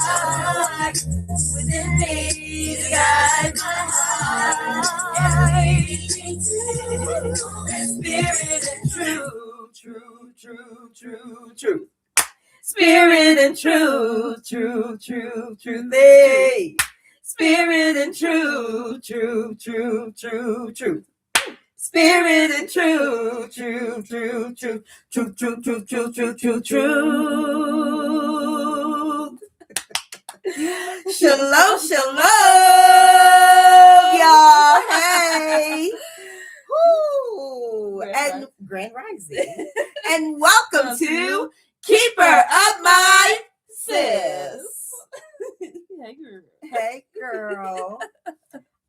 heart within me to guide my heart and lead me to spirit and truth, truth. Spirit and truth, truth. Hey. Spirit and truth, truth. Spirit and truth. Shalom, y'all. Hey. Woo. And Grand Rising. And welcome to Keeper of My Sis. Hey, girl.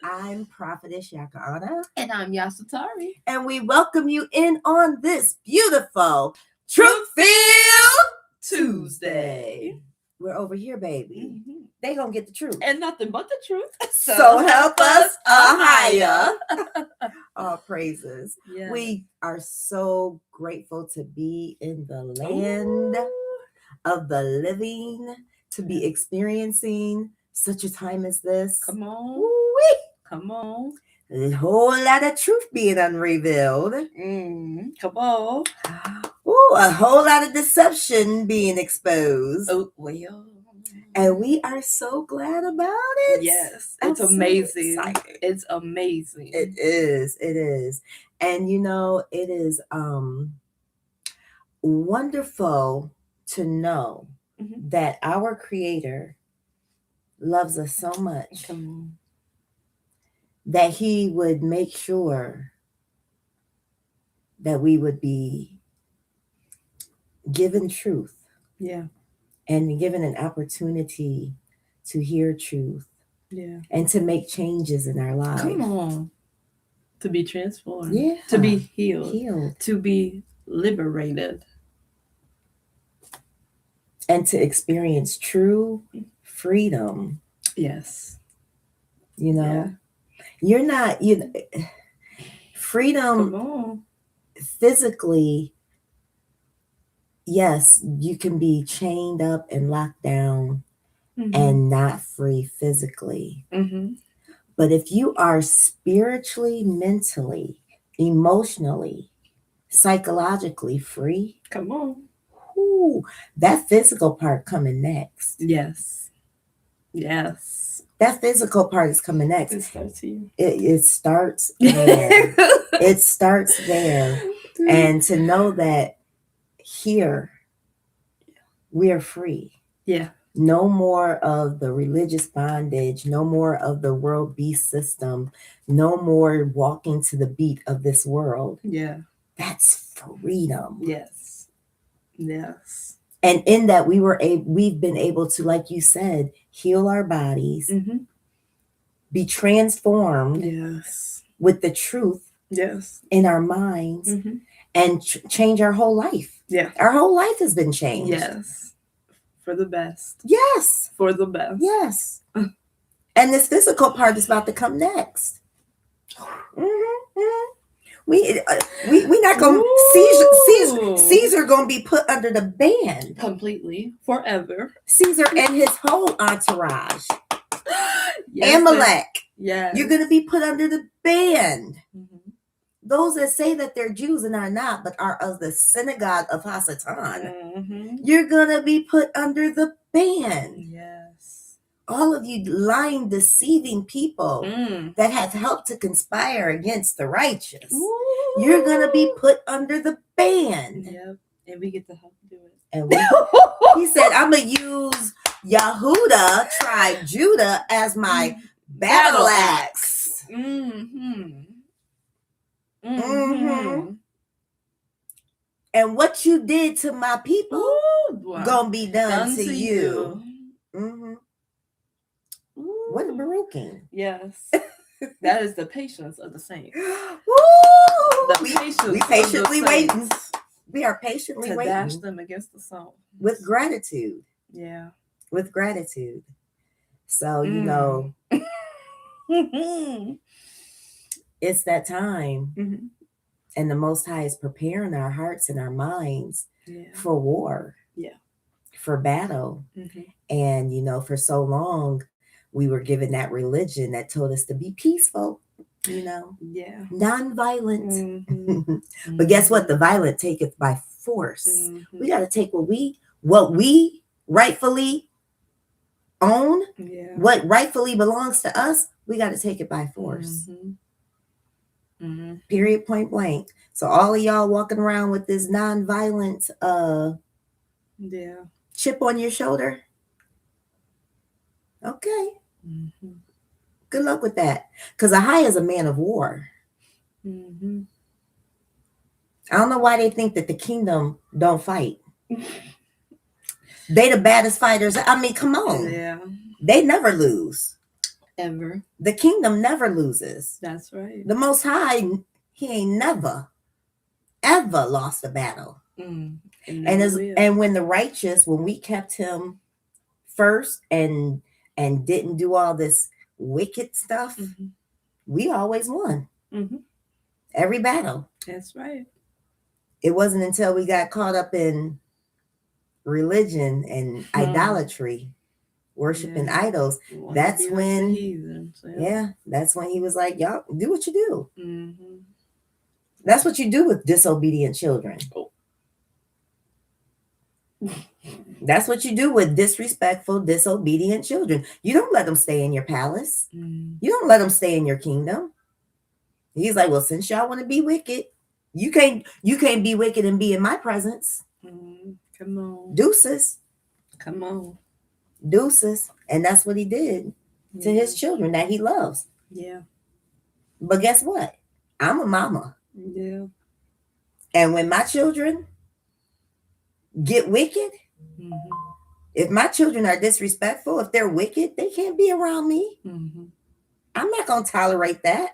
I'm Prophetess Yahca'Anna. And I'm Yasatari. And we welcome you in on this beautiful Truth-Filled Tuesday. We're over here, baby. Mm-hmm. They gonna get the truth. And nothing but the truth. So help us, YAHUAH. All praises. Yeah. We are so grateful to be in the land of the living, to be experiencing such a time as this. Come on. Woo-wee. Come on. A whole lot of truth being unrevealed. Come on. Ooh, a whole lot of deception being exposed. Oh, well. And we are so glad about it. Yes. I'm It's so amazing. excited. It's amazing. It is. And you know, it is wonderful to know that our Creator loves us so much that He would make sure that we would be given truth. Yeah. And given an opportunity to hear truth. Yeah. And to make changes in our lives. Come on. To be transformed. Yeah. To be healed. To be liberated. And to experience true freedom. Yes. You know, you're not, freedom physically, yes, you can be chained up and locked down and not free physically. But if you are spiritually, mentally, emotionally, psychologically free, come on. That physical part coming next. Yes. That physical part is coming next. It starts here. It starts there. It starts there. And to know that here we are free. Yeah. No more of the religious bondage, no more of the world beast system, no more walking to the beat of this world. Yeah. That's freedom. Yes. And in that we've been able to, like you said, heal our bodies, be transformed with the truth in our minds, and change our whole life. Yeah. Our whole life has been changed. Yes. For the best. Yes. For the best. Yes. And this physical part is about to come next. We not gonna Caesar gonna be put under the ban completely forever. Caesar and his whole entourage. Amalek. Yeah. You're gonna be put under the ban. Those that say that they're Jews and are not, but are of the synagogue of Hasatan, you're gonna be put under the ban. Yes. All of you lying, deceiving people that have helped to conspire against the righteous, you're gonna be put under the ban. Yep. And we get to help do it. And he said, I'm gonna use Yahudah, tribe Judah, as my battle axe. And what you did to my people gonna be done to you. What a Baruching. Yes. That is the patience of the saints. We patiently waiting. We are patiently to waiting. Dash them against the sown. With gratitude. Yeah. With gratitude. So, you know, it's that time. And the Most High is preparing our hearts and our minds for war. Yeah. for battle. And, you know, for so long, we were given that religion that told us to be peaceful, you know, non-violent. But guess what? The violent taketh by force. We got to take what we rightfully own, what rightfully belongs to us. We got to take it by force. Period, point blank. So all of y'all walking around with this non-violent chip on your shoulder. Okay. Good luck with that. Because YAHUAH is a man of war. I don't know why they think that the kingdom don't fight. They the baddest fighters. I mean, come on. Yeah. They never lose. Ever. The kingdom never loses. That's right. The Most High, he ain't never, ever lost a battle. And when the righteous, when we kept him first and didn't do all this wicked stuff, we always won. Every battle. That's right. It wasn't until we got caught up in religion and idolatry, worshiping idols, that's when that's when he was like, y'all do what you do. That's what you do with disobedient children. That's what you do with disrespectful, disobedient children. You don't let them stay in your palace. You don't let them stay in your kingdom. He's like, well, since y'all want to be wicked, you can't be wicked and be in my presence. Come on. Deuces. Come on. Deuces. And that's what he did to his children that he loves. Yeah. But guess what? I'm a mama. Yeah. And when my children get wicked, if my children are disrespectful, if they're wicked, they can't be around me. I'm not going to tolerate that.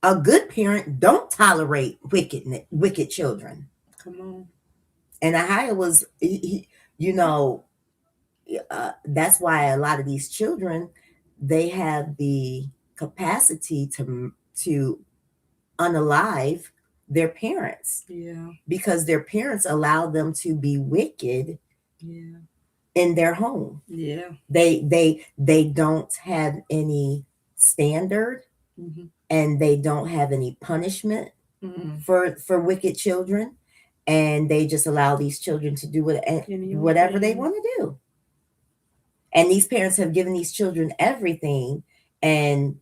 A good parent don't tolerate wicked children. Come on. And YAHUAH was, you know, that's why a lot of these children, they have the capacity to unalive their parents. Yeah. Because their parents allow them to be wicked. Yeah. In their home. Yeah. They don't have any standard. And they don't have any punishment for wicked children. And they just allow these children to do whatever they want to do. And these parents have given these children everything, and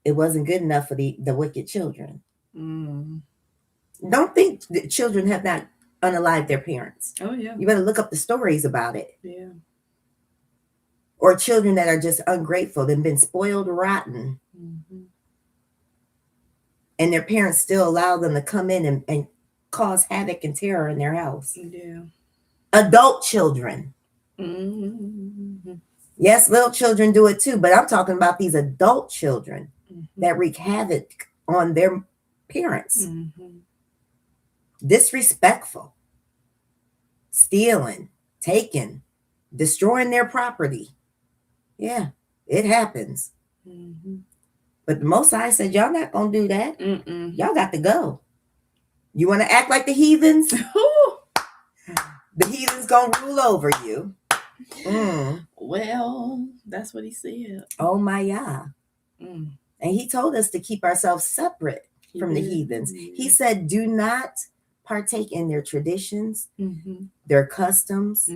it wasn't good enough for the wicked children. Don't think that children have not unalived their parents. Oh, yeah. You better look up the stories about it. Yeah. Or children that are just ungrateful and been spoiled rotten. And their parents still allow them to come in and cause havoc and terror in their house. Yeah. Adult children. Yes, little children do it too, but I'm talking about these adult children that wreak havoc on their parents. Disrespectful. Stealing. Taking. Destroying their property. Yeah, it happens. But the Most High said, y'all not going to do that. Y'all got to go. You want to act like the heathens? The heathens going to rule over you. Well, that's what he said. Oh, my Yah. And he told us to keep ourselves separate from the heathens. He said, do not partake in their traditions, their customs.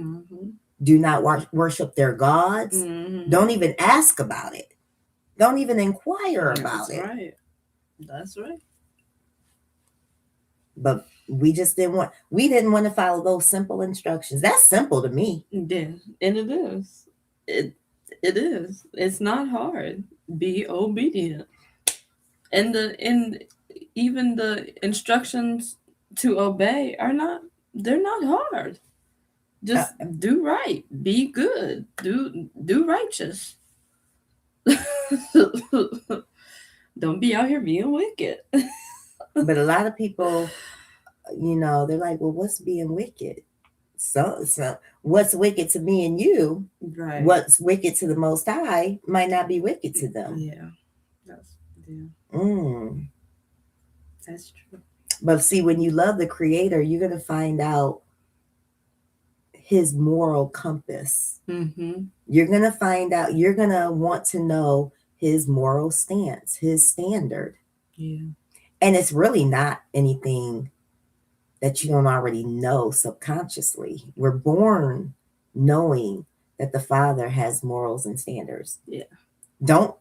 Do not worship their gods. Don't even ask about it. Don't even inquire about it. Right. That's right. But we didn't want to follow those simple instructions. That's simple to me. Yeah, and it is. It is. It's not hard. Be obedient. And even the instructions to obey they're not hard. Just do right. Be good. Do righteous. Don't be out here being wicked. But a lot of people, you know, they're like, well, what's being wicked? So what's wicked to me and you, right? What's wicked to the Most High might not be wicked to them. Yeah. That's true. But see, when you love the Creator, you're going to find out his moral compass. You're going to find out, you're going to want to know his moral stance, his standard. Yeah. And it's really not anything that you don't already know subconsciously. We're born knowing that the Father has morals and standards. Yeah. Don't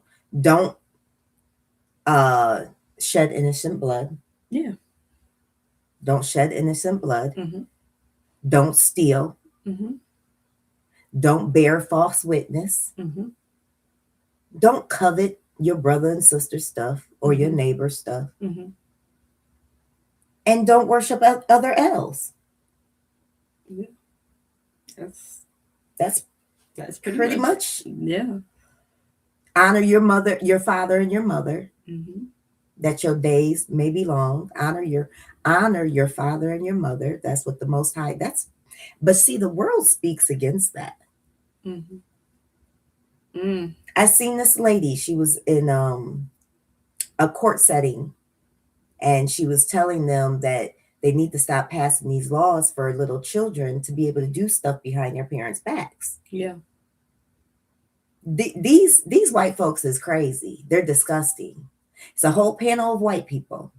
shed innocent blood. Yeah. Don't shed innocent blood. Don't steal. Don't bear false witness. Don't covet your brother and sister stuff or your neighbor's stuff. And don't worship other elves. Yeah. That's pretty much. Yeah. Honor your mother, your father, and your mother. That your days may be long. Honor your father and your mother. That's what the Most High. But see, the world speaks against that. I seen this lady. She was in a court setting, and she was telling them that they need to stop passing these laws for little children to be able to do stuff behind their parents' backs. Yeah. These white folks is crazy. They're disgusting. It's a whole panel of white people.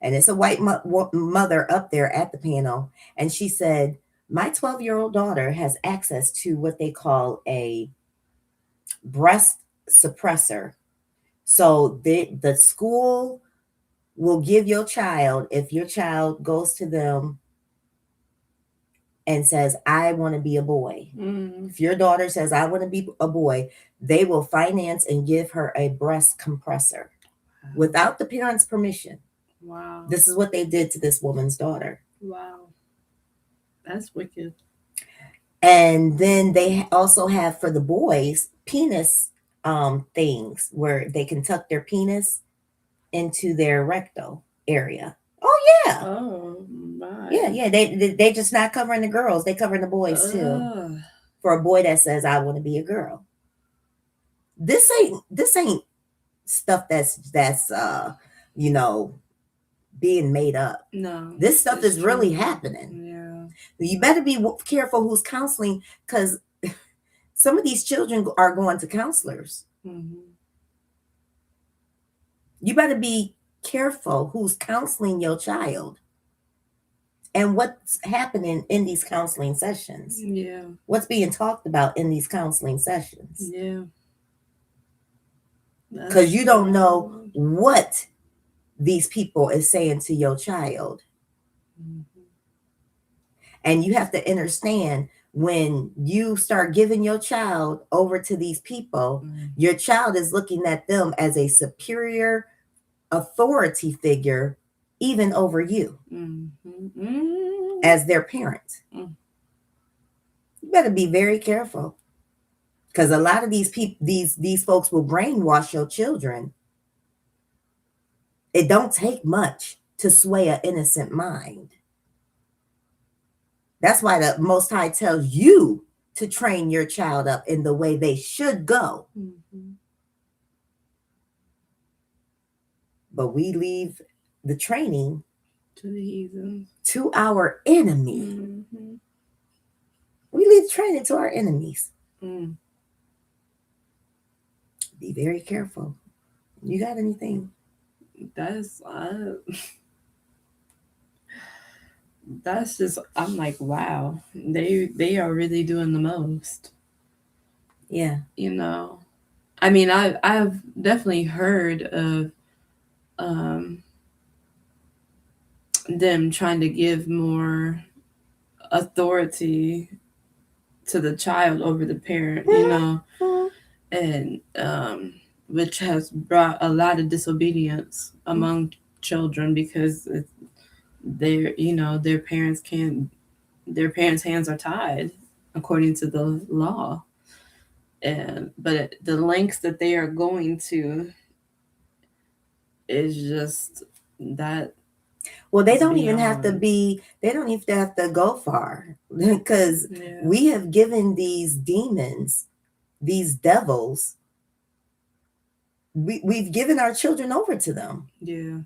And it's a white mother up there at the panel. And she said, my 12-year-old daughter has access to what they call a breast suppressor. So the school will give your child, if your child goes to them and says, I want to be a boy. If your daughter says, I want to be a boy, they will finance and give her a breast compressor without the parents' permission. Wow. This is what they did to this woman's daughter. Wow. That's wicked. And then they also have for the boys penis things where they can tuck their penis into their rectal area. Oh yeah. Oh my. Yeah. They just not covering the girls. They covering the boys too. For a boy that says I want to be a girl. This ain't stuff that's being made up. No. This stuff is really happening. Yeah. You better be careful who's counseling, because some of these children are going to counselors. You better be careful who's counseling your child and what's happening in these counseling sessions. Yeah. What's being talked about in these counseling sessions. Yeah. Because you don't know what these people is saying to your child. And you have to understand, when you start giving your child over to these people, your child is looking at them as a superior authority figure, even over you, as their parent. You better be very careful, because a lot of these people, these folks will brainwash your children. It don't take much to sway an innocent mind. That's why the Most High tells you to train your child up in the way they should go. But we leave the training to the heathen, to our enemy. We leave training to our enemies. Be very careful. You got anything? That's just, I'm like, wow, they are really doing the most. Yeah. I mean, I've definitely heard of them trying to give more authority to the child over the parent, and which has brought a lot of disobedience among children, because their parents' hands are tied according to the law. But the lengths that they are going to is just that. Well, they don't even have to go far, because we have given these demons, these devils, we've given our children over to them. Yeah.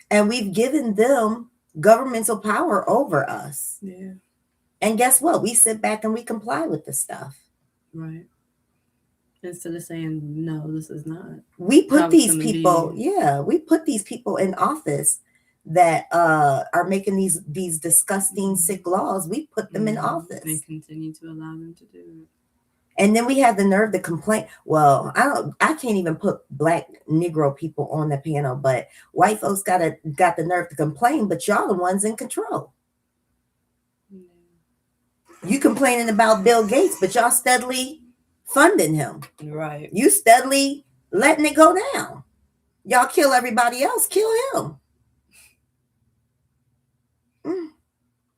And we've given them governmental power over us. Yeah. And guess what? We sit back and we comply with the stuff. Right. Instead of saying, no, this is not. We put these people, we put these people in office that are making these disgusting, sick laws. We put them in office. And continue to allow them to do it. And then we have the nerve to complain. Well, I can't even put Black Negro people on the panel, but white folks got the nerve to complain, but y'all the ones in control. You complaining about Bill Gates, but y'all steadily funding him. Right. You steadily letting it go down. Y'all kill everybody else, kill him.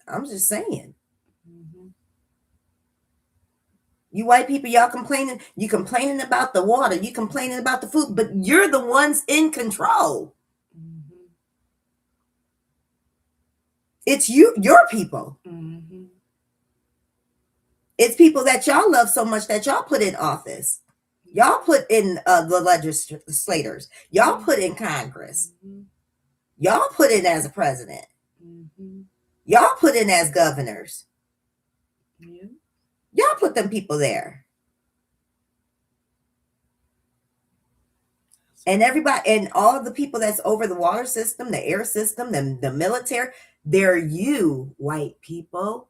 I'm just saying. You white people, y'all complaining. You complaining about the water. You complaining about the food, but you're the ones in control. It's your people. It's people that y'all love so much that y'all put in office. Y'all put in the legislators. Y'all put in Congress. Y'all put in as a president. Y'all put in as governors. Y'all put them people there. And everybody, and all of the people that's over the water system, the air system, the military, they're you, white people.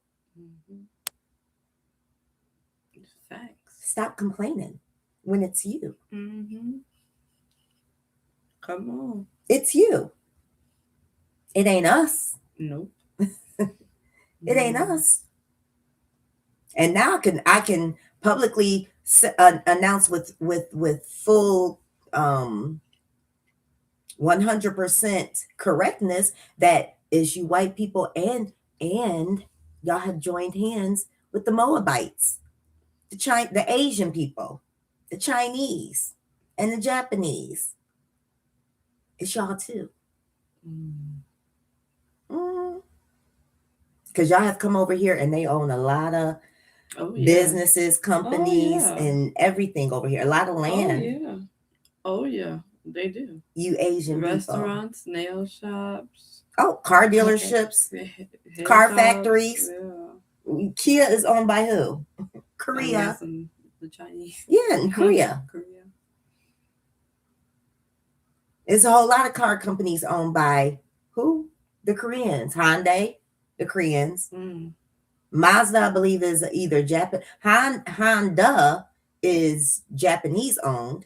Facts. Stop complaining when it's you. Come on. It's you. It ain't us. Nope. It ain't us. And now I can publicly announce with full 100% correctness that is you white people and y'all have joined hands with the Moabites, the Asian people, the Chinese, and the Japanese. It's y'all too. Because y'all have come over here and they own a lot of businesses, companies, and everything over here. A lot of land. Oh yeah, they do. You Asian restaurants, people. Nail shops. Oh, car dealerships, car factories. Yeah. Kia is owned by who? Korea. The Chinese. Yeah, in Korea. There's a whole lot of car companies owned by who? The Koreans. Hyundai, the Koreans. Mazda, I believe, is either Japan. Honda is Japanese owned.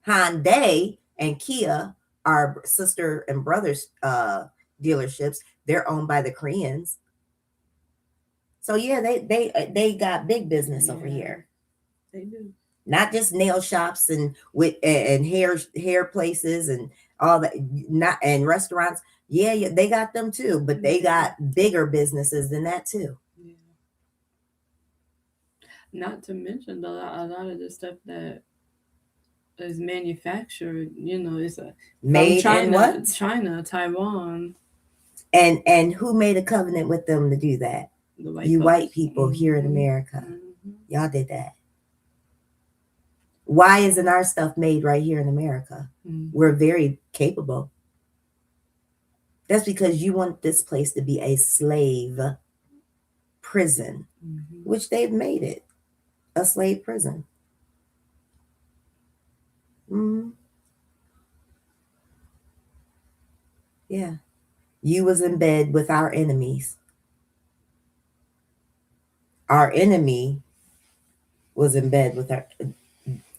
Hyundai and Kia are sister and brothers dealerships. They're owned by the Koreans. So yeah, they got big business over here. They do. Not just nail shops and hair places and all that, and restaurants. Yeah, they got them too, but they got bigger businesses than that too. Yeah. Not to mention a lot of the stuff that is manufactured, is made China, in what? China, Taiwan. And who made a covenant with them to do that? White people here in America. Y'all did that. Why isn't our stuff made right here in America? We're very capable. That's because you want this place to be a slave prison, which they've made it a slave prison. Yeah. You was in bed with our enemies. Our enemy was in bed with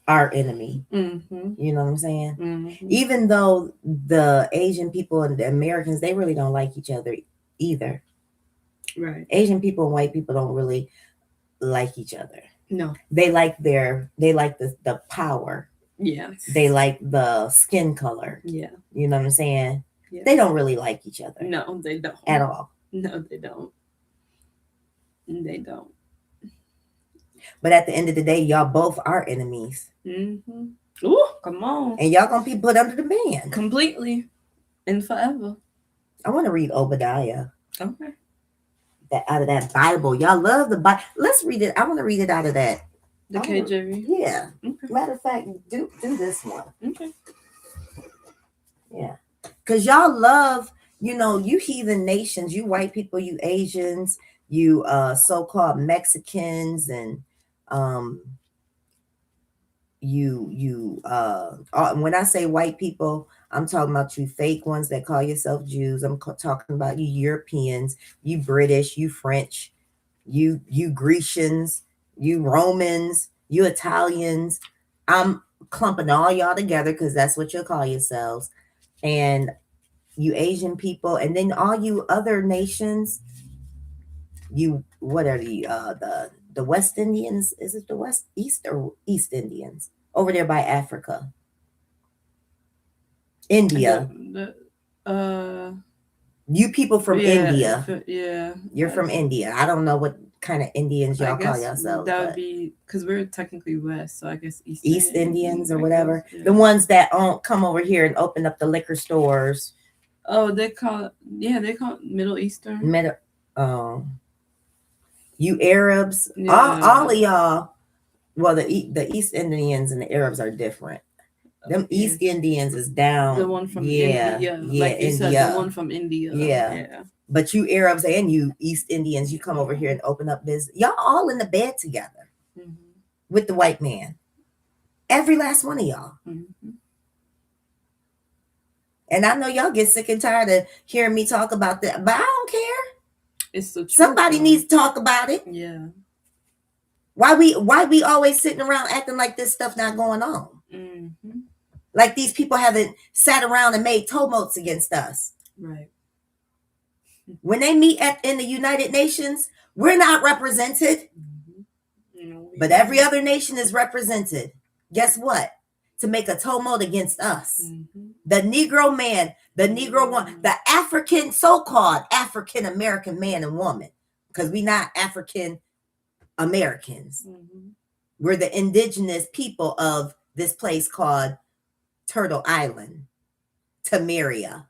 our enemy. You know what I'm saying? Even though the Asian people and the Americans, they really don't like each other either. Right. Asian people and white people don't really like each other. No. They like the power. Yeah. They like the skin color. Yeah. You know what I'm saying? Yeah. They don't really like each other. No, they don't. At all. No, they don't. They don't. But at the end of the day, y'all both are enemies. Ooh, come on. And y'all gonna be put under the ban. Completely. And forever. I want to read Obadiah. Okay. That out of that Bible. Y'all love the Bible. Let's read it. I want to read it out of that. The KJV? Yeah. Okay. Matter of fact, do this one. Okay. Yeah. Because y'all love, you heathen nations, you white people, you Asians, you so-called Mexicans and when I say white people, I'm talking about you fake ones that call yourself Jews. I'm talking about you Europeans, you British, you French, you Grecians, you Romans, you Italians. I'm clumping all y'all together because that's what you'll call yourselves. And you Asian people, and then all you other nations, you what are the West Indians? Is it the West East or East Indians? Over there by Africa. India. You people from India. Yeah. You're from India. I don't know what kind of Indians y'all call yourselves. That would be because we're technically West, so I guess East Indians or whatever. Yeah. The ones that come over here and open up the liquor stores. Oh, they call it Middle Eastern. You Arabs, all of y'all. Well, the East Indians and the Arabs are different. Them East Indians is down. The one from India. Yeah, like you India. said, the one from India. Yeah. But you Arabs and you East Indians, you come over here and open up business. Y'all all in the bed together with the white man. Every last one of y'all. And I know y'all get sick and tired of hearing me talk about that, but I don't care. It's the truth. Somebody needs to talk about it. Yeah. Why we always sitting around acting like this stuff not going on? Like these people haven't sat around and made tumults against us. Right. When they meet in the United Nations, we're not represented. But every other nation is represented. Guess what? To make a tumult against us. The Negro man, the Negro woman, the African, so-called African American man and woman, because we're not African Americans. We're the indigenous people of this place called Turtle Island, Tamaria.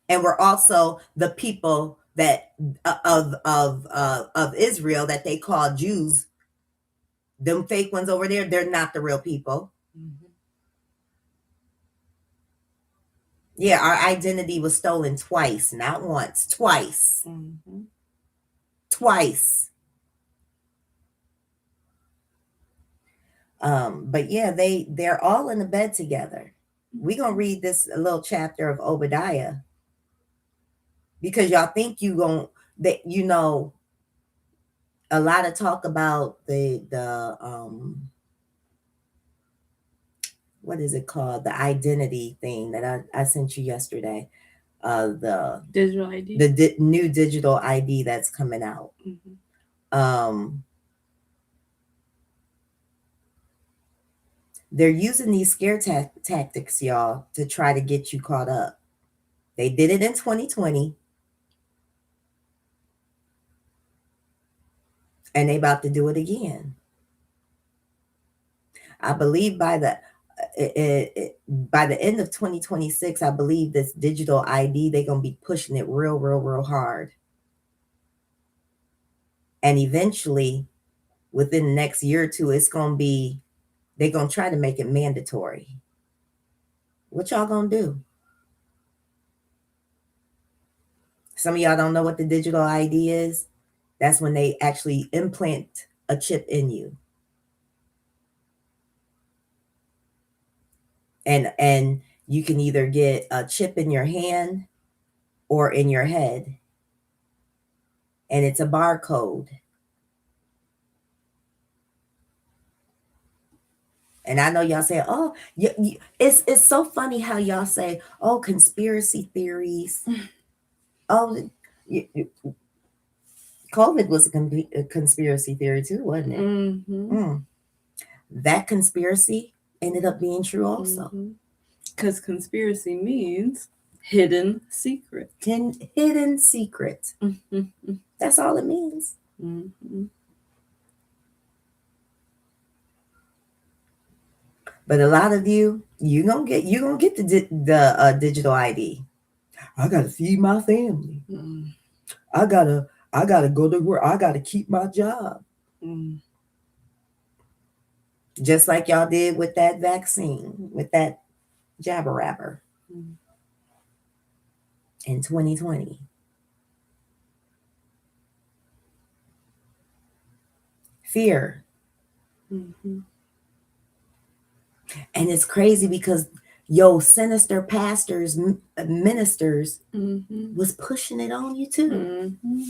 And we're also the people that of Israel that they call Jews. Them fake ones over there, they're not the real people. Yeah, our identity was stolen twice, not once, twice. Twice. But yeah, they're all in the bed together. We're gonna read this little chapter of Obadiah because y'all think a lot of talk about the what is it called? The identity thing that I sent you yesterday. The digital ID. The new digital ID that's coming out. They're using these scare tactics, y'all, to try to get you caught up. They did it in 2020. And they about to do it again. I believe by the end of 2026, I believe this digital ID, they're going to be pushing it real hard. And eventually, within the next year or two, they're going to try to make it mandatory. What y'all going to do? Some of y'all don't know what the digital ID is. That's when they actually implant a chip in you. And you can either get a chip in your hand or in your head. And it's a barcode. And I know y'all say, oh, it's so funny how y'all say, oh, conspiracy theories. Oh, COVID was a conspiracy theory too, wasn't it? That conspiracy ended up being true also. Because conspiracy means hidden secret. Hidden secret. That's all it means. But a lot of you gonna get the digital ID. I gotta feed my family. I gotta go to work. I gotta keep my job. Just like y'all did with that vaccine, with that jabber-rabber. in 2020. Fear. Mm-hmm. And it's crazy because sinister pastors, ministers Mm-hmm. was pushing it on you too. Mm-hmm.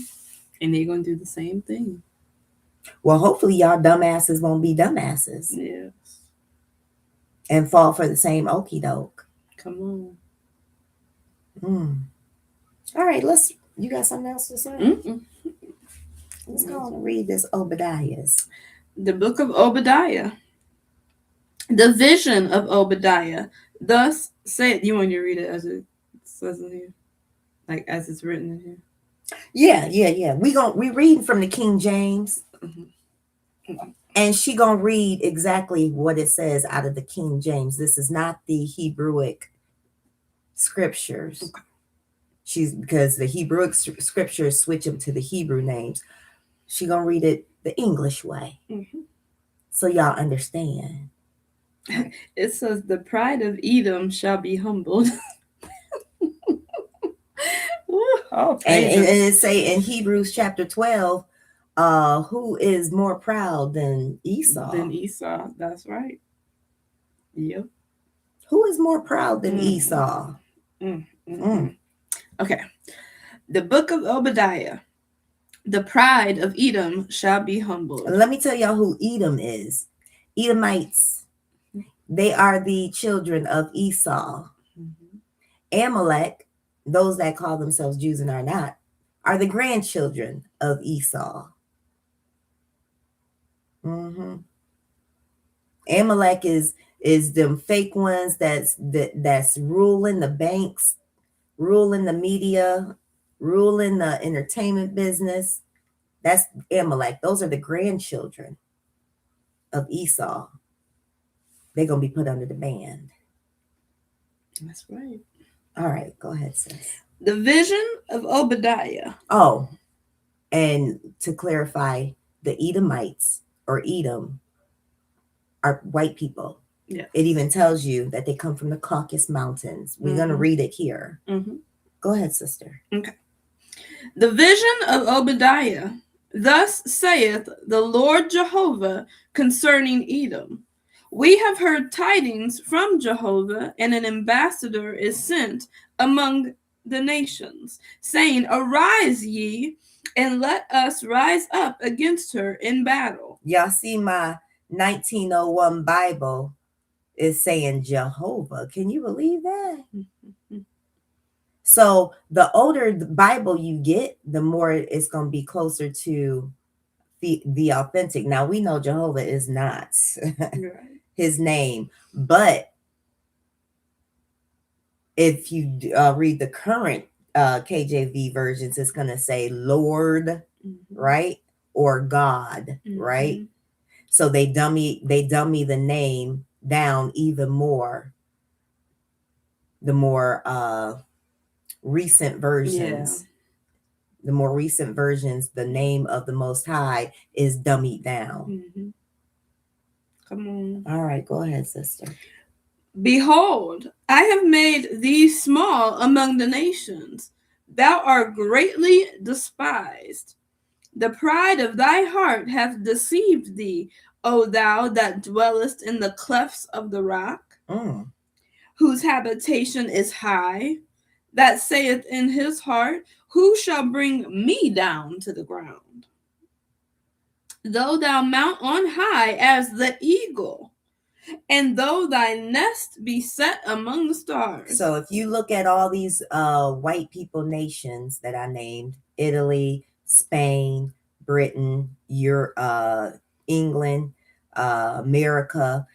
And they're going to do the same thing. Well, hopefully y'all dumbasses won't be dumbasses. Yes. And fall for the same okie doke. Come on. All right, you got something else to say? Mm-mm. Let's go on and read this Obadiah's. The book of Obadiah. The vision of Obadiah. Thus said, you want to read it as it says in here? Like as it's written in here? Yeah. We reading from the King James. Mm-hmm. And she gonna read exactly what it says out of the King James. This is not the Hebrewic scriptures. Okay. Because the Hebrewic scriptures switch them to the Hebrew names. She gonna read it the English way. Mm-hmm. So y'all understand. It says, the pride of Edom shall be humbled. And it say in Hebrews chapter 12, who is more proud than Esau? That's right. Yep. Who is more proud than Esau? Okay. The book of Obadiah. The pride of Edom shall be humbled. Let me tell y'all who Edom is. Edomites. They are the children of Esau. Mm-hmm. Amalek, those that call themselves Jews and are not, are the grandchildren of Esau. Mm-hmm. Amalek is them fake ones that's ruling the banks, ruling the media, ruling the entertainment business. That's Amalek. Those are the grandchildren of Esau. They're going to be put under the ban. That's right. All right, go ahead, sis. The vision of Obadiah. Oh, and to clarify, the Edomites or Edom are white people. Yeah. It even tells you that they come from the Caucasus Mountains. We're going to read it here. Mm-hmm. Go ahead, sister. Okay. The vision of Obadiah. Thus saith the Lord Jehovah concerning Edom. We have heard tidings from Jehovah, and an ambassador is sent among the nations, saying, arise ye, and let us rise up against her in battle. Y'all see my 1901 Bible is saying Jehovah. Can you believe that? Mm-hmm. So the older the Bible you get, the more it's going to be closer to the authentic. Now we know Jehovah is not his name, but if you read the current KJV versions, it's going to say Lord, mm-hmm. right? Or God, mm-hmm. right? So they dummy the name down even more. The more recent versions. Yeah. The more recent versions, the name of the Most High is dummied down. Mm-hmm. Come on. All right, go ahead, sister. Behold, I have made thee small among the nations. Thou art greatly despised. The pride of thy heart hath deceived thee, O thou that dwellest in the clefts of the rock, whose habitation is high, that saith in his heart, who shall bring me down to the ground? Though thou mount on high as the eagle, and though thy nest be set among the stars. So if you look at all these white people nations that I named, Italy, Spain, Britain, England, America,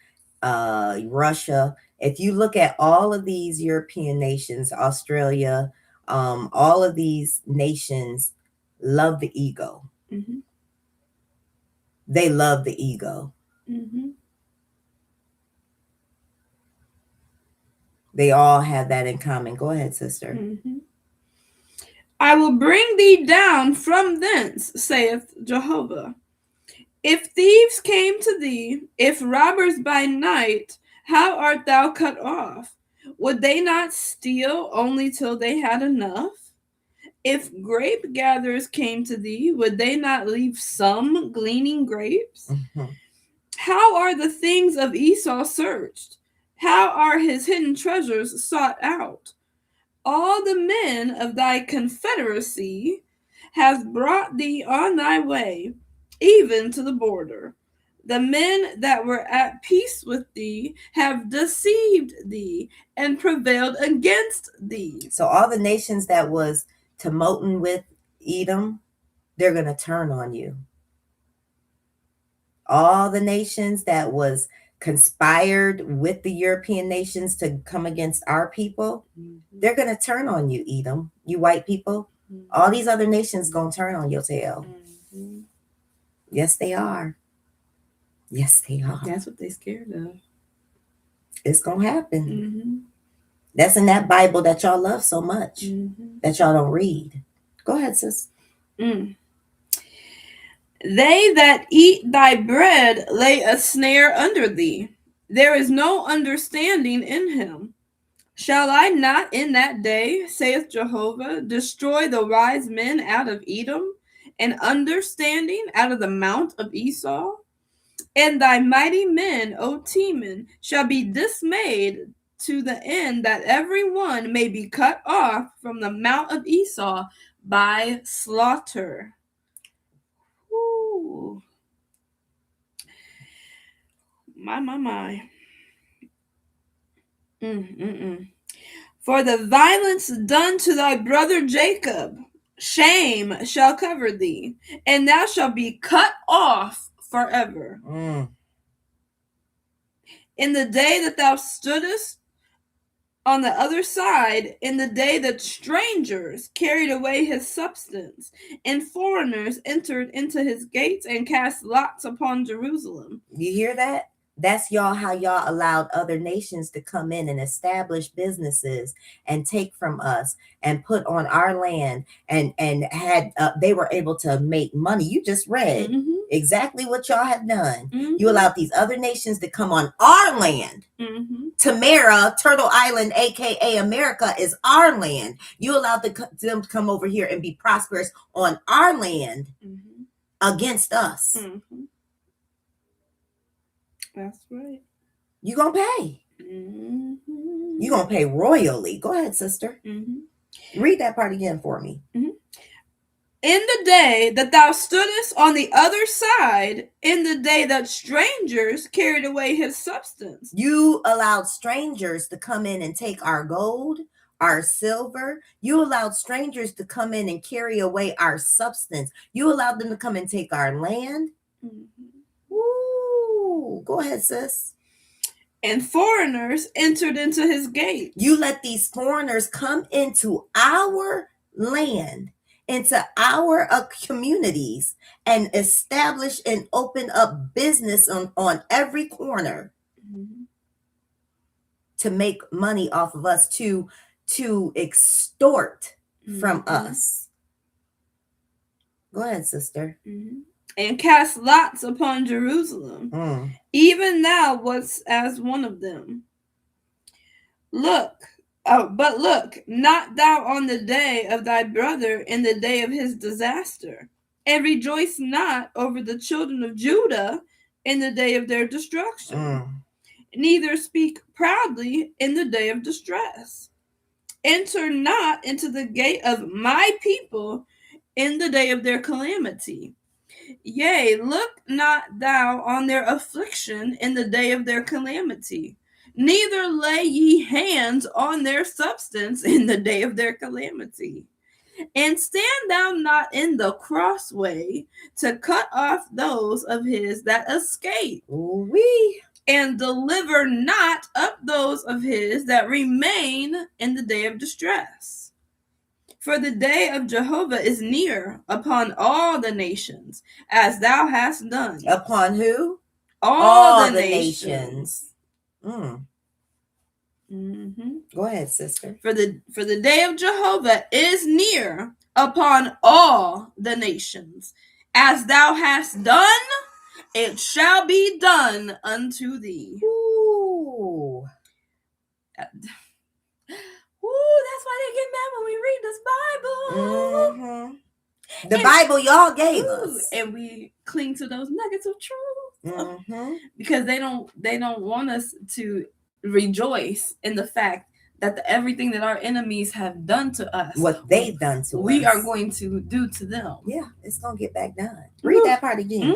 Russia, if you look at all of these European nations, Australia, all of these nations love the ego. Mm-hmm. They love the ego. Mm-hmm. They all have that in common. Go ahead, sister. Mm-hmm. I will bring thee down from thence, saith Jehovah. If thieves came to thee, if robbers by night, how art thou cut off? Would they not steal only till they had enough? If grape gatherers came to thee, would they not leave some gleaning grapes? Mm-hmm. How are the things of Esau searched? How are his hidden treasures sought out? All the men of thy confederacy have brought thee on thy way, even to the border. The men that were at peace with thee have deceived thee and prevailed against thee. So all the nations that was tumulting with Edom, they're going to turn on you. All the nations that was conspired with the European nations to come against our people, they're going to turn on you, Edom, you white people. All these other nations going to turn on your tail. Yes, they are. Yes, they are. That's what they're scared of. It's going to happen. That's in that Bible that y'all love so much that y'all don't read. Go ahead, sis. They that eat thy bread lay a snare under thee. There is no understanding in him. Shall I not in that day, saith Jehovah, destroy the wise men out of Edom, and understanding out of the mount of Esau? And thy mighty men, O Teman, shall be dismayed to the end that every one may be cut off from the mount of Esau by slaughter. Ooh. My. For the violence done to thy brother Jacob, shame shall cover thee, and thou shalt be cut off forever. In the day that thou stoodest on the other side, in the day that strangers carried away his substance, and foreigners entered into his gates and cast lots upon Jerusalem. You hear that? That's y'all how y'all allowed other nations to come in and establish businesses and take from us and put on our land and had they were able to make money. You just read exactly what y'all have done. You allowed these other nations to come on our land. Tamara, Turtle Island, aka America, is our land. You allowed them to come over here and be prosperous on our land against us. That's right. You gonna pay. You gonna pay royally. Go ahead, sister. Read that part again for me. In the day that thou stoodest on the other side, in the day that strangers carried away his substance. You allowed strangers to come in and take our gold, our silver. You allowed strangers to come in and carry away our substance. You allowed them to come and take our land. Ooh, go ahead, sis. And foreigners entered into his gates. You let these foreigners come into our land, into our communities, and establish and open up business on every corner to make money off of us, to extort from us. Go ahead, sister. And cast lots upon Jerusalem. Even thou wast as one of them. But look, not thou on the day of thy brother in the day of his disaster, and rejoice not over the children of Judah in the day of their destruction. Neither speak proudly in the day of distress. Enter not into the gate of my people in the day of their calamity. Yea, look not thou on their affliction in the day of their calamity, neither lay ye hands on their substance in the day of their calamity. And stand thou not in the crossway to cut off those of his that escape. And deliver not up those of his that remain in the day of distress. For the day of Jehovah is near upon all the nations, as thou hast done. Upon who? All the nations. Go ahead, sister. For the day of Jehovah is near upon all the nations. As thou hast done, it shall be done unto thee. Ooh. that's why they get mad when we read this Bible. The Bible y'all gave us, and we cling to those nuggets of truth because they don't want us to rejoice in the fact that everything that our enemies have done to us, what they've done to us, we are going to do to them. Yeah, it's gonna get back done. Read that part again.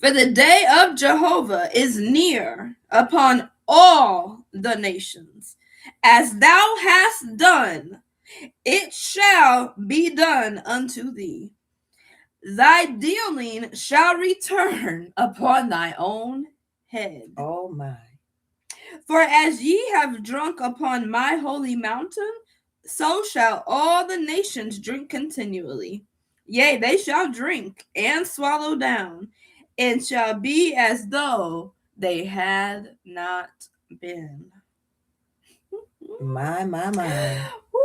For the day of Jehovah is near upon all the nations. As thou hast done, it shall be done unto thee. Thy dealing shall return upon thy own head. Oh my. For as ye have drunk upon my holy mountain, so shall all the nations drink continually. Yea, they shall drink and swallow down, and shall be as though they had not been. My. Woo.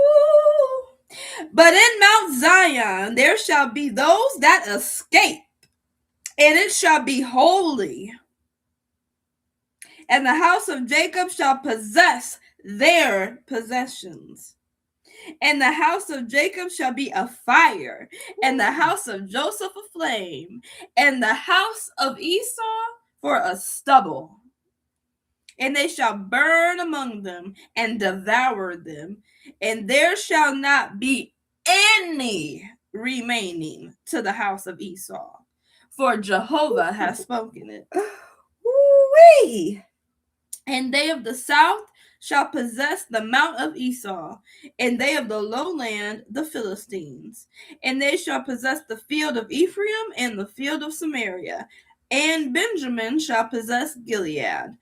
But in Mount Zion there shall be those that escape, and it shall be holy. And the house of Jacob shall possess their possessions. And the house of Jacob shall be a fire, and the house of Joseph a flame, and the house of Esau for a stubble. And they shall burn among them and devour them, and there shall not be any remaining to the house of Esau, for Jehovah has spoken it. Woo-wee. And they of the south shall possess the mount of Esau, and they of the lowland the Philistines. And they shall possess the field of Ephraim and the field of Samaria, and Benjamin shall possess Gilead.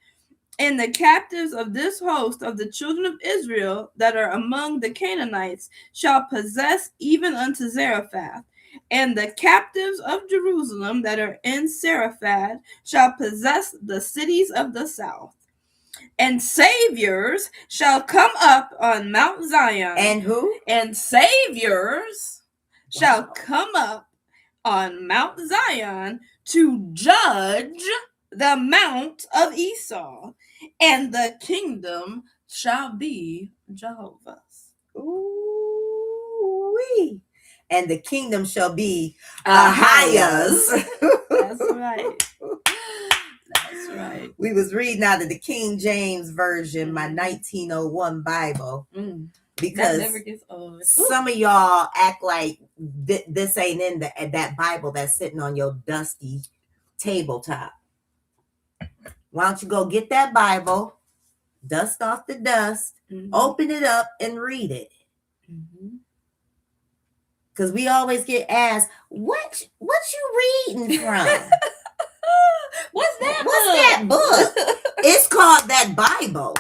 And the captives of this host of the children of Israel that are among the Canaanites shall possess even unto Zarephath. And the captives of Jerusalem that are in Zarephath shall possess the cities of the south. And saviors shall come up on Mount Zion. And who? And saviors shall come up on Mount Zion to judge the mount of Esau, and the kingdom shall be Jehovah's. Ooh-wee. And the kingdom shall be YAHUAH's. That's right. That's right. We was reading out of the King James Version, my 1901 Bible. Because that never gets old. Some of y'all act like this ain't in that Bible that's sitting on your dusty tabletop. Why don't you go get that Bible, dust off the dust, open it up and read it. Because we always get asked, what you reading from? What's that book? It's called that Bible.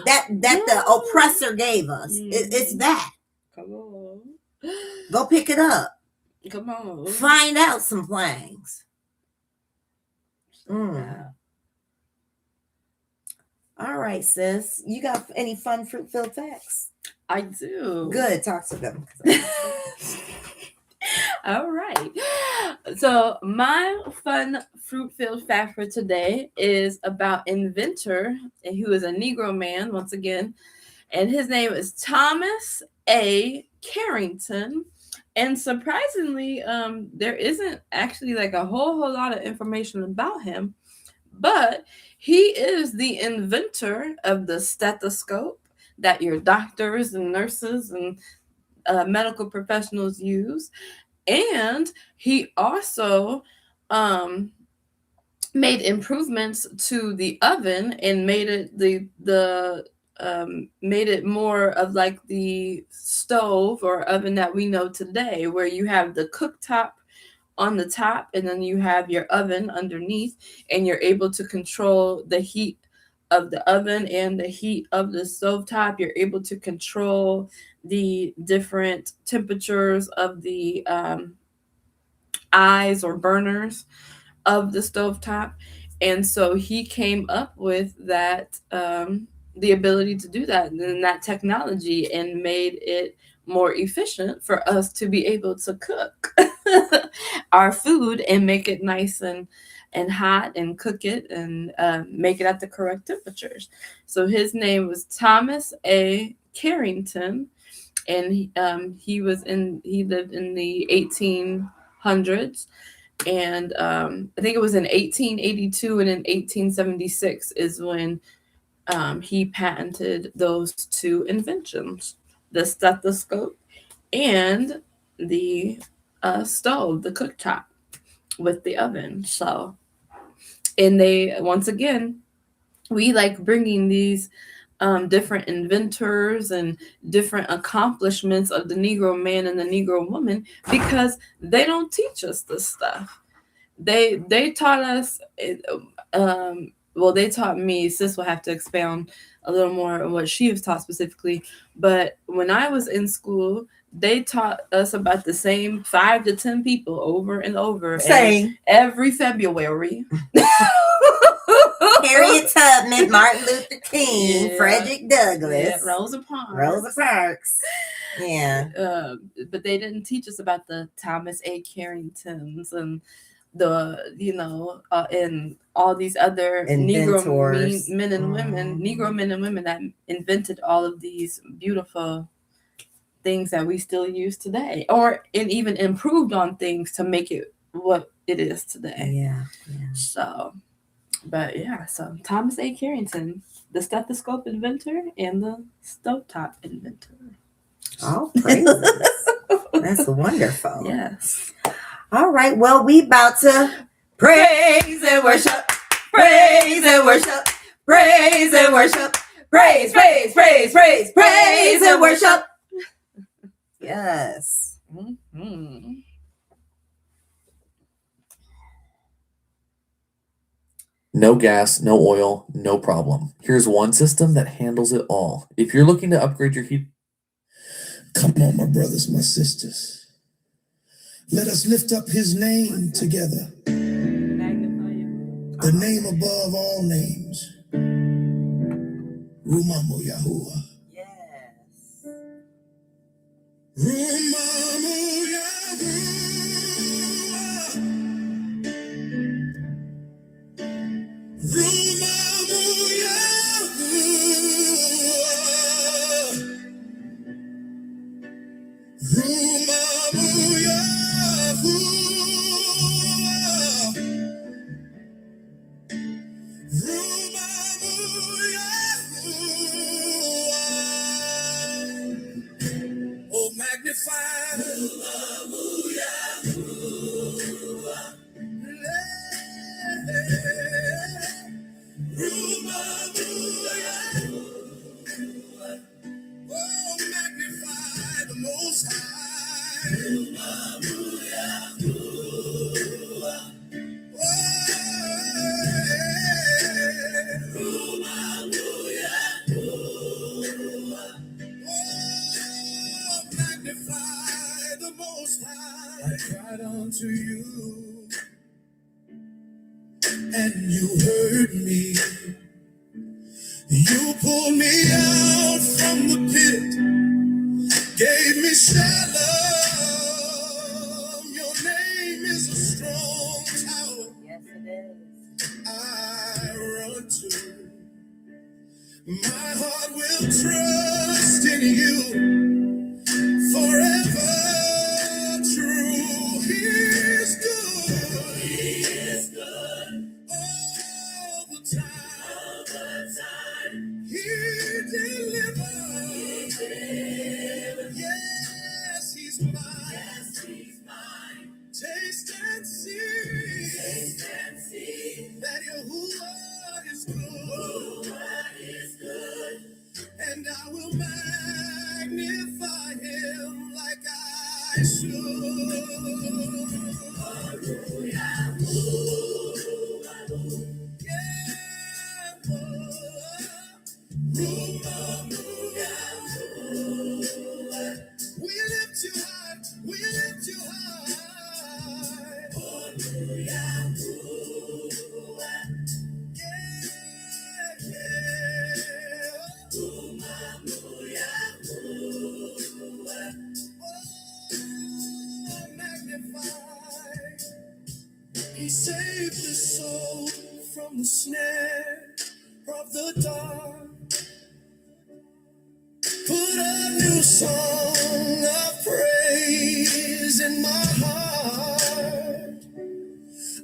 That the oppressor gave us. It's that. Come on. Go pick it up. Come on. Find out some things. All right, sis. You got any fun fruit-filled facts? I do. Good. Talk to them. All right. So my fun fruit-filled fact for today is about inventor, who is a Negro man, once again. And his name is Thomas A. Carrington. And surprisingly, there isn't actually like a whole lot of information about him. But he is the inventor of the stethoscope that your doctors and nurses and medical professionals use. And he also made improvements to the oven and made it made it more of like the stove or oven that we know today, where you have the cooktop on the top and then you have your oven underneath, and you're able to control the heat of the oven and the heat of the stovetop. You're able to control the different temperatures of the eyes or burners of the stovetop. And so he came up with that, the ability to do that and that technology, and made it more efficient for us to be able to cook our food and make it nice and and hot and cook it and make it at the correct temperatures. So his name was Thomas A. Carrington, and he lived in the 1800s. And I think it was in 1882 and in 1876 is when he patented those two inventions, the stethoscope and the stove, the cooktop with the oven. So, and they, once again, we like bringing these different inventors and different accomplishments of the Negro man and the Negro woman, because they don't teach us this stuff. They taught us, well, they taught me. Sis will have to expound a little more on what she was taught specifically. But when I was in school, they taught us about the same 5 to 10 people over and over. Same. Every February. Harriet Tubman, Martin Luther King, Yeah. Frederick Douglass, Yeah, Rosa Parks. Rosa Parks. Yeah. But they didn't teach us about the Thomas A. Carringtons and the, and all these other Inventors. Negro men and women that invented all of these beautiful things that we still use today, and even improved on things to make it what it is today. Yeah. So, but yeah, so Thomas A. Carrington, the stethoscope inventor and the stovetop inventor. Oh, praises. That's wonderful. Yes. All right. Well, we about to praise and worship. Praise and worship. Praise and worship. Praise, praise, praise, praise, praise and worship. Yes. Mm-hmm. No gas, no oil, no problem. Here's one system that handles it all. If you're looking to upgrade your heat... Come on, my brothers, my sisters. Let us lift up his name together. The name above all names. Rumamu Yahuwah. Yes. Rumamu Yahuwah. Rumamu Yahuwah. Rumamu Yahuwah. Rumamu Yahuwah. Oh, magnify. Rumamu Yahuwah. Rumamu Yahuwah. Oh, magnify the Most High. Rumamu Yahuwah. Oh, Rumamu Yahuwah. Oh, magnify the Most High. I cried unto you, and you heard me. You pulled me out from the pit, gave me shalom. Your name is a strong tower. Yes, it is. I run to. My heart will trust in you forever. True, he is good. He is good all the time. He delivers. Yes, he's mine. Taste and see that Yahuwah is good. And I will magnify him like I should. We lift you high. We lift you high. He saved the soul from the snare of the dark. Put a new song of praise in my heart.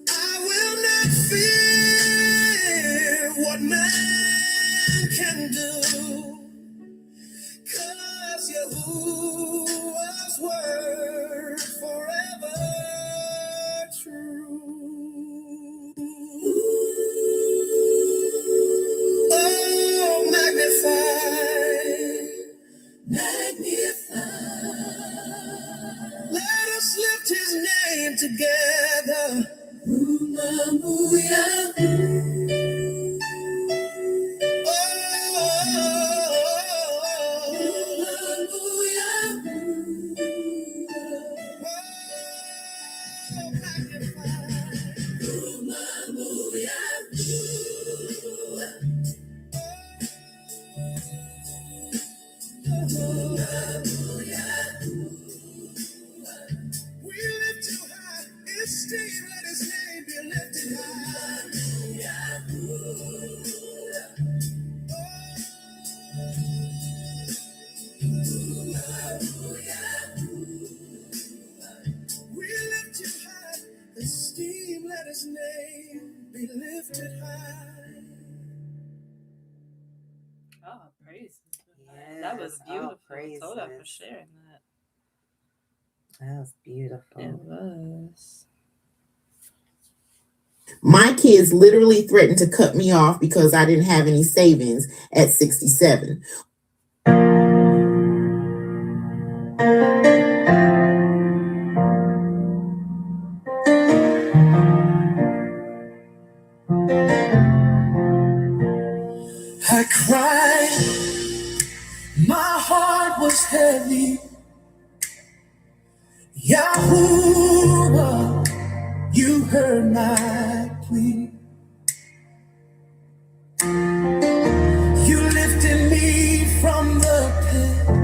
I will not fear what man can do, 'cause Yahuwah's word forever true. Oh, magnify. Let us lift his name together. Un-Whitewashed. We lift you high, esteem, let his name be lifted high. We lift you high, esteem, let his name be lifted high. Oh, praise. Yes, That was beautiful. praises. Toda for sharing that. That was beautiful. It was. My kids literally threatened to cut me off because I didn't have any savings at 67. I cried, my heart was heavy. Yahuwah, you heard my plea. You lifted me from the pit,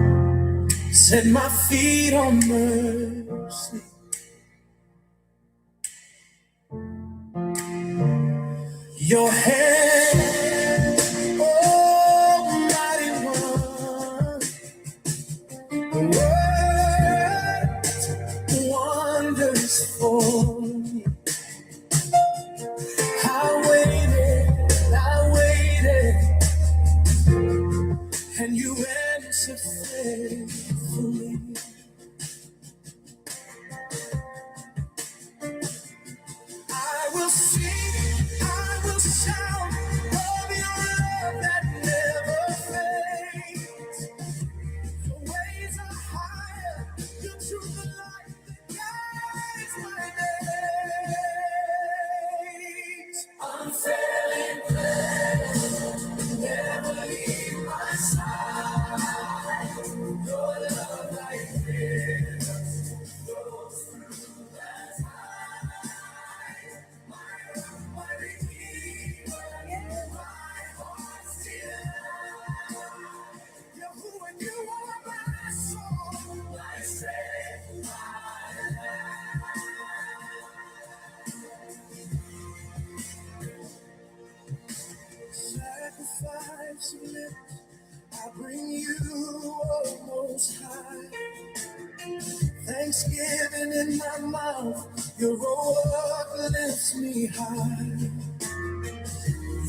set my feet on mercy. Your hand, Almighty One, worked wonders for me. I waited, and you answered faithfully. I will sing, I will shout of your love that never fades. Your ways are higher, your truth is light that guides my days. Unfailing grace, never leave my side. Your love like rivers flows through the time. My rock, my redeemer, my heart's delight. Yahuwah, you are my soul, my strength, my life. Sacrifice of lips, I bring you, oh Most High. Thanksgiving in my mouth, your roar lifts me high.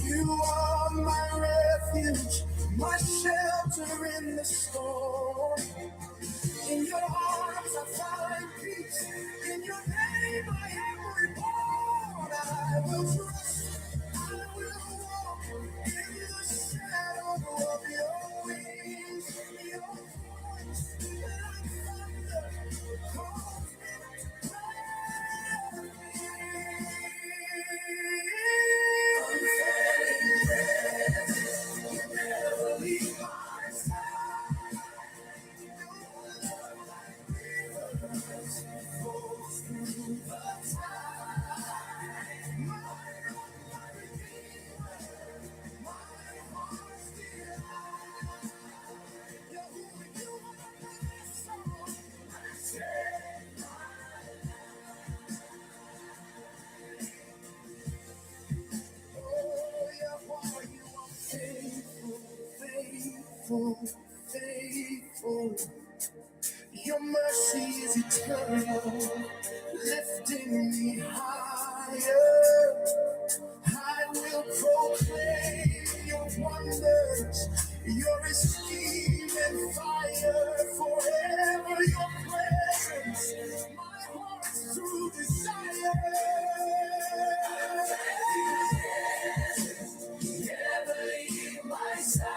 You are my refuge, my shelter in the storm. In your arms I find peace, in your name I am reborn. I will trust, I will walk in the shadow of your wings. Your voice like thunder calls me to prayer. Unfailing grace, you never leave my side. Your love like rivers flows through the time. faithful, faithful. Your mercy is eternal, lifting me higher. I will proclaim your wonders, your esteem and fire forever. Your presence, my heart's true desire. Never leave my side.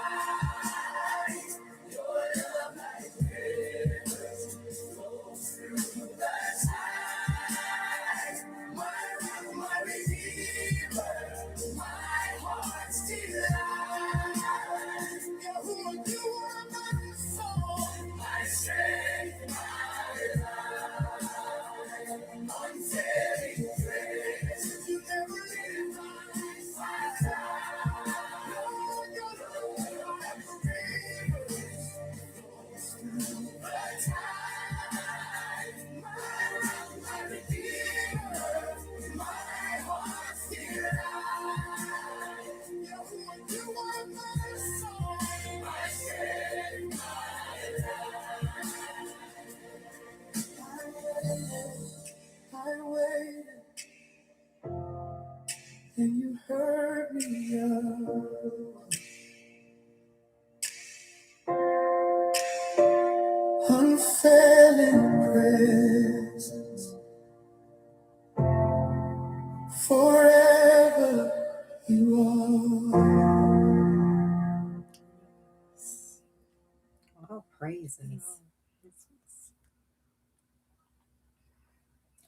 Your love like rivers flows through the time. My rock, my redeemer, my heart's delight. Yahuwah, you are my soul, my strength, my life. Unfailing grace, you never leave my side. Your love like rivers flows through the time. My rock, my redeemer, my heart's delight. Yahuwah, you are my soul, my strength, my life. I waited, and you heard me out. Unfailing presence, forever you are. All praises.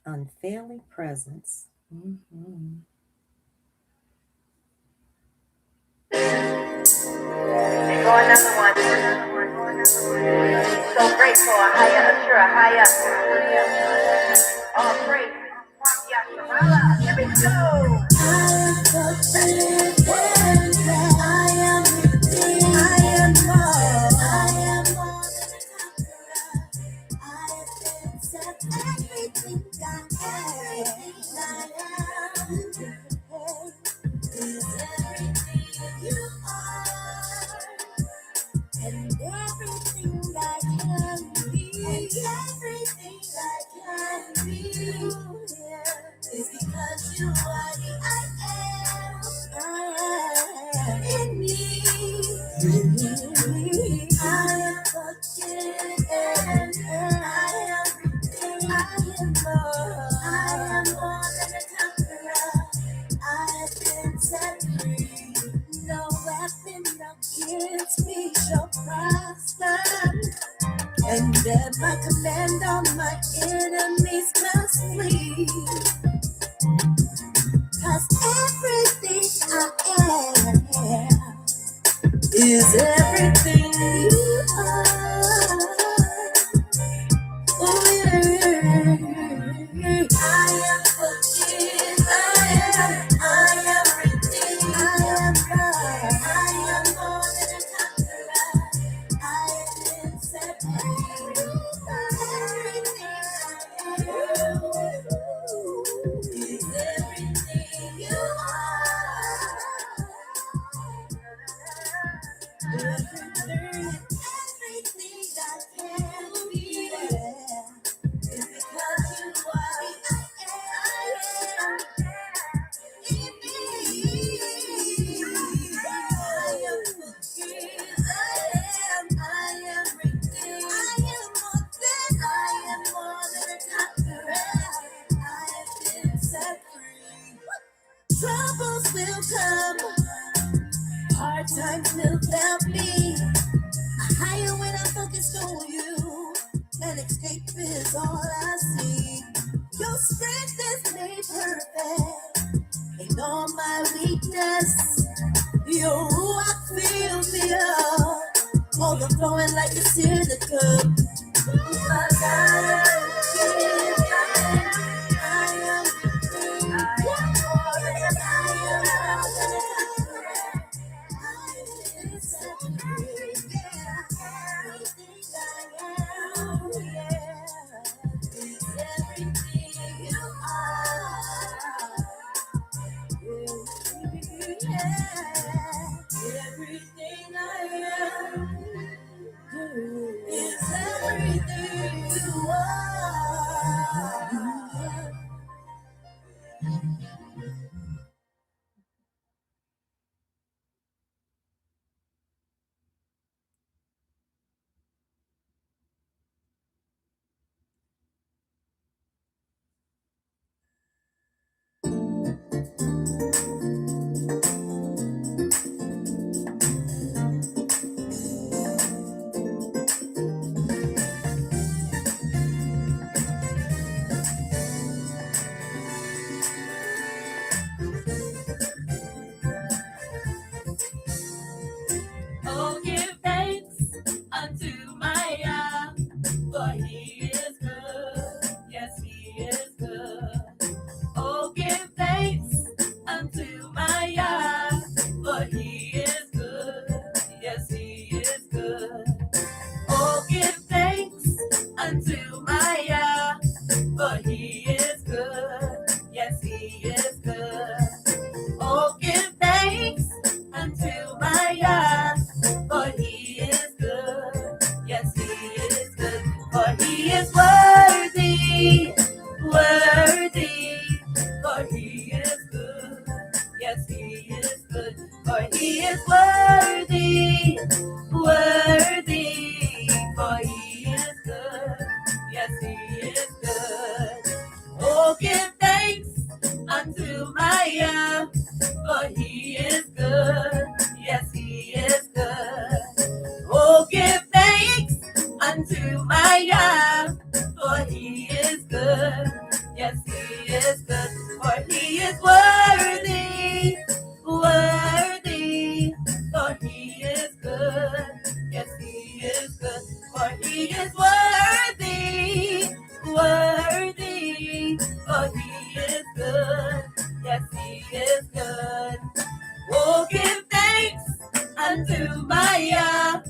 Unfailing presence. Mm-hmm. Go another one. So grateful. All praise from Yahca'Anna. Here we go. I am redeemed. I am more than a conqueror. I have been set everything I am. Is everything you are. And everything I can be, is because you are the I am in me. I am forgiven. I am more than a conqueror. I have been set free. No weapon against me shall prosper. And at my command, all my enemies must flee. 'Cause everything I am is everything you are. Oh, yeah. I am forgiven. I am redeemed. I am loved. I am more than a conqueror. I have been set free. Everything I am is everything you are. Everything I can be. It's because you are the I am in me. I am forgiven. I am redeemed. I am more than a conqueror. I have been set free. Troubles will come. Hard times will help me. Higher when I'm focused on you. An escape is all I see. Your strength is made perfect. In all my weakness, your ruach fills me up. Overflowing like a cylinder. Because I am free. I am more than I am set free. Everything I am, is everything you are. Everything I am. Oh, give thanks unto my Yah, for he is good. Yes, he is good. Oh, give thanks unto my Yah, for he is good. Yes, he is good. Oh, give thanks unto my Yah, for he is good. Yes, he is good. Oh, give thanks unto my Yah, for he is good. Yes, he is good. For he is worthy, worthy. For he is good. Yes, he is good. For he is worthy, worthy. For he is good. Yes, he is good. Oh, give thanks unto my Yah, for he is good. Yes, he is good. Oh, give thanks unto my Yah, for he is good. Yes, he is good. For he is worthy, worthy. For he is good. Yes, he is good. For he is worthy, worthy. For he is good. Yes, he is good. Oh, give thanks unto my Yah,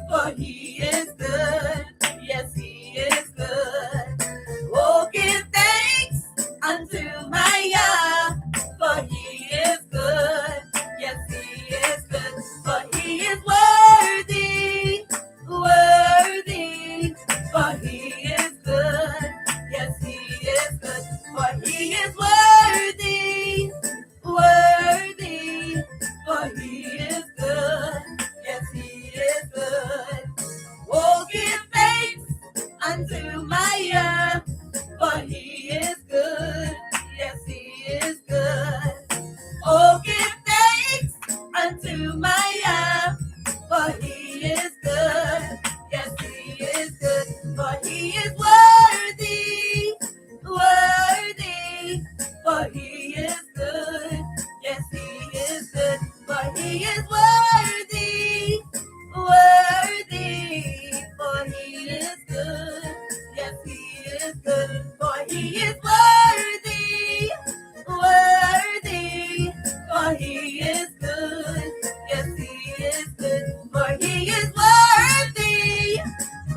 for he is good. Yes, he is good. Oh, give thanks unto my Yah, for he is good. Yes, he is good. For he is worthy, worthy. For he is good. Yes, he is good. For he is worthy, worthy. For he is good. Yes, he is good. Oh, give thanks unto my Yah, for he is good. Yes, he is good. Oh, give thanks unto my Yah, for he is good. Yes, he is good. For he is worthy, worthy. For he is good. Yes, he is good. For he is worthy, worthy. For he is good. Yes, he is good. For he is worthy, worthy. For he is good. Yes, he is good. For he is worthy,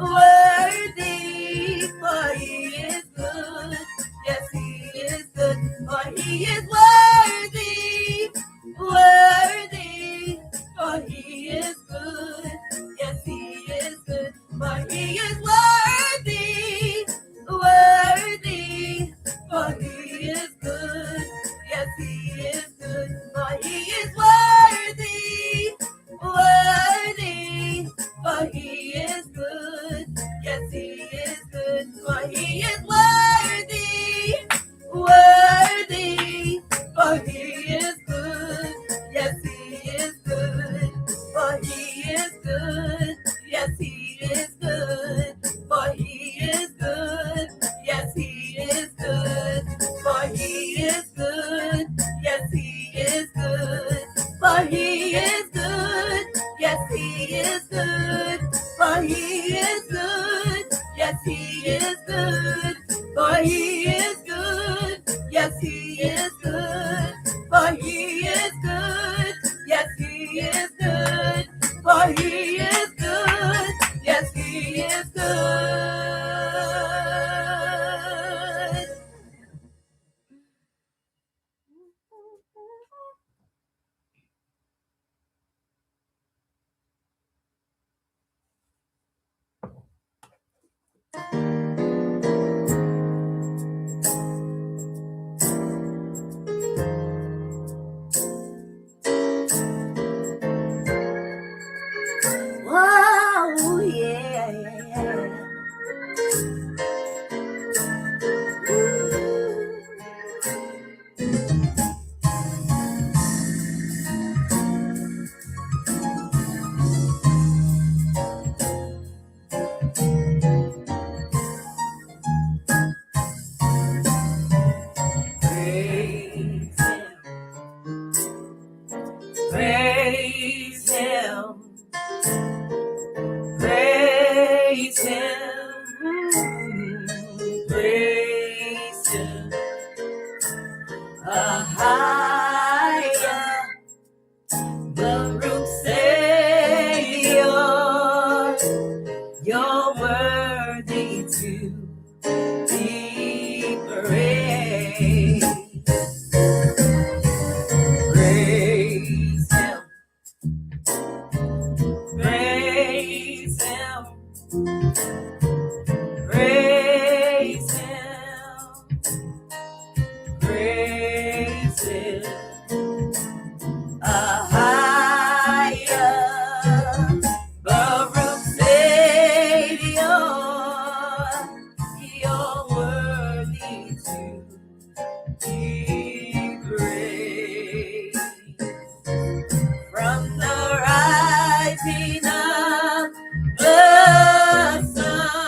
worthy. For he is good. Yes, he is good. For he is worthy, worthy. For he is good. Yes, he is good. For he is worthy, worthy. For he is good. Yes, he is good. For he is worthy, worthy. For he is good. Yes, he is good. For he is worthy, worthy. For he is good. Yes, he is good. For he is good. Yes, he is good. For he is good. Yes, he is good. For he is good. Yes, he is good. For he is good. Yes, he is good. For he is good. Yes, he is good. For he is good. Yes, he is good. For he is good. Yes, he is good. For he is good. Yes, he is good. Baruch Savior, you're worthy to be praised. From the rising of the sun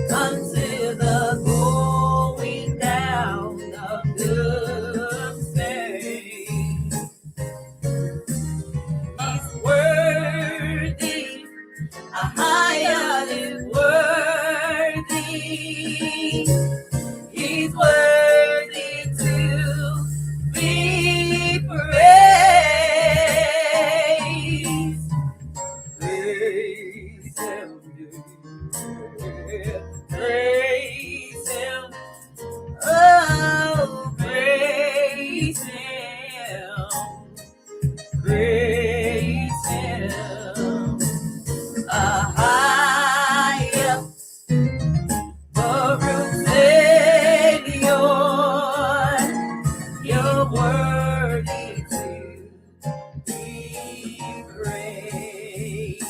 until the going down of the same. He's worthy, YAHUAH is worthy. He's worthy to be praised. Praise him, praise him. Oh, praise him, praise him. YAHUAH, Baruch Savior, you're worthy to be praised.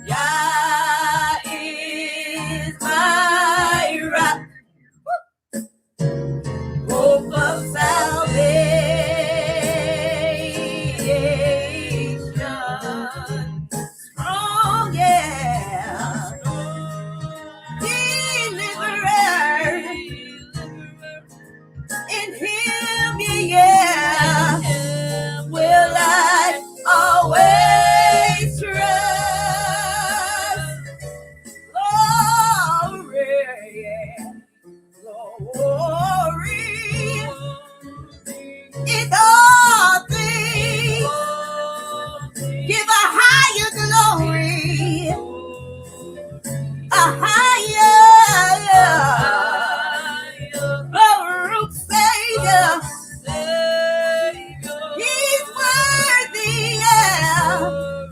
Yah is my rock, hope of salvation, strong, yeah, deliverer, in him, yeah, will I always trust. Glory, yeah, glory, in all things, give a higher glory, a higher, Baruch Savior, he's worthy, yeah,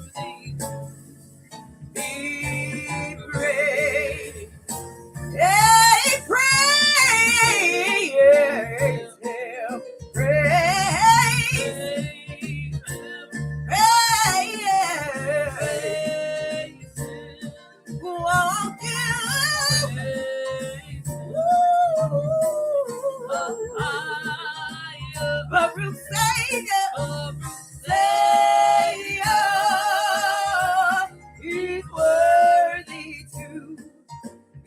be praised, hey, praise him, praise, won't you? Baruch Savior, Savior, he's worthy to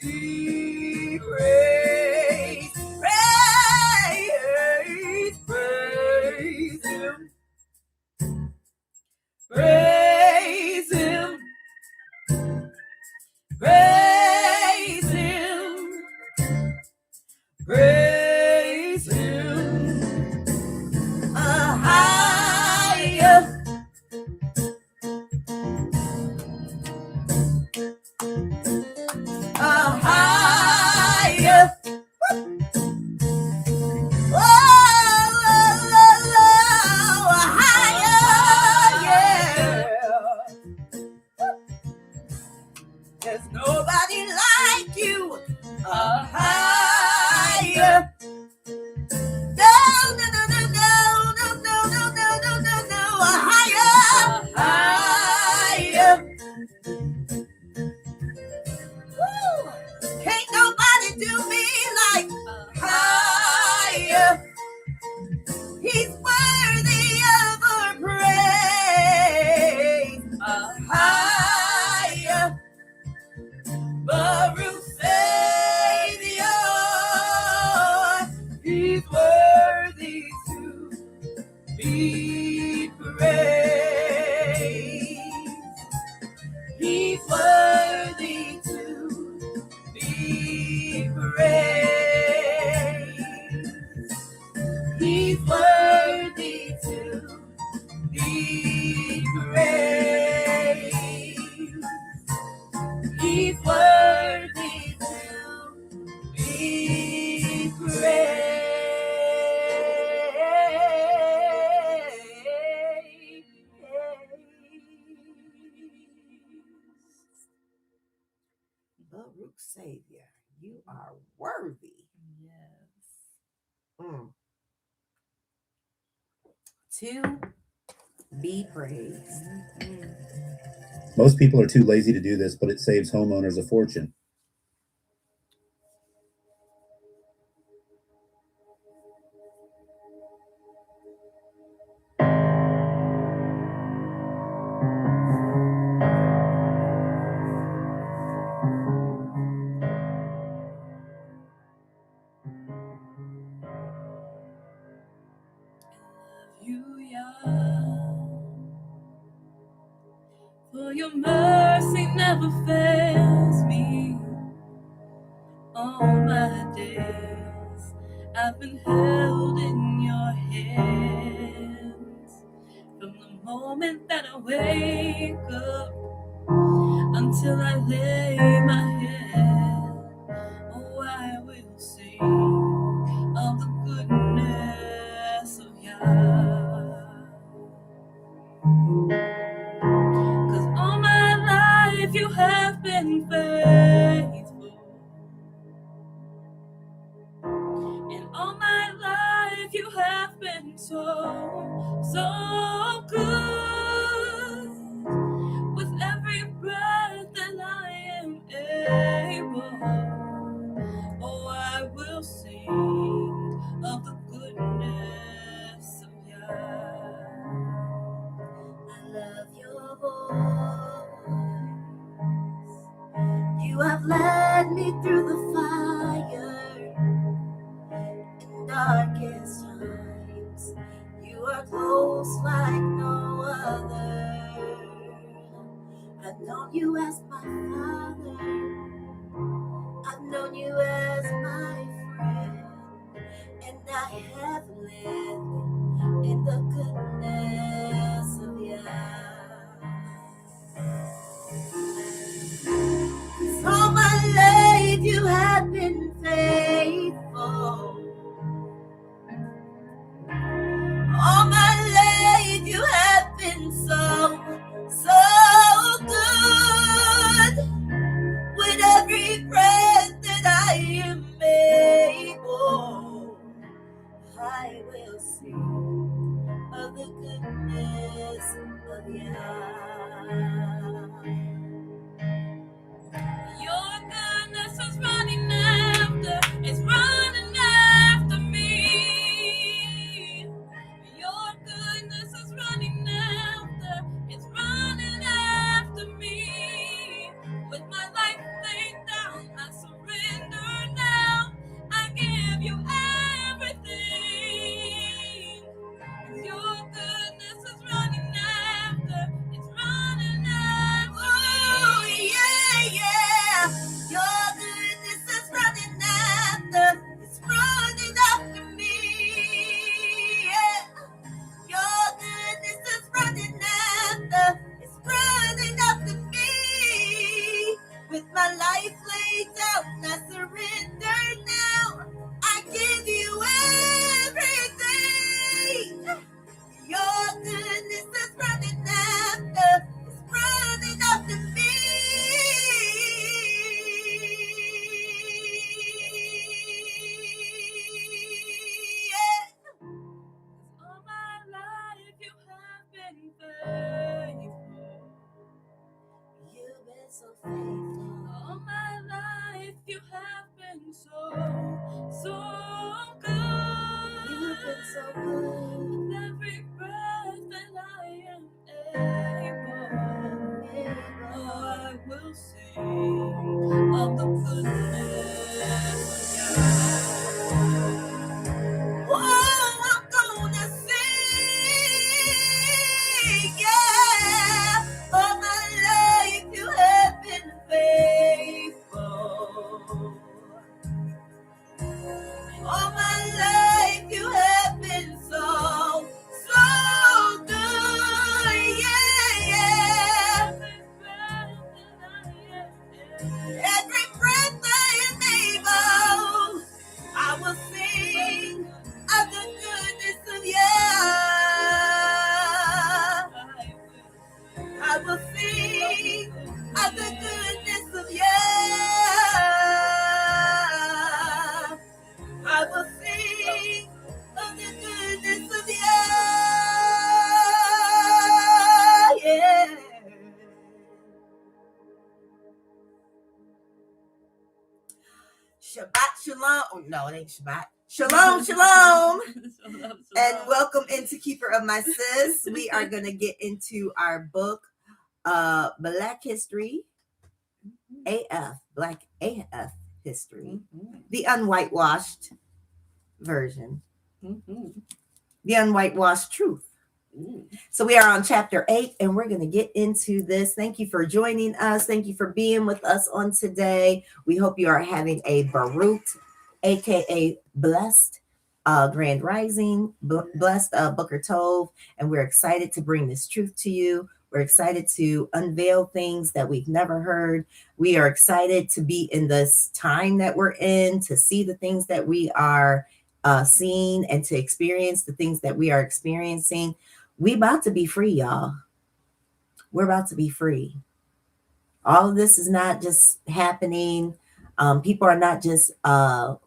be praised. Praise, praise him, praise him, praise him, praise him. YAHUAH, YAHUAH, there's nobody like you, YAHUAH. No, no, no, no, no, no, no, no, no, no, no, no, YAHUAH. Woo! Can't nobody do me like YAHUAH. He's worthy of our praise. YAHUAH, Baruch Savior, he's worthy to be praised. He's worthy to be praised. He's worthy to be praised. He's worthy to be praised. Baruch Savior, you are worthy. to be praised. Most people are too lazy to do this, but it saves homeowners a fortune. For your mercy never fails me. All my days I've been held in your hands. From the moment that I wake up until I lay my head, oh, I will sing of the goodness of Yah. 'Cause all my life you have been faithful, and all my life you have been so, so good. With every breath that I am able, oh, I will sing of the goodness of Yah. I love your voice. You have led me through the fire in darkest times. You are close like no other. I've known you as my father. I've known you as my friend. And I have lived in the goodness of Yah. 'Cause all my life you have been faithful. All my life you have been so, so good. With every breath that I am able, I No, it ain't Shabbat. Shalom, shalom. And welcome into Keeper of My Sis. We are going to get into our book, Black History, Black AF History, the Un-Whitewashed version, the Un-Whitewashed Truth. So we are on chapter 8, and we're going to get into this. Thank you for joining us. Thank you for being with us on today. We hope you are having a Baruch, aka blessed Grand Rising, blessed Booker Tov, and we're excited to bring this truth to you. We're excited to unveil things that we've never heard. We are excited to be in this time that we're in, to see the things that we are seeing, and to experience the things that we are experiencing. We about to be free, y'all. We're about to be free. All of this is not just happening. People are not just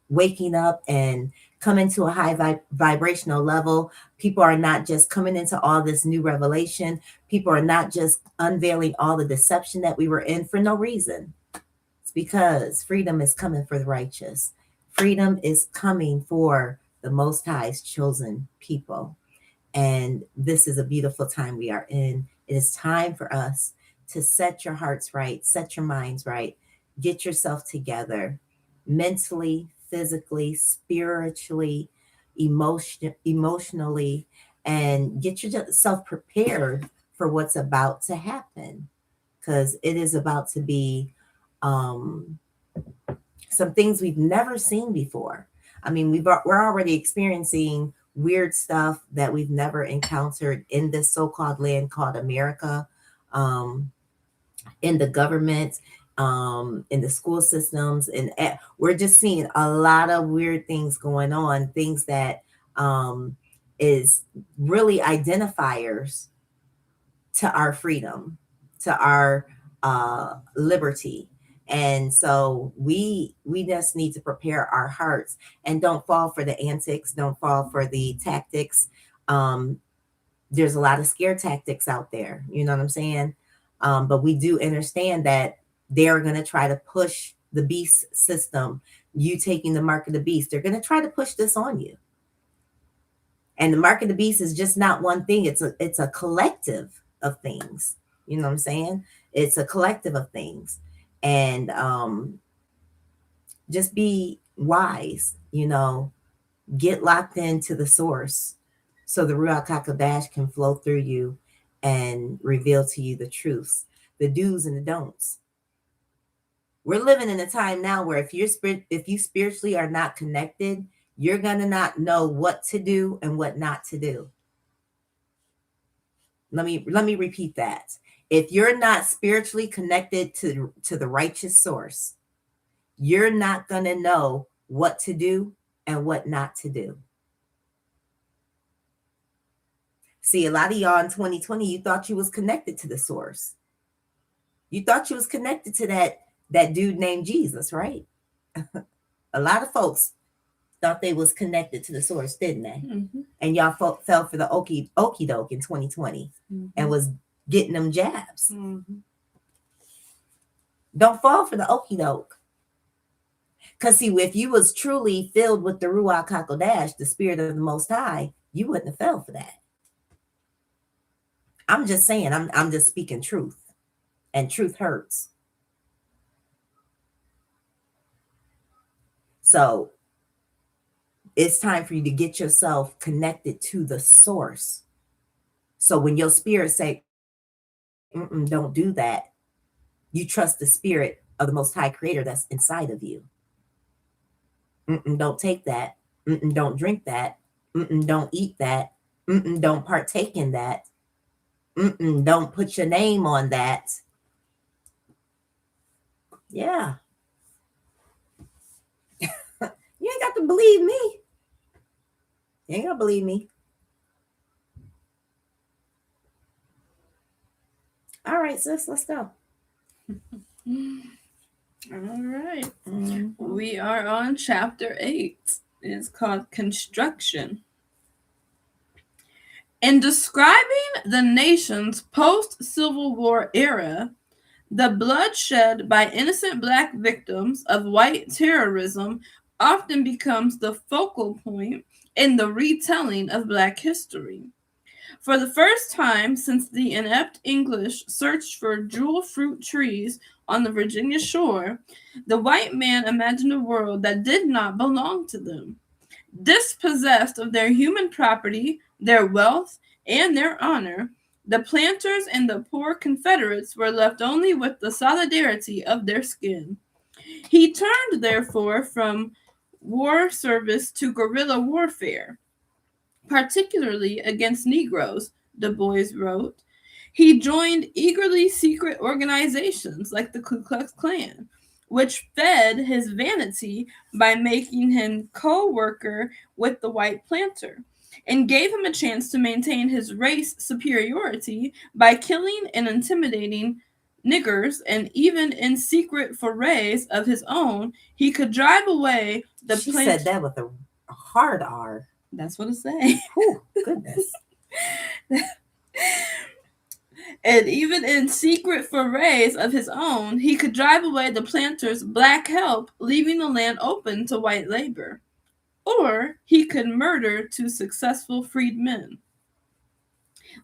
waking up and coming to a high vibrational level. People are not just coming into all this new revelation. People are not just unveiling all the deception that we were in for no reason. It's because freedom is coming for the righteous. Freedom is coming for the Most High's chosen people. And this is a beautiful time we are in. It is time for us to set your hearts right, set your minds right, get yourself together mentally, physically, spiritually, emotionally, and get yourself prepared for what's about to happen, because it is about to be some things we've never seen before. I mean, we're already experiencing weird stuff that we've never encountered in this so-called land called America, in the government, in the school systems, and we're just seeing a lot of weird things going on, things that is really identifiers to our freedom, to our liberty. And so we just need to prepare our hearts, and don't fall for the antics, don't fall for the tactics. There's a lot of scare tactics out there, you know what I'm saying? But we do understand that they're going to try to push the beast system, you taking the mark of the beast. They're going to try to push this on you. And the mark of the beast is just not one thing. It's a collective of things. You know what I'm saying? It's a collective of things. And just be wise, get locked into the source so the Ruach HaKodesh can flow through you and reveal to you the truths, the do's and the don'ts. We're living in a time now where if you spiritually are not connected, you're going to not know what to do and what not to do. Let me repeat that. If you're not spiritually connected to the righteous source, you're not going to know what to do and what not to do. See, a lot of y'all in 2020, you thought you was connected to the source. You thought you was connected to that dude named Jesus, right? A lot of folks thought they was connected to the source, didn't they? Mm-hmm. And y'all fell for the okie doke in 2020 and was getting them jabs. Mm-hmm. Don't fall for the okie doke. Because see, if you was truly filled with the Ruach HaKodesh, the Spirit of the Most High, you wouldn't have fell for that. I'm just saying, I'm just speaking truth. And truth hurts. So it's time for you to get yourself connected to the source. So when your spirit say, don't do that, you trust the Spirit of the Most High Creator that's inside of you. Don't take that. Don't drink that. Don't eat that. Don't partake in that. Don't put your name on that. Yeah. You ain't got to believe me. You ain't got to believe me. All right, sis, let's go. All right. We are on chapter 8. It's called Construction. In describing the nation's post-Civil War era, the bloodshed by innocent Black victims of white terrorism often becomes the focal point in the retelling of Black history. For the first time since the inept English searched for jewel fruit trees on the Virginia shore, the white man imagined a world that did not belong to them. Dispossessed of their human property, their wealth, and their honor, the planters and the poor Confederates were left only with the solidarity of their skin. He turned, therefore, from war service to guerrilla warfare, particularly against Negroes, Du Bois wrote. He joined eagerly secret organizations like the Ku Klux Klan, which fed his vanity by making him co-worker with the white planter, and gave him a chance to maintain his race superiority by killing and intimidating niggers, and even in secret forays of his own, he could drive away the She said that with a hard R. That's what it say. Oh, goodness. And even in secret forays of his own, he could drive away the planters' black help, leaving the land open to white labor. Or he could murder two successful freedmen.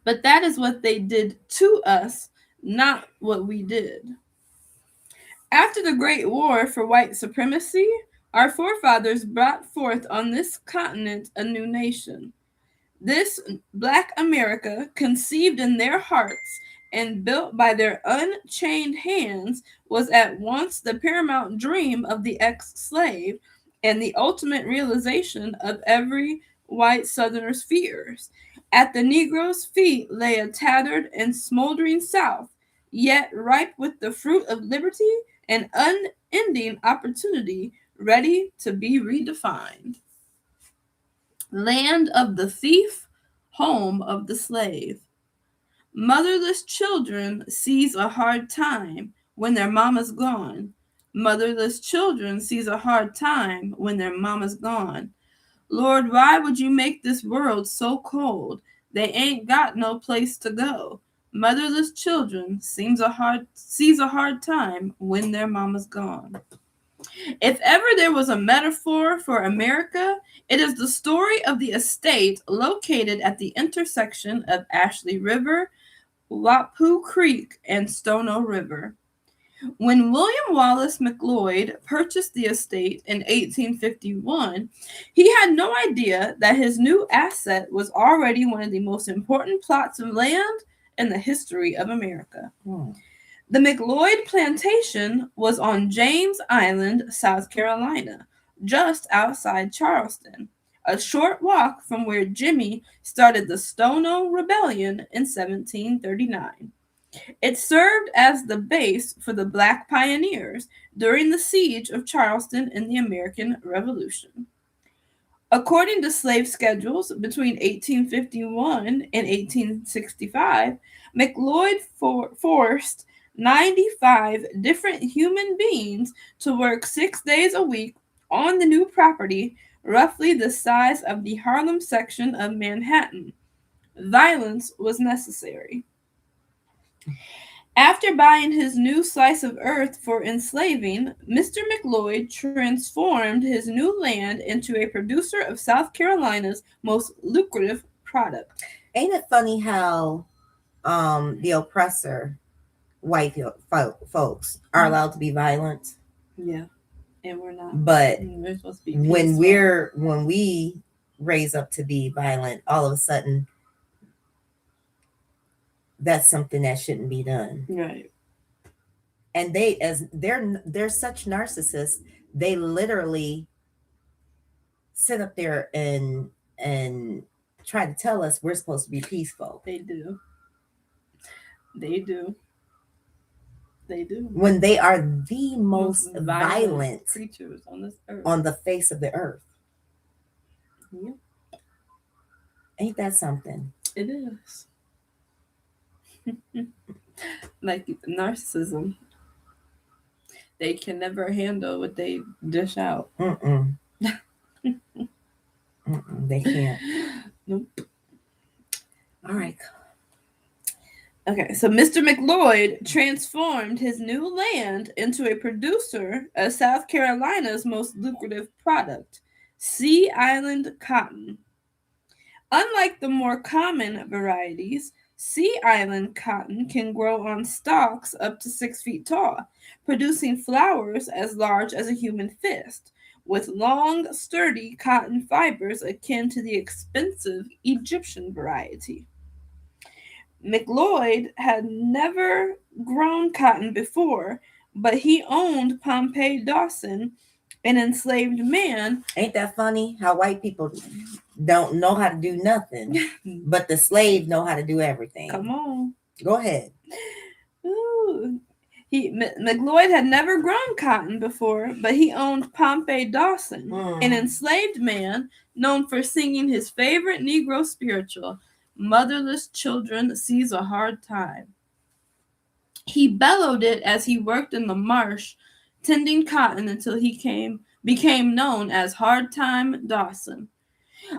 But that is what they did to us, not what we did. After the Great War for white supremacy, our forefathers brought forth on this continent a new nation. This Black America, conceived in their hearts and built by their unchained hands, was at once the paramount dream of the ex-slave and the ultimate realization of every white Southerner's fears. At the Negro's feet lay a tattered and smoldering South, yet ripe with the fruit of liberty and unending opportunity, ready to be redefined. Land of the thief, home of the slave. Motherless children seize a hard time when their mama's gone. Motherless children seize a hard time when their mama's gone. Lord, why would you make this world so cold? They ain't got no place to go. Motherless children seize a hard time when their mama's gone. If ever there was a metaphor for America, it is the story of the estate located at the intersection of Ashley River, Wapoo Creek, and Stono River. When William Wallace McLeod purchased the estate in 1851, he had no idea that his new asset was already one of the most important plots of land in the history of America. The McLeod plantation was on James Island, South Carolina, just outside Charleston, a short walk from where Jimmy started the Stono Rebellion in 1739. It served as the base for the Black pioneers during the siege of Charleston in the American Revolution. According to slave schedules between 1851 and 1865, McLeod forced 95 different human beings to work 6 days a week on the new property, roughly the size of the Harlem section of Manhattan. Violence was necessary. After buying his new slice of earth for enslaving, Mr. McLeod transformed his new land into a producer of South Carolina's most lucrative product. Ain't it funny how the oppressor, white folks, are allowed to be violent? Yeah, and we're not. But we're supposed to be when we raise up to be violent, all of a sudden that's something that shouldn't be done. Right. And they're such narcissists, they literally sit up there and try to tell us we're supposed to be peaceful. They do. They do. They do. When they are the most violent creatures on this earth, on the face of the earth. Yeah. Ain't that something? It is. Like narcissism. They can never handle what they dish out. They can't. Nope. All right. Okay, so Mr. McLeod transformed his new land into a producer of South Carolina's most lucrative product, Sea Island cotton. Unlike the more common varieties, Sea Island cotton can grow on stalks up to 6 feet tall, producing flowers as large as a human fist, with long, sturdy cotton fibers akin to the expensive Egyptian variety. McLeod had never grown cotton before, but he owned Pompey Dawson, an enslaved man. Ain't that funny how white people don't know how to do nothing, but the slave know how to do everything? Come on. Go ahead. Ooh. McLeod had never grown cotton before, but he owned Pompey Dawson, an enslaved man known for singing his favorite Negro spiritual, Motherless Children Sees a Hard Time. He bellowed it as he worked in the marsh, tending cotton until he became known as Hard Time Dawson.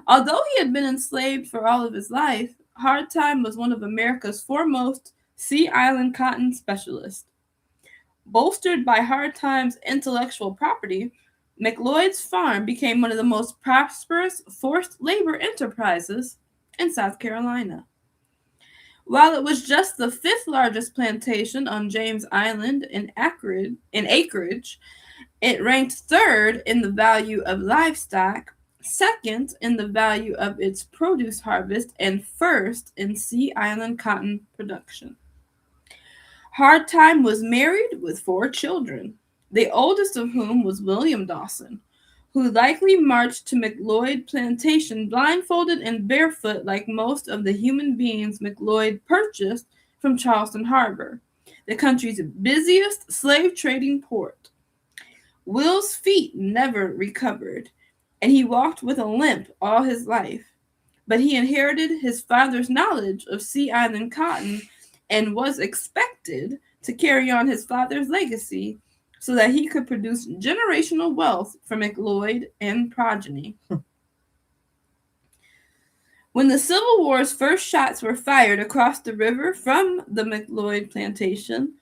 Although he had been enslaved for all of his life, Hard Time was one of America's foremost Sea Island cotton specialists. Bolstered by Hard Time's intellectual property, McLeod's farm became one of the most prosperous forced labor enterprises in South Carolina. While it was just the 5th largest plantation on James Island in acreage, it ranked 3rd in the value of livestock, 2nd in the value of its produce harvest, and 1st in Sea Island cotton production. Hard Time was married with 4 children, the oldest of whom was William Dawson, who likely marched to McLeod Plantation blindfolded and barefoot like most of the human beings McLeod purchased from Charleston Harbor, the country's busiest slave trading port. Will's feet never recovered, and he walked with a limp all his life, but he inherited his father's knowledge of Sea Island cotton and was expected to carry on his father's legacy so that he could produce generational wealth for McLeod and progeny. When the Civil War's first shots were fired across the river from the McLeod plantation,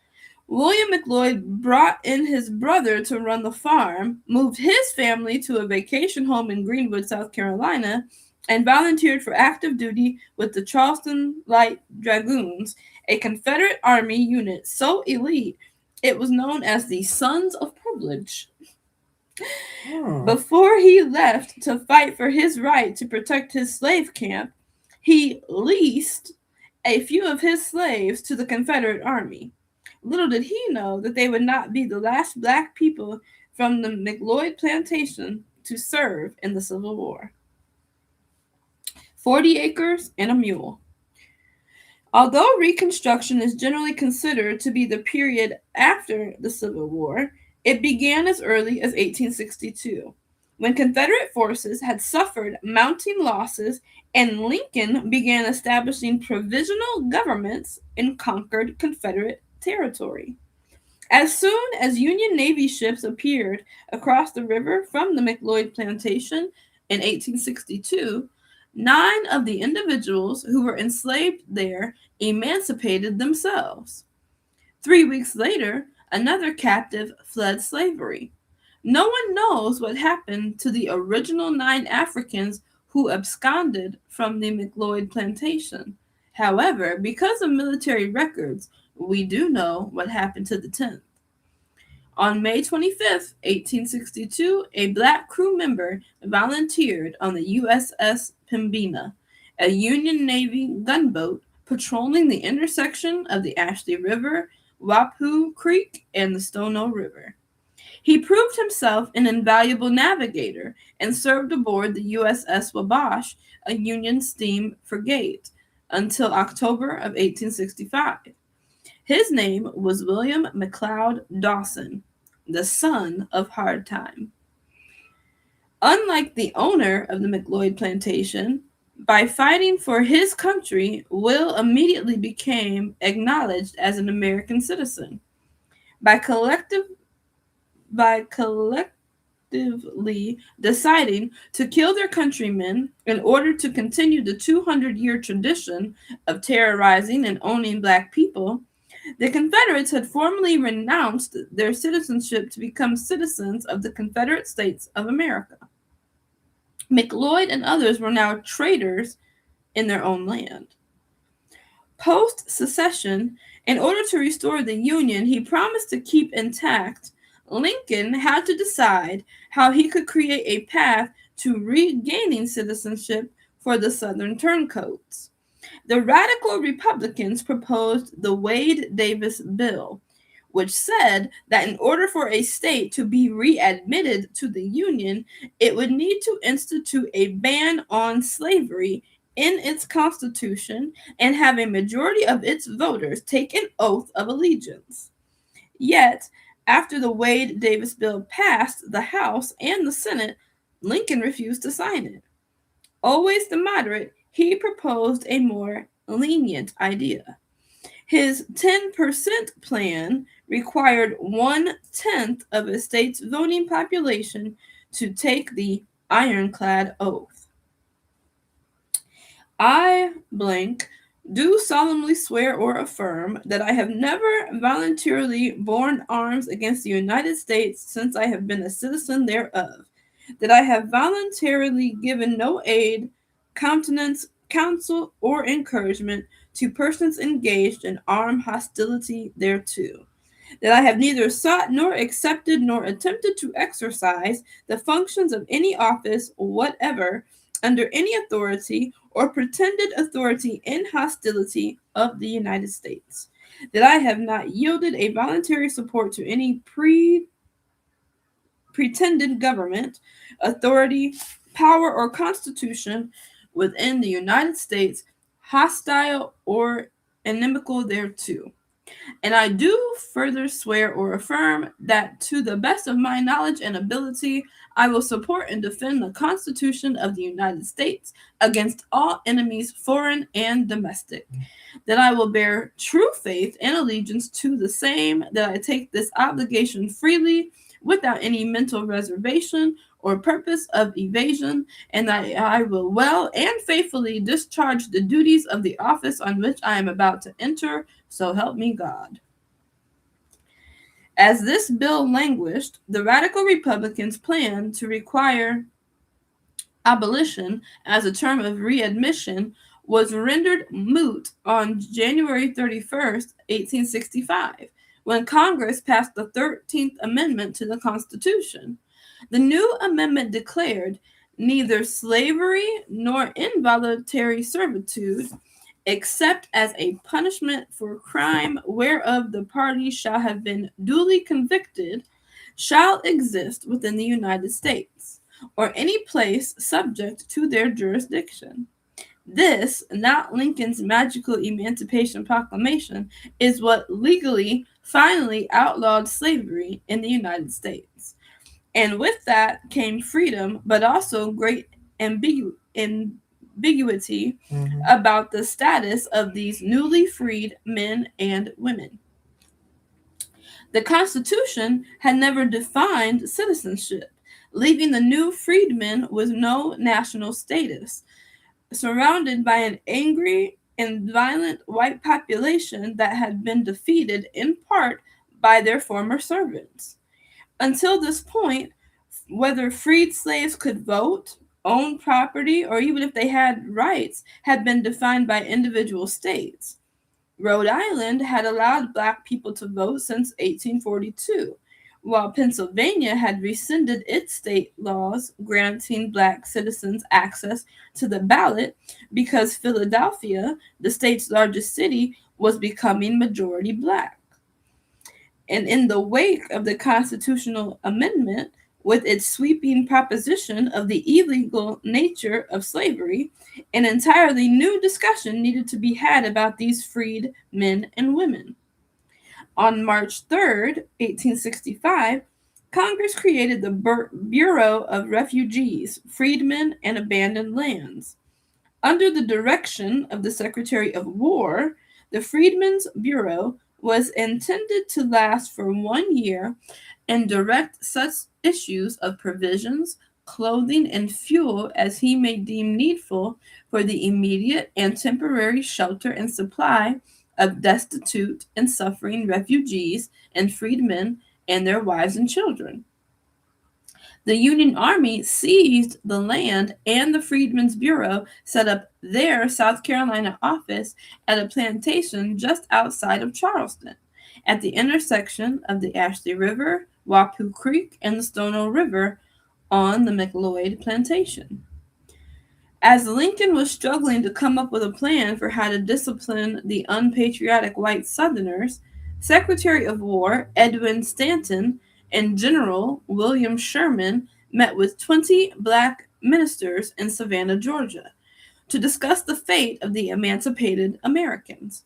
William McLeod brought in his brother to run the farm, moved his family to a vacation home in Greenwood, South Carolina, and volunteered for active duty with the Charleston Light Dragoons, a Confederate Army unit so elite it was known as the Sons of Privilege. Before he left to fight for his right to protect his slave camp, he leased a few of his slaves to the Confederate Army. Little did he know that they would not be the last black people from the McLeod plantation to serve in the Civil War. 40 acres and a mule. Although Reconstruction is generally considered to be the period after the Civil War, it began as early as 1862, when Confederate forces had suffered mounting losses and Lincoln began establishing provisional governments in conquered Confederate territory. As soon as Union Navy ships appeared across the river from the McLeod plantation in 1862, 9 of the individuals who were enslaved there emancipated themselves. 3 weeks later, another captive fled slavery. No one knows what happened to the original 9 Africans who absconded from the McLeod plantation. However, because of military records, we do know what happened to the 10th. On May 25, 1862, a black crew member volunteered on the USS Pembina, a Union Navy gunboat patrolling the intersection of the Ashley River, Wapoo Creek, and the Stono River. He proved himself an invaluable navigator and served aboard the USS Wabash, a Union steam frigate, until October of 1865. His name was William McLeod Dawson, the son of Hard Time. Unlike the owner of the McLeod plantation, by fighting for his country, Will immediately became acknowledged as an American citizen. By deciding to kill their countrymen in order to continue the 200-year tradition of terrorizing and owning black people, the Confederates had formally renounced their citizenship to become citizens of the Confederate States of America. McLeod and others were now traitors in their own land. Post-secession, in order to restore the Union he promised to keep intact, Lincoln had to decide how he could create a path to regaining citizenship for the Southern turncoats. The radical Republicans proposed the Wade-Davis Bill, which said that in order for a state to be readmitted to the Union, it would need to institute a ban on slavery in its constitution and have a majority of its voters take an oath of allegiance. Yet, after the Wade-Davis Bill passed the House and the Senate, Lincoln refused to sign it. Always the moderate, he proposed a more lenient idea. His 10% plan required 1/10 of a state's voting population to take the ironclad oath. I do solemnly swear or affirm that I have never voluntarily borne arms against the United States since I have been a citizen thereof, that I have voluntarily given no aid, countenance, counsel, or encouragement to persons engaged in armed hostility thereto, that I have neither sought nor accepted nor attempted to exercise the functions of any office whatever under any authority or pretended authority in hostility of the United States, that I have not yielded a voluntary support to any pretended government, authority, power, or constitution within the United States, hostile or inimical thereto. And I do further swear or affirm that to the best of my knowledge and ability, I will support and defend the Constitution of the United States against all enemies, foreign and domestic, that I will bear true faith and allegiance to the same, that I take this obligation freely without any mental reservation or purpose of evasion, and that I will well and faithfully discharge the duties of the office on which I am about to enter, so help me God. As this bill languished, the radical Republicans planned to require abolition as a term of readmission was rendered moot on January 31st, 1865, when Congress passed the 13th Amendment to the Constitution. The new amendment declared neither slavery nor involuntary servitude, except as a punishment for crime whereof the party shall have been duly convicted, shall exist within the United States, or any place subject to their jurisdiction. This, not Lincoln's magical Emancipation Proclamation, is what legally finally outlawed slavery in the United States. And with that came freedom, but also great ambiguity about the status of these newly freed men and women. The Constitution had never defined citizenship, leaving the new freedmen with no national status, surrounded by an angry and violent white population that had been defeated in part by their former servants. Until this point, whether freed slaves could vote, own property, or even if they had rights, had been defined by individual states. Rhode Island had allowed Black people to vote since 1842, while Pennsylvania had rescinded its state laws granting Black citizens access to the ballot because Philadelphia, the state's largest city, was becoming majority Black. And in the wake of the constitutional amendment, with its sweeping proposition of the illegal nature of slavery, an entirely new discussion needed to be had about these freed men and women. On March 3rd, 1865, Congress created the Bureau of Refugees, Freedmen, and Abandoned Lands. Under the direction of the Secretary of War, the Freedmen's Bureau was intended to last for 1 year and direct such issues of provisions, clothing, and fuel as he may deem needful for the immediate and temporary shelter and supply of destitute and suffering refugees and freedmen and their wives and children. The Union Army seized the land, and the Freedmen's Bureau set up their South Carolina office at a plantation just outside of Charleston, at the intersection of the Ashley River, Wapoo Creek, and the Stono River on the McLeod plantation. As Lincoln was struggling to come up with a plan for how to discipline the unpatriotic white Southerners, Secretary of War Edwin Stanton and General William Sherman met with 20 black ministers in Savannah, Georgia, to discuss the fate of the emancipated Americans.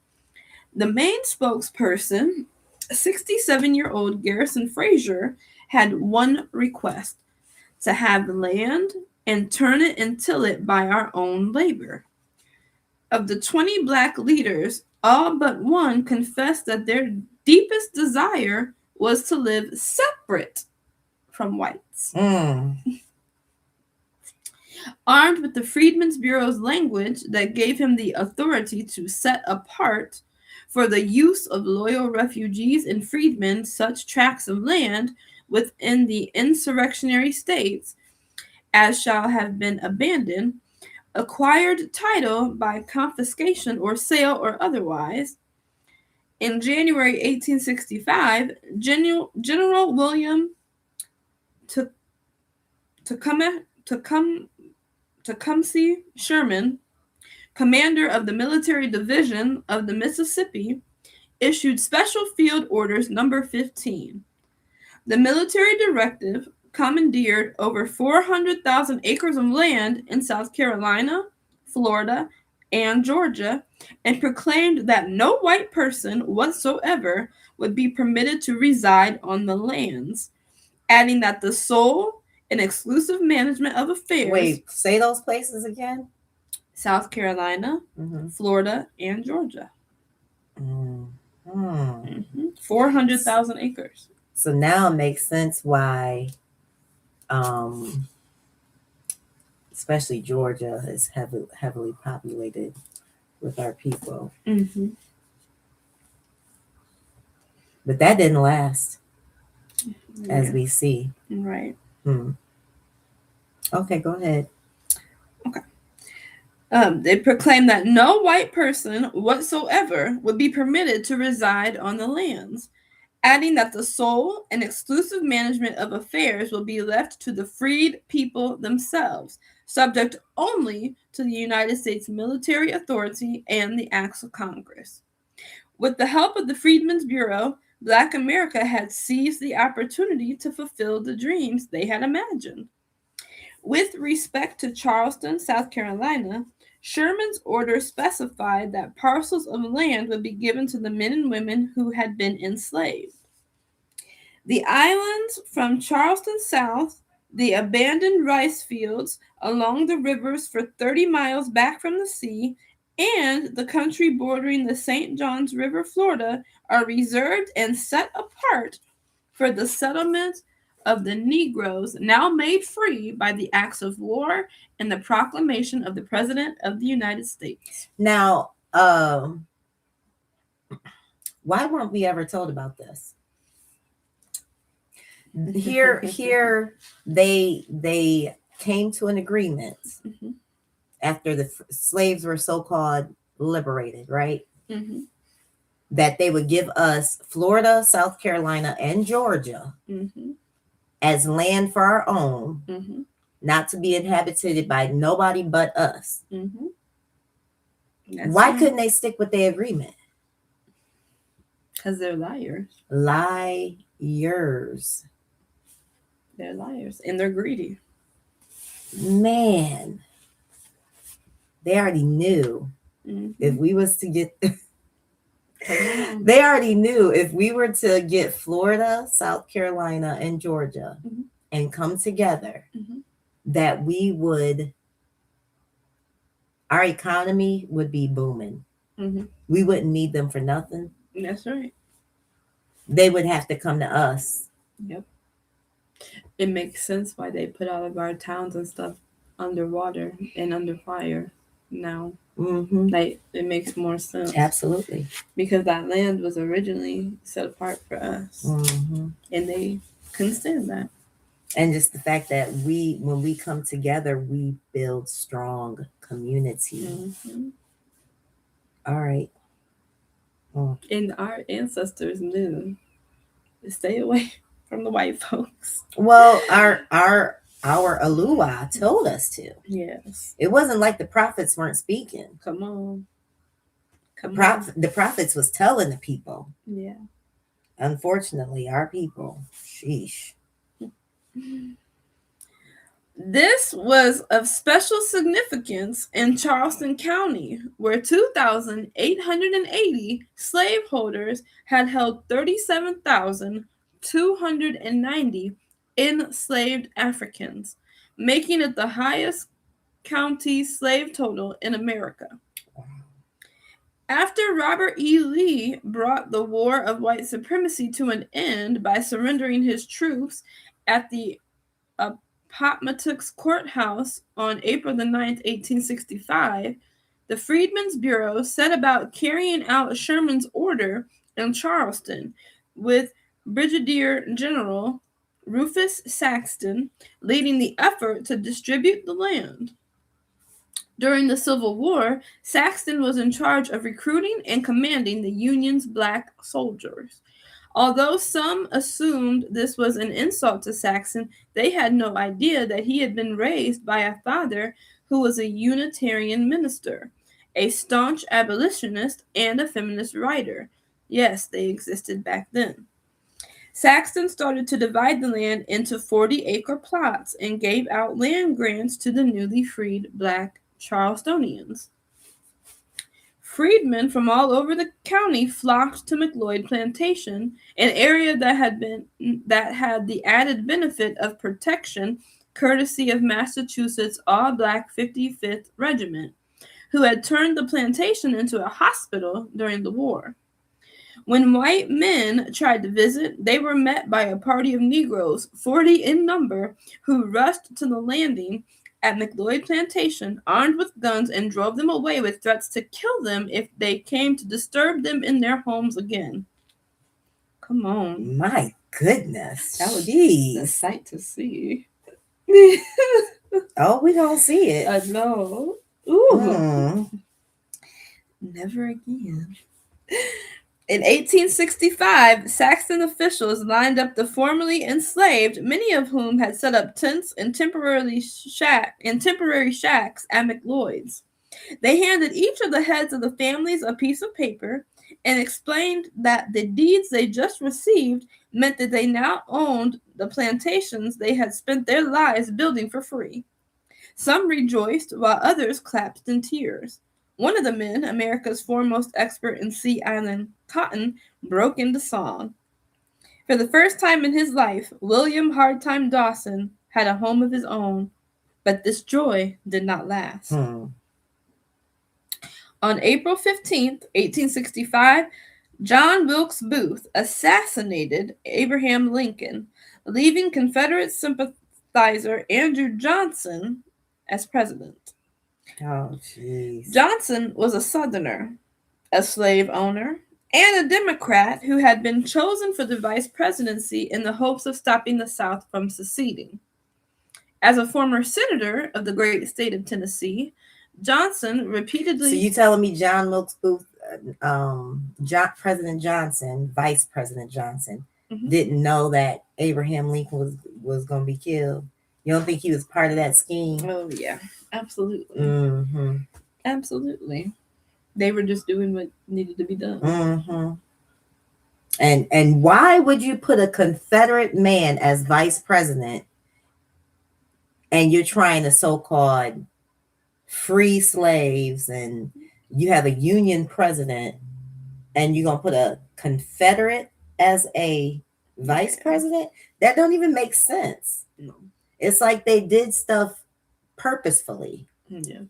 The main spokesperson, 67-year-old Garrison Frazier, had one request: to have land and turn it and till it by our own labor. Of the 20 black leaders, all but one confessed that their deepest desire was to live separate from whites. Armed with the Freedmen's Bureau's language that gave him the authority to set apart for the use of loyal refugees and freedmen such tracts of land within the insurrectionary states as shall have been abandoned, acquired title by confiscation or sale or otherwise. In January 1865, General William Tecumseh Sherman, commander of the military division of the Mississippi, issued Special Field Orders Number 15. The military directive commandeered over 400,000 acres of land in South Carolina, Florida, and Georgia, and proclaimed that no white person whatsoever would be permitted to reside on the lands, adding that the sole and exclusive management of affairs... Wait, say those places again? South Carolina, Florida, and Georgia. 400,000 acres. So now it makes sense why, especially Georgia is heavily populated with our people. But that didn't last, as we see. Right. Okay, go ahead. Okay. They proclaimed that no white person whatsoever would be permitted to reside on the lands, adding that the sole and exclusive management of affairs will be left to the freed people themselves, subject only to the United States military authority and the acts of Congress. With the help of the Freedmen's Bureau, Black America had seized the opportunity to fulfill the dreams they had imagined. With respect to Charleston, South Carolina, Sherman's order specified that parcels of land would be given to the men and women who had been enslaved. The islands from Charleston south, the abandoned rice fields along the rivers for 30 miles back from the sea, and the country bordering the St. Johns River, Florida, are reserved and set apart for the settlement of the Negroes now made free by the acts of war and the proclamation of the President of the United States. Now, why weren't we ever told about this? Here they came to an agreement after the slaves were so-called liberated, right? That they would give us Florida, South Carolina, and Georgia as land for our own, not to be inhabited by nobody but us. Why couldn't they stick with their agreement? Because they're liars. Liars. They're liars, and they're greedy. Man, they already knew if we was to get... They already knew if we were to get Florida, South Carolina, and Georgia and come together, that our economy would be booming. We wouldn't need them for nothing. That's right. They would have to come to us It makes sense why they put all of our towns and stuff underwater and under fire now. Like, it makes more sense. Absolutely. Because that land was originally set apart for us. And they couldn't stand that. And just the fact that when we come together, we build strong community. All right. And our ancestors knew to stay away from the white folks. Well, our YAHUAH told us to. Yes. It wasn't like the prophets weren't speaking. Come on. The prophets was telling the people. Yeah. Unfortunately, our people, sheesh. This was of special significance in Charleston County, where 2,880 slaveholders had held 37,290 enslaved Africans, making it the highest county slave total in America. After Robert E. Lee brought the War of White Supremacy to an end by surrendering his troops at the Appomattox Courthouse on April the 9th, 1865, the Freedmen's Bureau set about carrying out Sherman's order in Charleston, with Brigadier General Rufus Saxton leading the effort to distribute the land. During the Civil War, Saxton was in charge of recruiting and commanding the Union's black soldiers. Although some assumed this was an insult to Saxton, they had no idea that he had been raised by a father who was a Unitarian minister, a staunch abolitionist, and a feminist writer. Yes, they existed back then. Saxton started to divide the land into 40-acre plots and gave out land grants to the newly freed black Charlestonians. Freedmen from all over the county flocked to McLeod Plantation, an area that had the added benefit of protection courtesy of Massachusetts all-black 55th Regiment, who had turned the plantation into a hospital during the war. When white men tried to visit, they were met by a party of Negroes, 40 in number, who rushed to the landing at McLeod Plantation, armed with guns, and drove them away with threats to kill them if they came to disturb them in their homes again. Come on. My goodness. That was Jeez. a sight to see. Oh, we don't see it. I know. Ooh. Never again. In 1865, Saxton officials lined up the formerly enslaved, many of whom had set up tents and temporary shacks at McLeod's. They handed each of the heads of the families a piece of paper and explained that the deeds they just received meant that they now owned the plantations they had spent their lives building for free. Some rejoiced, while others clapped in tears. One of the men, America's foremost expert in Sea Island cotton, broke into song. For the first time in his life, William Hardtime Dawson had a home of his own, but this joy did not last. On April 15th, 1865, John Wilkes Booth assassinated Abraham Lincoln, leaving Confederate sympathizer Andrew Johnson as president. Oh, jeez. Johnson was a Southerner, a slave owner, and a Democrat who had been chosen for the vice presidency in the hopes of stopping the South from seceding. As a former senator of the great state of Tennessee, Johnson repeatedly... So you telling me John Wilkes Booth, President Johnson, Vice President Johnson, didn't know that Abraham Lincoln was going to be killed? You don't think he was part of that scheme? Oh, yeah. Absolutely. Absolutely. They were just doing what needed to be done. And why would you put a Confederate man as vice president and you're trying to so-called free slaves and you have a Union president and you're going to put a Confederate as a vice president? That don't even make sense. No. It's like they did stuff purposefully. Yeah.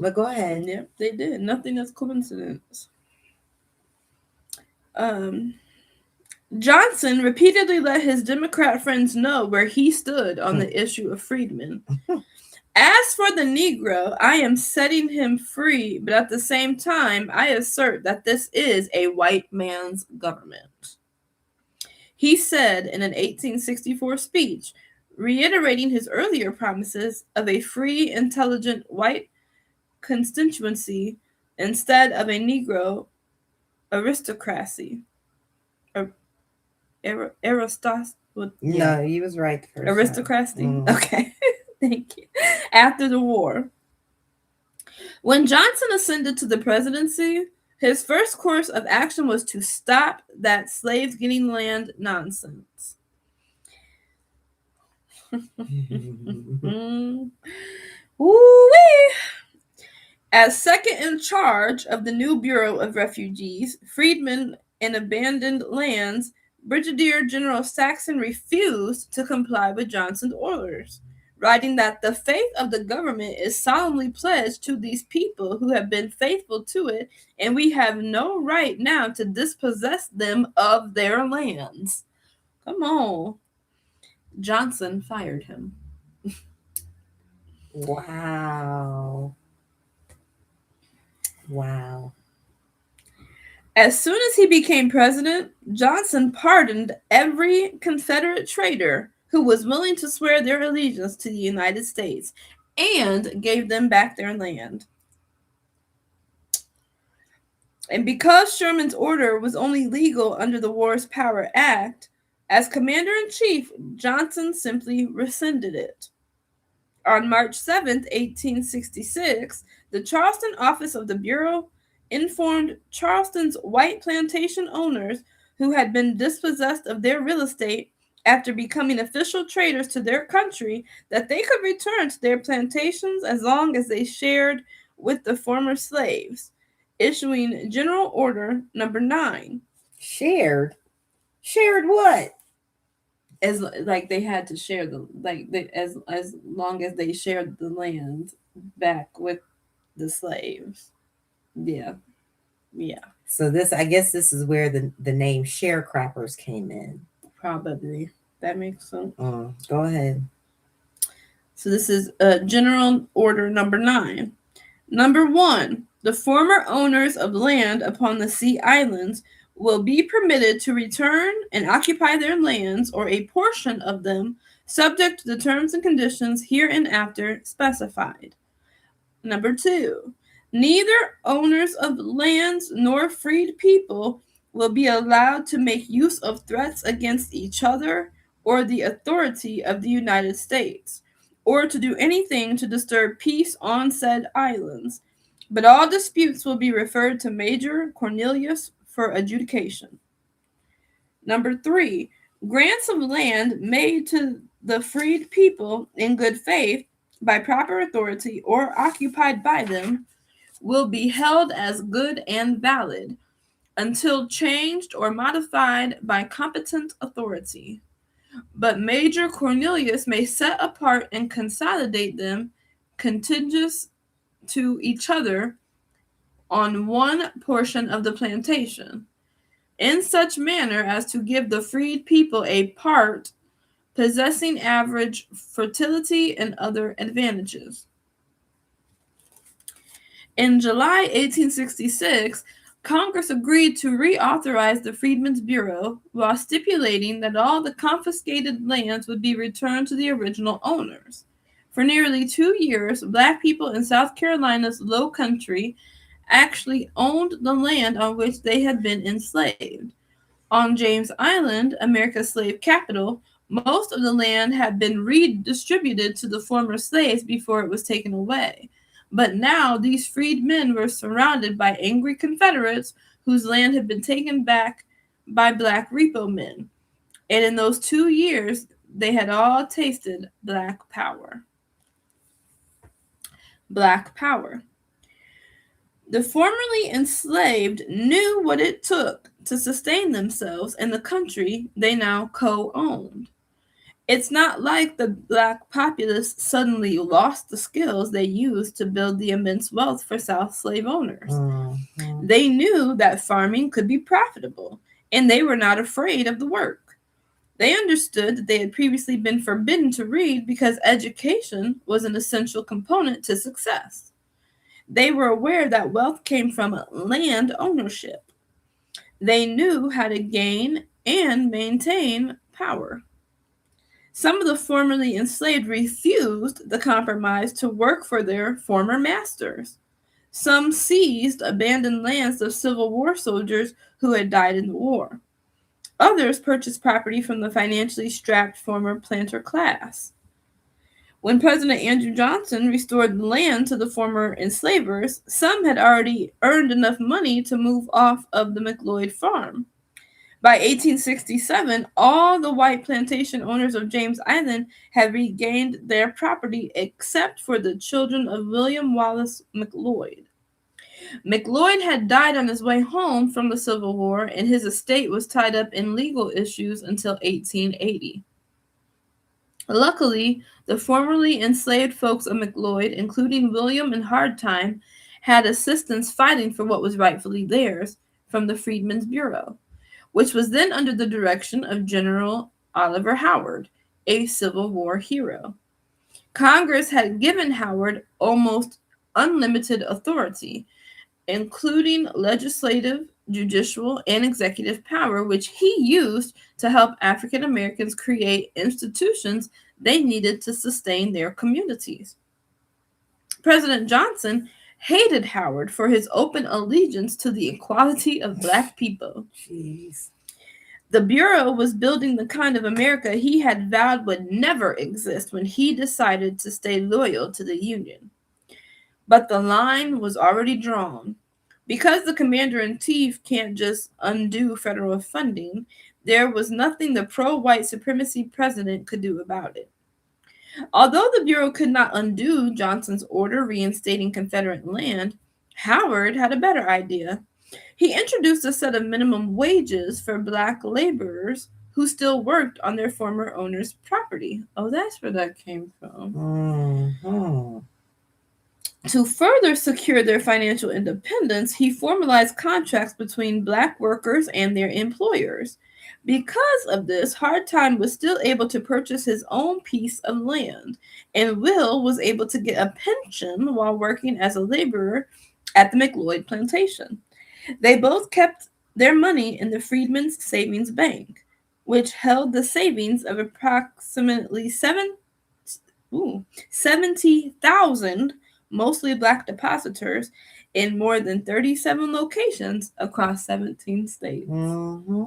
But go ahead. Yeah, they did. Nothing is coincidence. Johnson repeatedly let his Democrat friends know where he stood on the issue of freedmen. As for the Negro, I am setting him free, but at the same time, I assert that this is a white man's government. He said in an 1864 speech, reiterating his earlier promises of a free, intelligent white constituency instead of a Negro aristocracy. No, he was right the first aristocracy. time. Okay. Thank you. After the war. When Johnson ascended to the presidency, his first course of action was to stop that slaves getting land nonsense. Woo-wee! As second in charge of the new Bureau of Refugees, Freedmen, and Abandoned Lands, Brigadier General Saxon refused to comply with Johnson's orders, writing that the faith of the government is solemnly pledged to these people who have been faithful to it, and we have no right now to dispossess them of their lands. Come on. Johnson fired him. Wow. As soon as he became president, Johnson pardoned every Confederate traitor who was willing to swear their allegiance to the United States and gave them back their land. And because Sherman's order was only legal under the Wars Power Act, as commander-in-chief, Johnson simply rescinded it. On March 7th, 1866, the Charleston office of the Bureau informed Charleston's white plantation owners who had been dispossessed of their real estate after becoming official traders to their country that they could return to their plantations as long as they shared with the former slaves, issuing General Order Number 9. Shared what? As like they had to share as long as they shared the land back with the slaves. Yeah. So I guess this is where the name sharecroppers came in. Probably. That makes sense. Go ahead. So this is General Order Number 9. Number 1, the former owners of land upon the Sea Islands will be permitted to return and occupy their lands or a portion of them, subject to the terms and conditions hereinafter specified. Number 2, neither owners of lands nor freed people will be allowed to make use of threats against each other or the authority of the United States, or to do anything to disturb peace on said islands, but all disputes will be referred to Major Cornelius for adjudication. Number 3, grants of land made to the freed people in good faith by proper authority or occupied by them will be held as good and valid until changed or modified by competent authority. But Major Cornelius may set apart and consolidate them contiguous to each other on one portion of the plantation, in such manner as to give the freed people a part possessing average fertility and other advantages. In July 1866, Congress agreed to reauthorize the Freedmen's Bureau while stipulating that all the confiscated lands would be returned to the original owners. For nearly 2 years, Black people in South Carolina's Low Country actually owned the land on which they had been enslaved. On James Island, America's slave capital, most of the land had been redistributed to the former slaves before it was taken away. But now these freed men were surrounded by angry Confederates whose land had been taken back by Black repo men. And in those 2 years, they had all tasted Black power. Black power. The formerly enslaved knew what it took to sustain themselves in the country they now co-owned. It's not like the Black populace suddenly lost the skills they used to build the immense wealth for South slave owners. They knew that farming could be profitable, and they were not afraid of the work. They understood that they had previously been forbidden to read because education was an essential component to success. They were aware that wealth came from land ownership. They knew how to gain and maintain power. Some of the formerly enslaved refused the compromise to work for their former masters. Some seized abandoned lands of Civil War soldiers who had died in the war. Others purchased property from the financially strapped former planter class. When President Andrew Johnson restored land to the former enslavers, some had already earned enough money to move off of the McLeod farm. By 1867, all the white plantation owners of James Island had regained their property except for the children of William Wallace McLeod. McLeod had died on his way home from the Civil War, and his estate was tied up in legal issues until 1880. Luckily, the formerly enslaved folks of McLeod, including William and Hardtime, had assistance fighting for what was rightfully theirs from the Freedmen's Bureau, which was then under the direction of General Oliver Howard, a Civil War hero. Congress had given Howard almost unlimited authority, including legislative, judicial, and executive power, which he used to help African Americans create institutions they needed to sustain their communities. President Johnson hated Howard for his open allegiance to the equality of Black people. Jeez. The Bureau was building the kind of America he had vowed would never exist when he decided to stay loyal to the Union. But the line was already drawn. Because the commander-in-chief can't just undo federal funding, there was nothing the pro-white supremacy president could do about it. Although the Bureau could not undo Johnson's order reinstating Confederate land, Howard had a better idea. He introduced a set of minimum wages for Black laborers who still worked on their former owner's property. Oh, that's where that came from. Mm-hmm. To further secure their financial independence, he formalized contracts between Black workers and their employers. Because of this, Hardtime was still able to purchase his own piece of land, and Will was able to get a pension while working as a laborer at the McLeod plantation. They both kept their money in the Freedmen's Savings Bank, which held the savings of approximately 70,000 mostly Black depositors in more than 37 locations across 17 states. Mm-hmm.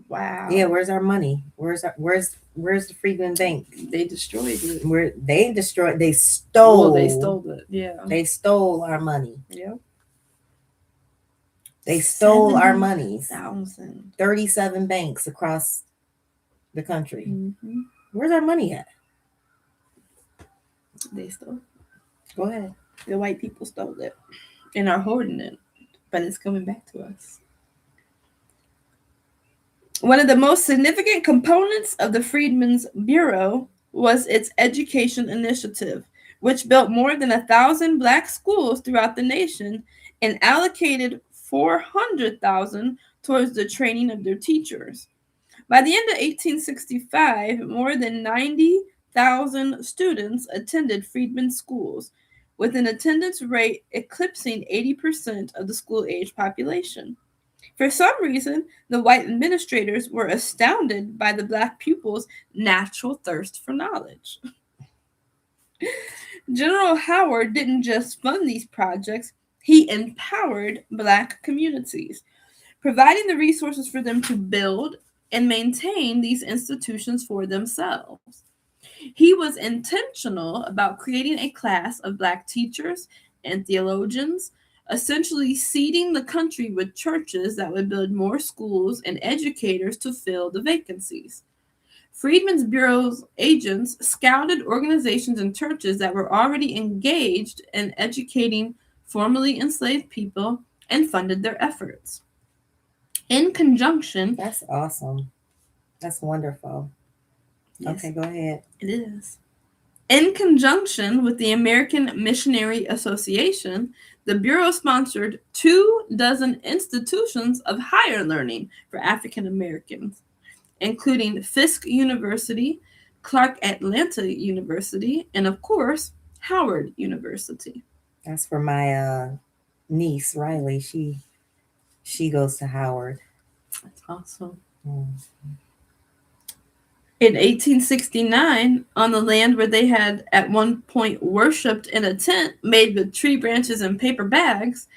Wow. Yeah, where's our money? Where's the Freedmen Bank? They destroyed it. They stole. Well, they stole it. Yeah. They stole our money. Yep. They stole our money. 70,000. banks across the country. Mm-hmm. Where's our money at? They stole it. Go ahead. The white people stole it and are hoarding it, but it's coming back to us. One of the most significant components of the Freedmen's Bureau was its education initiative, which built more than 1,000 Black schools throughout the nation and allocated $400,000 towards the training of their teachers. By the end of 1865, more than 90,000 students attended Freedmen schools, with an attendance rate eclipsing 80% of the school-age population. For some reason, the white administrators were astounded by the Black pupils' natural thirst for knowledge. General Howard didn't just fund these projects, he empowered Black communities, providing the resources for them to build and maintain these institutions for themselves. He was intentional about creating a class of Black teachers and theologians, essentially seeding the country with churches that would build more schools and educators to fill the vacancies. Freedmen's Bureau's agents scouted organizations and churches that were already engaged in educating formerly enslaved people and funded their efforts. In conjunction... That's awesome. That's wonderful. Yes, okay, go ahead. It is. In conjunction with the American Missionary Association, The Bureau sponsored 24 institutions of higher learning for African Americans, including Fisk University, Clark Atlanta University, and of course, Howard University. That's where my niece Riley, she goes to Howard. That's awesome. In 1869, on the land where they had at one point worshipped in a tent made with tree branches and paper bags,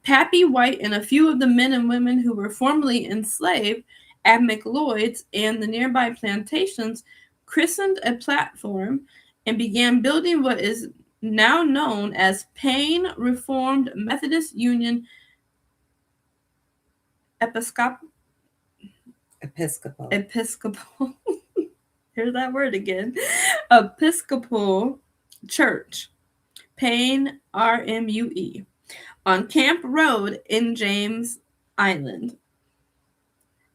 Pappy White and a few of the men and women who were formerly enslaved at McLeod's and the nearby plantations christened a platform and began building what is now known as Payne Reformed Methodist Union Episcopal. Here's that word again. Episcopal Church, Payne RMUE, on Camp Road in James Island.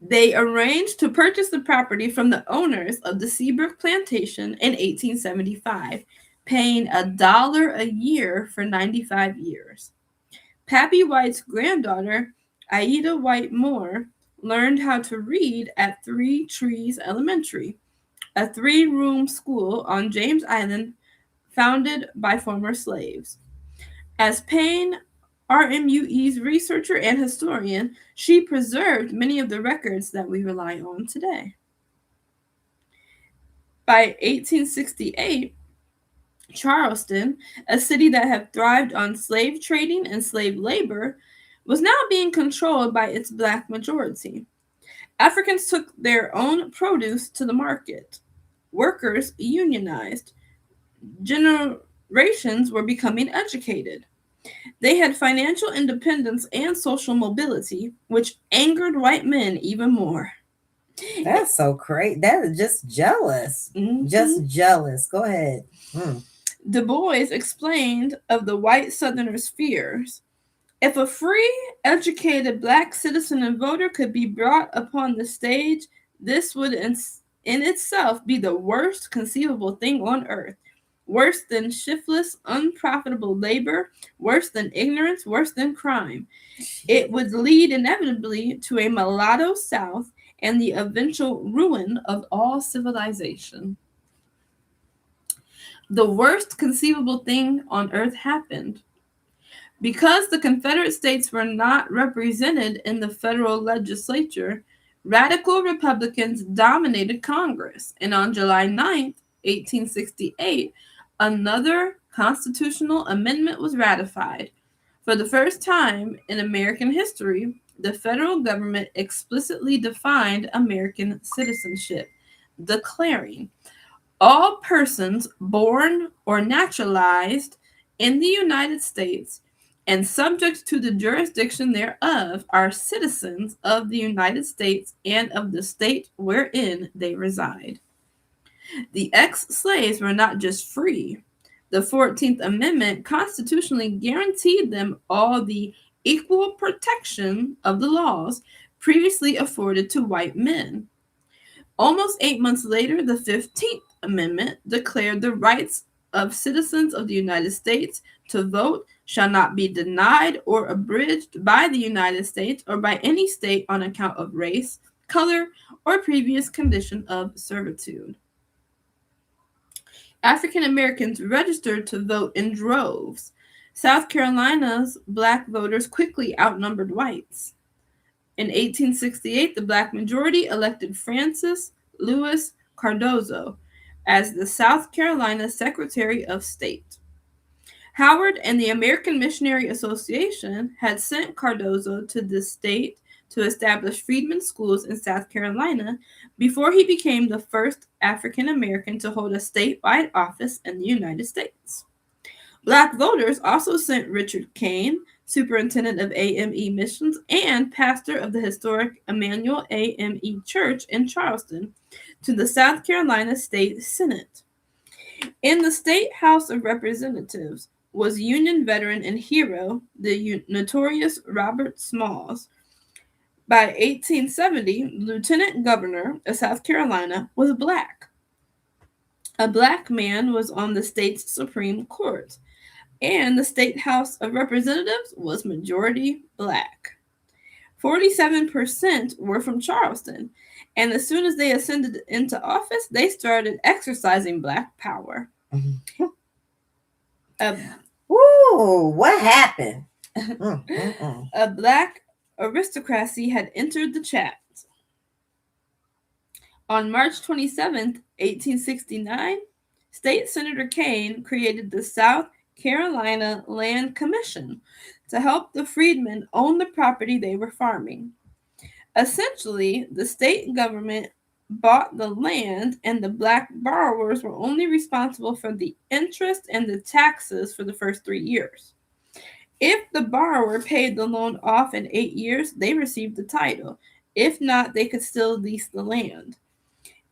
They arranged to purchase the property from the owners of the Seabrook Plantation in 1875, paying $1 a year for 95 years. Pappy White's granddaughter, Ida White Moore, learned how to read at Three Trees Elementary, a 3-room school on James Island founded by former slaves. As Payne RMUE's researcher and historian, she preserved many of the records that we rely on today. By 1868, Charleston, a city that had thrived on slave trading and slave labor, was now being controlled by its black majority. Africans took their own produce to the market. Workers unionized. Generations were becoming educated. They had financial independence and social mobility, which angered white men even more. That's so crazy. That is just jealous. Mm-hmm. Just jealous. Go ahead. Du Bois explained of the white Southerners' fears. If a free, educated black citizen and voter could be brought upon the stage, this would in itself be the worst conceivable thing on earth. Worse than shiftless, unprofitable labor, worse than ignorance, worse than crime. It would lead inevitably to a mulatto South and the eventual ruin of all civilization. The worst conceivable thing on earth happened. Because the Confederate States were not represented in the federal legislature, radical Republicans dominated Congress, and on July 9th, 1868, another constitutional amendment was ratified. For the first time in American history, the federal government explicitly defined American citizenship, declaring all persons born or naturalized in the United States and subject to the jurisdiction thereof are citizens of the United States and of the state wherein they reside. The ex-slaves were not just free. The 14th Amendment constitutionally guaranteed them all the equal protection of the laws previously afforded to white men. Almost 8 months later, the 15th Amendment declared the rights of citizens of the United States to vote shall not be denied or abridged by the United States or by any state on account of race, color, or previous condition of servitude. African Americans registered to vote in droves. South Carolina's black voters quickly outnumbered whites. In 1868, the black majority elected Francis Lewis Cardozo as the South Carolina Secretary of State. Howard and the American Missionary Association had sent Cardozo to the state to establish freedmen's schools in South Carolina before he became the first African American to hold a statewide office in the United States. Black voters also sent Richard Kane, superintendent of AME missions and pastor of the historic Emmanuel AME Church in Charleston, to the South Carolina State Senate. In the State House of Representatives was Union veteran and hero, the notorious Robert Smalls. By 1870, Lieutenant Governor of South Carolina was black. A black man was on the state's Supreme Court. And the State House of Representatives was majority black. 47% were from Charleston. And as soon as they ascended into office, they started exercising black power. Ooh, what happened? A black aristocracy had entered the chat. On March 27th, 1869, State Senator Kane created the South Carolina Land Commission to help the freedmen own the property they were farming. Essentially, the state government bought the land, and the black borrowers were only responsible for the interest and the taxes for the first 3 years. If the borrower paid the loan off in 8 years, they received the title. If not, they could still lease the land.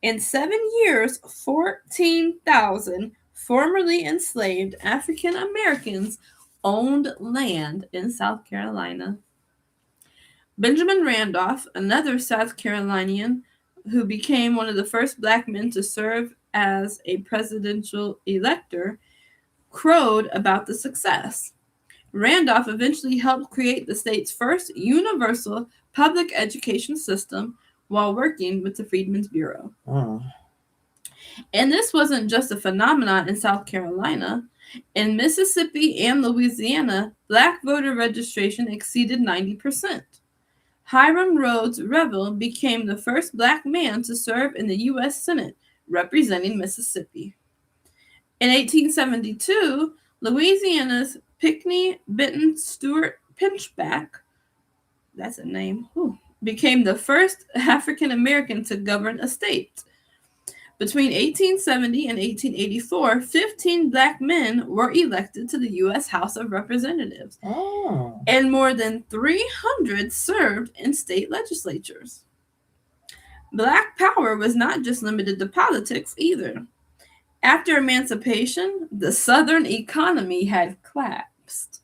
In 7 years, 14,000 formerly enslaved African Americans owned land in South Carolina. Benjamin Randolph, another South Carolinian who became one of the first black men to serve as a presidential elector, crowed about the success. Randolph eventually helped create the state's first universal public education system while working with the Freedmen's Bureau. And this wasn't just a phenomenon in South Carolina. In Mississippi and Louisiana, black voter registration exceeded 90%. Hiram Rhodes Reville became the first black man to serve in the U.S. Senate, representing Mississippi. In 1872, Louisiana's Pinckney Benton Stewart Pinchback, that's a name, became the first African American to govern a state. Between 1870 and 1884, 15 black men were elected to the U.S. House of Representatives, and more than 300 served in state legislatures. Black power was not just limited to politics either. After emancipation, the Southern economy had collapsed.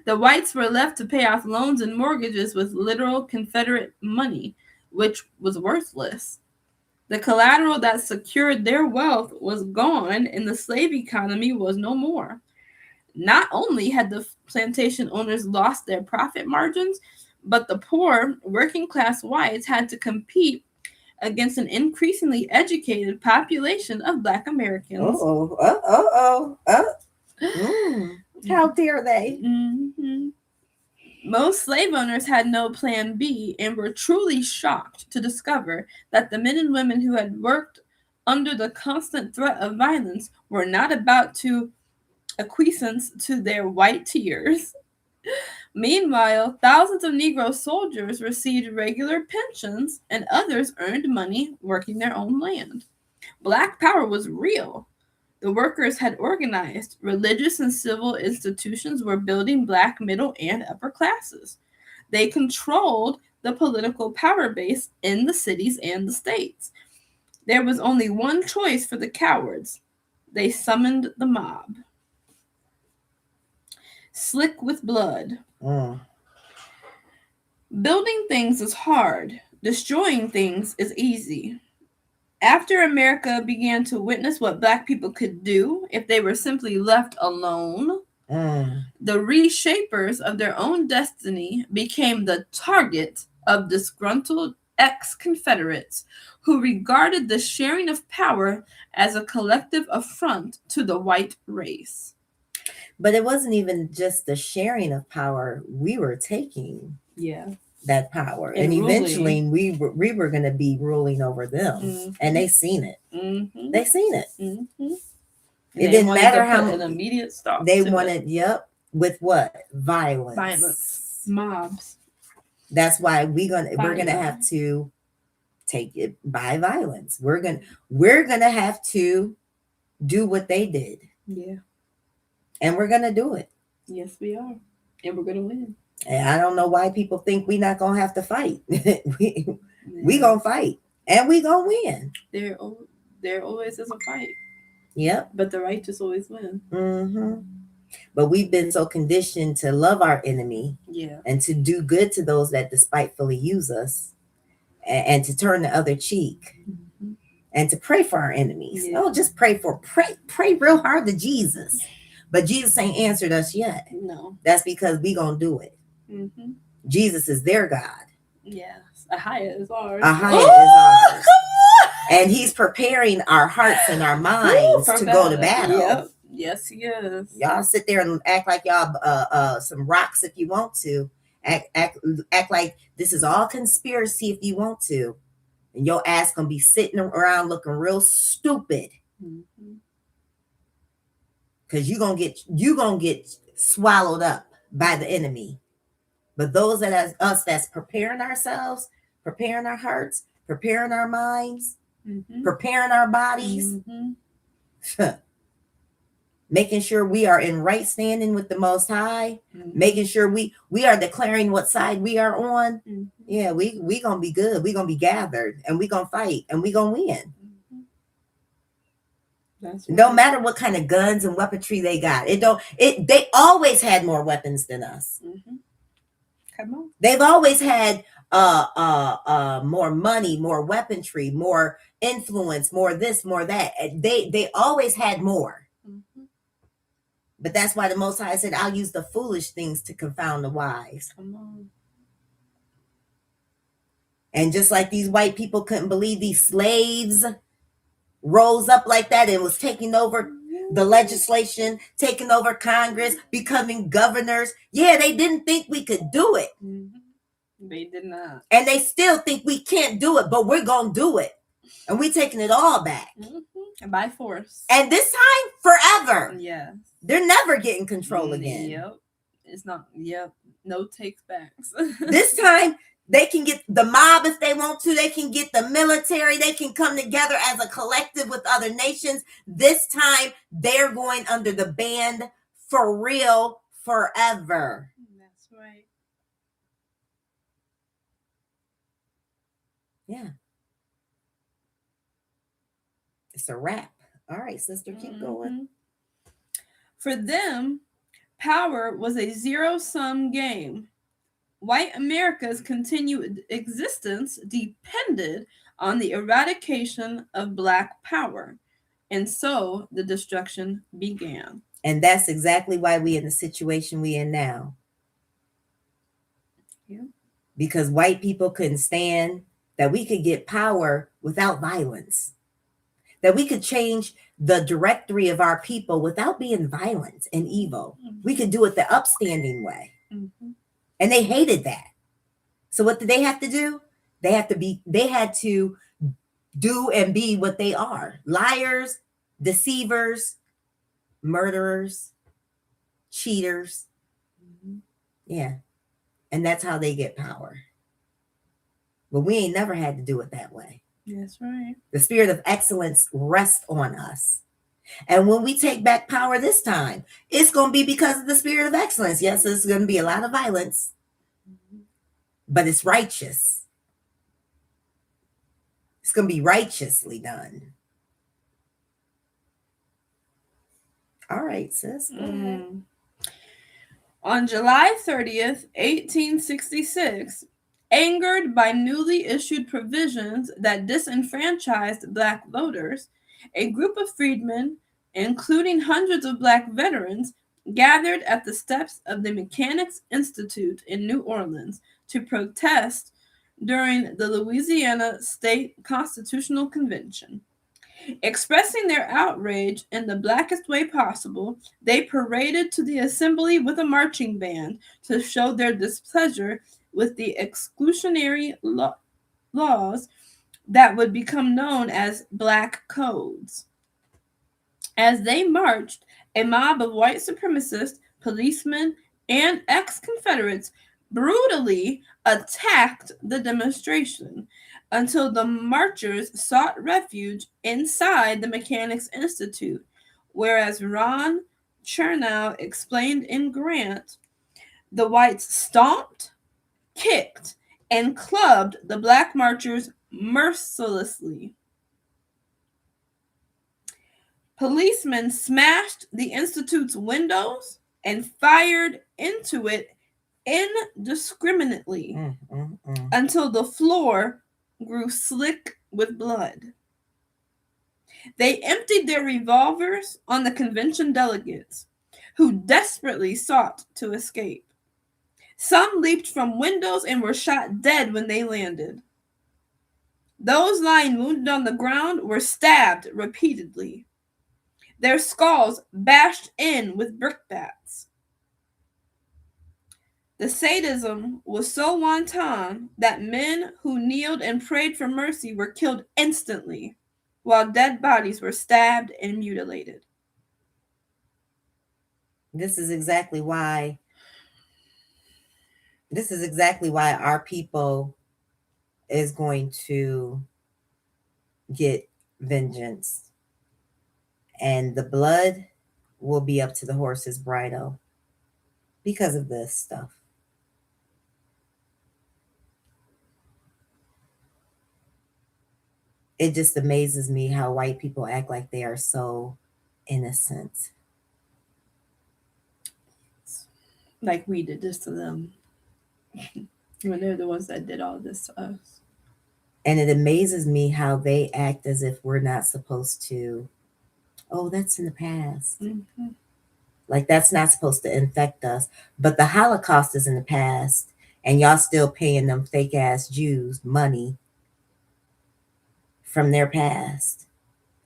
The whites were left to pay off loans and mortgages with literal Confederate money, which was worthless. The collateral that secured their wealth was gone, and the slave economy was no more. Not only had the plantation owners lost their profit margins, but the poor, working-class whites had to compete against an increasingly educated population of black Americans. How dare they? Mm-hmm. Most slave owners had no plan B and were truly shocked to discover that the men and women who had worked under the constant threat of violence were not about to acquiesce to their white tears. Meanwhile, thousands of Negro soldiers received regular pensions and others earned money working their own land. Black power was real. The workers had organized. Religious and civil institutions were building black middle and upper classes. They controlled the political power base in the cities and the states. There was only one choice for the cowards. They summoned the mob. Slick with blood. Building things is hard. Destroying things is easy. After America began to witness what black people could do if they were simply left alone, the reshapers of their own destiny became the target of disgruntled ex-Confederates who regarded the sharing of power as a collective affront to the white race. But it wasn't even just the sharing of power. We were taking that power. And eventually we were going to be ruling over them. And they seen it. They seen it. It didn't matter how an immediate stop. They wanted, with what? Violence. Mobs. That's why we're gonna have to take it by violence. We're gonna have to do what they did. Yeah. And we're gonna do it. Yes, we are. And we're gonna win. And I don't know why people think we're not gonna have to fight. we gonna fight, and we gonna win. There always is a fight. Yep. But the righteous always win. But we've been so conditioned to love our enemy, and to do good to those that despitefully use us, and to turn the other cheek, and to pray for our enemies. Oh, just pray real hard to Jesus. But Jesus ain't answered us yet. No. That's because we gonna do it. Mm-hmm. Jesus is their God. Yes. YAHUAH is ours. YAHUAH is ours. And he's preparing our hearts and our minds to go to battle. Yep. Yes, he is. Y'all sit there and act like y'all some rocks if you want to. Act like this is all conspiracy if you want to. And your ass gonna be sitting around looking real stupid. Mm-hmm. Because you gonna get swallowed up by the enemy. But those that's preparing ourselves, preparing our hearts, preparing our minds, preparing our bodies, making sure we are in right standing with the Most High, making sure we are declaring what side we are on. Yeah, we gonna be good. We gonna be gathered, and we gonna fight, and we gonna win. That's right. No matter what kind of guns and weaponry they got, they always had more weapons than us. Come on. They've always had more money, more weaponry, more influence, more this, more that. They always had more. But that's why the Most High said, I'll use the foolish things to confound the wise. Come on. And just like these white people couldn't believe these slaves rose up like that and was taking over the legislation, taking over Congress, becoming governors. Yeah, they didn't think we could do it. They did not. And they still think we can't do it, but we're going to do it. And we're taking it all back. And by force. And this time, forever. Yeah. They're never getting control again. Yep. It's not, no takes backs. This time, they can get the mob if they want to. They can get the military. They can come together as a collective with other nations. This time, they're going under the ban for real forever. That's right. Yeah. It's a wrap. All right, sister, keep going. For them, power was a zero-sum game. White America's continued existence depended on the eradication of Black power, and so the destruction began. And that's exactly why we're in the situation we're in now. Yeah. Because white people couldn't stand that we could get power without violence, that we could change the directory of our people without being violent and evil. We could do it the upstanding way. And they hated that. So what did they have to do? They had to do and be what they are. Liars, deceivers, murderers, cheaters. Yeah. And that's how they get power. But we ain't never had to do it that way. That's right. The spirit of excellence rests on us. And when we take back power this time, it's going to be because of the spirit of excellence. Yes, there's going to be a lot of violence, but it's righteous. It's going to be righteously done. All right, sis. Go ahead. On July 30th, 1866, angered by newly issued provisions that disenfranchised Black voters, a group of freedmen, including hundreds of Black veterans, gathered at the steps of the Mechanics Institute in New Orleans to protest during the Louisiana State Constitutional Convention. Expressing their outrage in the blackest way possible, they paraded to the assembly with a marching band to show their displeasure with the exclusionary laws that would become known as Black Codes. As they marched, a mob of white supremacists, policemen, and ex-Confederates brutally attacked the demonstration until the marchers sought refuge inside the Mechanics Institute, whereas Ron Chernow explained in Grant, the whites stomped, kicked, and clubbed the Black marchers mercilessly. Policemen smashed the Institute's windows and fired into it indiscriminately until the floor grew slick with blood. They emptied their revolvers on the convention delegates, who desperately sought to escape. Some leaped from windows and were shot dead when they landed. Those lying wounded on the ground were stabbed repeatedly, their skulls bashed in with brickbats. The sadism was so wanton that men who kneeled and prayed for mercy were killed instantly, while dead bodies were stabbed and mutilated. This is exactly why our people is going to get vengeance. And the blood will be up to the horse's bridle because of this stuff. It just amazes me how white people act like they are so innocent. Like we did this to them. When they're the ones that did all this to us. And it amazes me how they act as if we're not supposed to, oh, that's in the past. Mm-hmm. Like that's not supposed to infect us. But the Holocaust is in the past, and y'all still paying them fake ass Jews money from their past.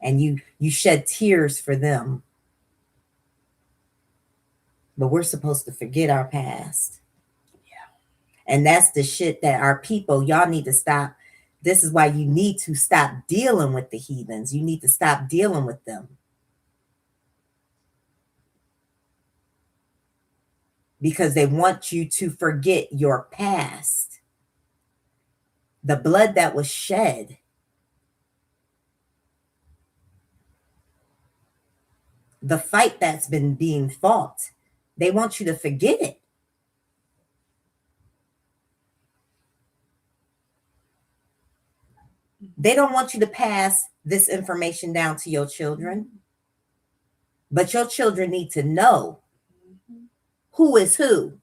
And you shed tears for them. But we're supposed to forget our past. Yeah. And that's the shit that our people, y'all need to stop. This is why you need to stop dealing with the heathens. You need to stop dealing with them. Because they want you to forget your past. The blood that was shed. The fight that's been being fought. They want you to forget it. They don't want you to pass this information down to your children. But your children need to know who is who.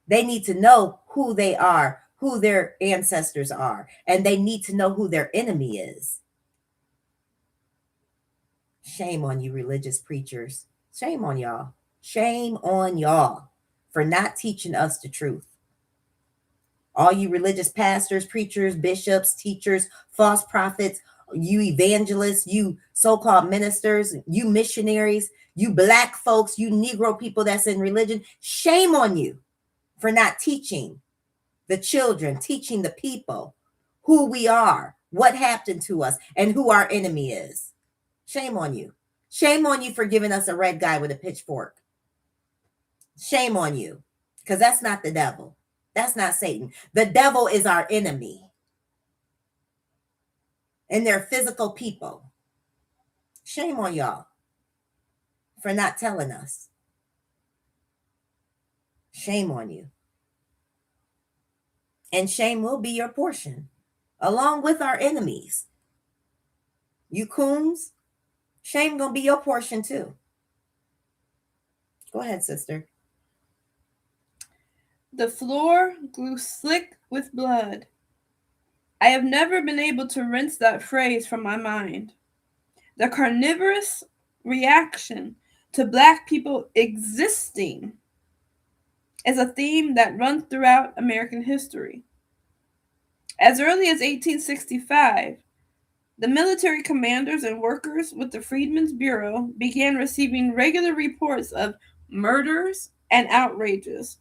They need to know who they are, who their ancestors are, and they need to know who their enemy is. Shame on you, religious preachers. Shame on y'all. Shame on y'all for not teaching us the truth. All you religious pastors, preachers, bishops, teachers, false prophets, you evangelists, you so-called ministers, you missionaries, you black folks, you Negro people that's in religion, shame on you for not teaching the children, teaching the people who we are, what happened to us, and who our enemy is. Shame on you. Shame on you for giving us a red guy with a pitchfork. Shame on you, because that's not the devil. That's not Satan. The devil is our enemy. And they're physical people. Shame on y'all for not telling us. Shame on you. And shame will be your portion, along with our enemies. You coons, shame gonna be your portion too. Go ahead, sister. The floor grew slick with blood. I have never been able to rinse that phrase from my mind. The carnivorous reaction to Black people existing is a theme that runs throughout American history. As early as 1865, the military commanders and workers with the Freedmen's Bureau began receiving regular reports of murders and outrages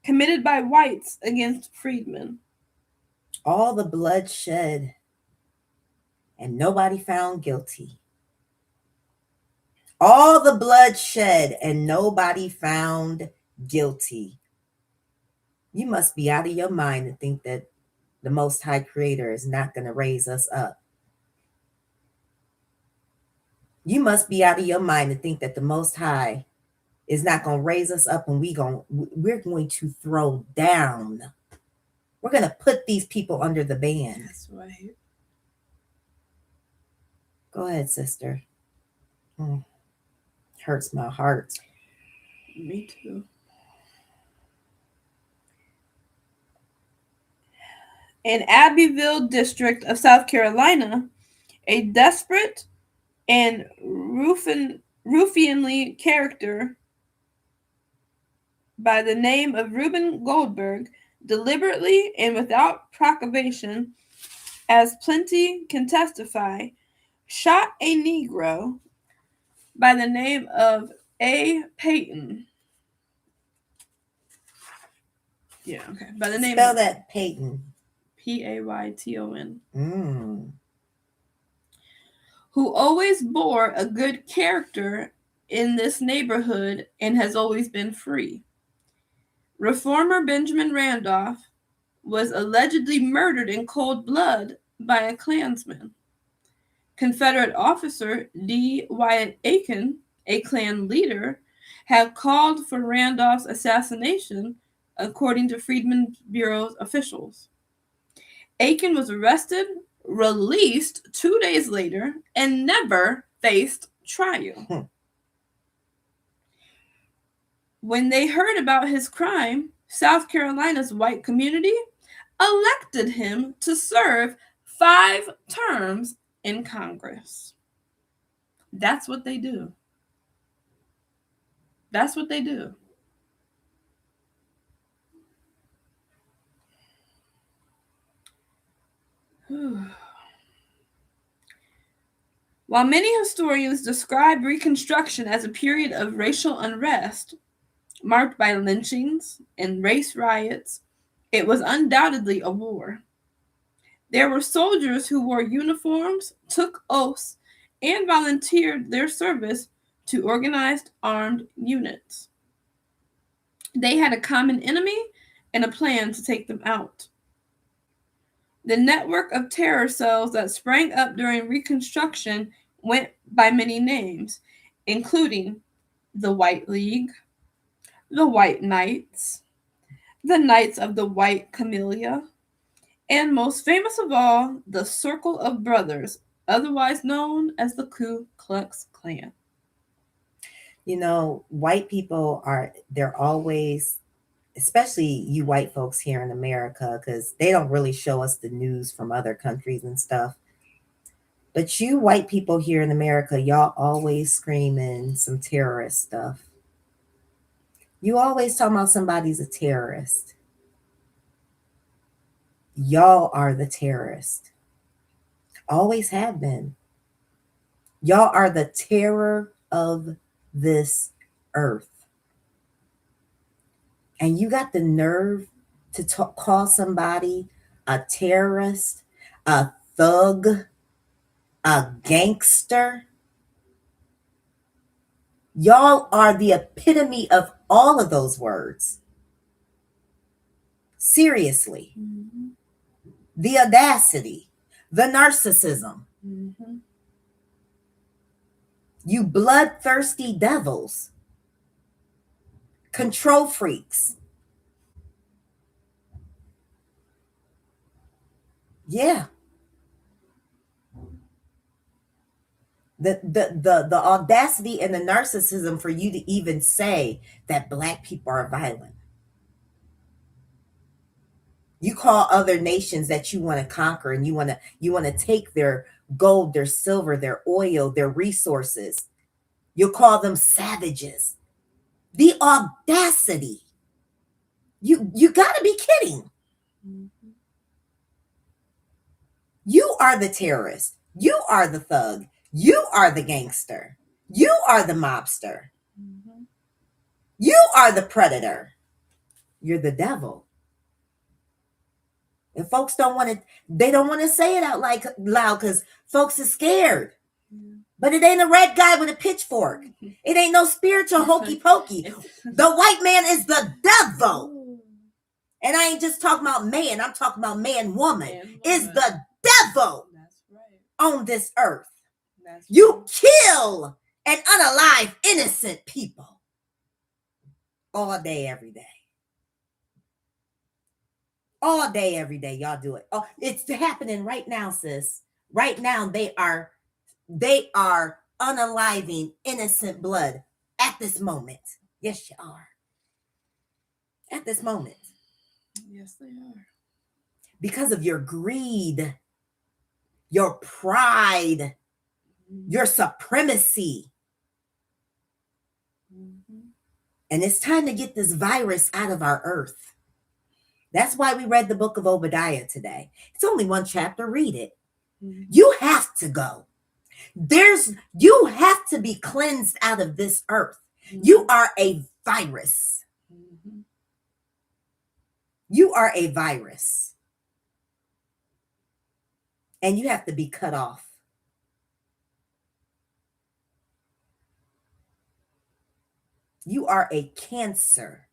committed by whites against freedmen. All the blood shed and nobody found guilty. All the blood shed and nobody found guilty. You must be out of your mind to think that the Most High Creator is not going to raise us up. You must be out of your mind to think that the Most High is not going to raise us up and we're going to throw down. We're going to put these people under the ban. That's right. Go ahead, sister. Hurts my heart. Me too. In Abbeville district of South Carolina, a desperate and ruffianly character by the name of Reuben Goldberg deliberately and without provocation, as plenty can testify, shot a Negro by the name of A. Payton. Yeah, okay. By the name Spell of that Payton. Payton. Who always bore a good character in this neighborhood and has always been free. Reformer Benjamin Randolph was allegedly murdered in cold blood by a Klansman. Confederate officer D. Wyatt Aiken, a Klan leader, had called for Randolph's assassination, according to Freedmen's Bureau officials. Aiken was arrested, released 2 days later, and never faced trial. When they heard about his crime, South Carolina's white community elected him to serve 5 terms in Congress. That's what they do. That's what they do. While many historians describe Reconstruction as a period of racial unrest, marked by lynchings and race riots, it was undoubtedly a war. There were soldiers who wore uniforms, took oaths, and volunteered their service to organized armed units. They had a common enemy and a plan to take them out. The network of terror cells that sprang up during Reconstruction went by many names, including the White League, the White Knights, the Knights of the White Camellia, and most famous of all, the Circle of Brothers, otherwise known as the Ku Klux Klan. You know, white people they're always, especially you white folks here in America, because they don't really show us the news from other countries and stuff. But you white people here in America, y'all always screaming some terrorist stuff. You always talking about somebody's a terrorist. Y'all are the terrorist. Always have been. Y'all are the terror of this earth. And you got the nerve to call somebody a terrorist, a thug, a gangster. Y'all are the epitome of all of those words. Seriously. Mm-hmm. The audacity, the narcissism. Mm-hmm. You bloodthirsty devils. Control freaks. Yeah. The audacity and the narcissism for you to even say that Black people are violent. You call other nations that you want to conquer and you want to take their gold, their silver, their oil, their resources. You call them savages. The audacity. You got to be kidding. Mm-hmm. You are the terrorist. You are the thug. You are the gangster. You are the mobster. Mm-hmm. You are the predator. You're the devil. And folks don't want to say it out loud because folks are scared. Yeah. But it ain't a red guy with a pitchfork. It ain't no spiritual hokey pokey. The white man is the devil. And I ain't just talking about man. I'm talking about man, woman. Is the devil. That's right. On this earth. That's You right. kill and unalive innocent people. All day, every day. All day, every day, y'all do it. Oh, it's happening right now, sis. Right now, they are unaliving innocent blood at this moment. Yes, you are. At this moment. Yes, they are. Because of your greed, your pride, your supremacy. And it's time to get this virus out of our earth. That's why we read the book of Obadiah today. It's only one chapter. Read it. You have to go. You have to be cleansed out of this earth. You are a virus. You are a virus. And you have to be cut off. You are a cancer.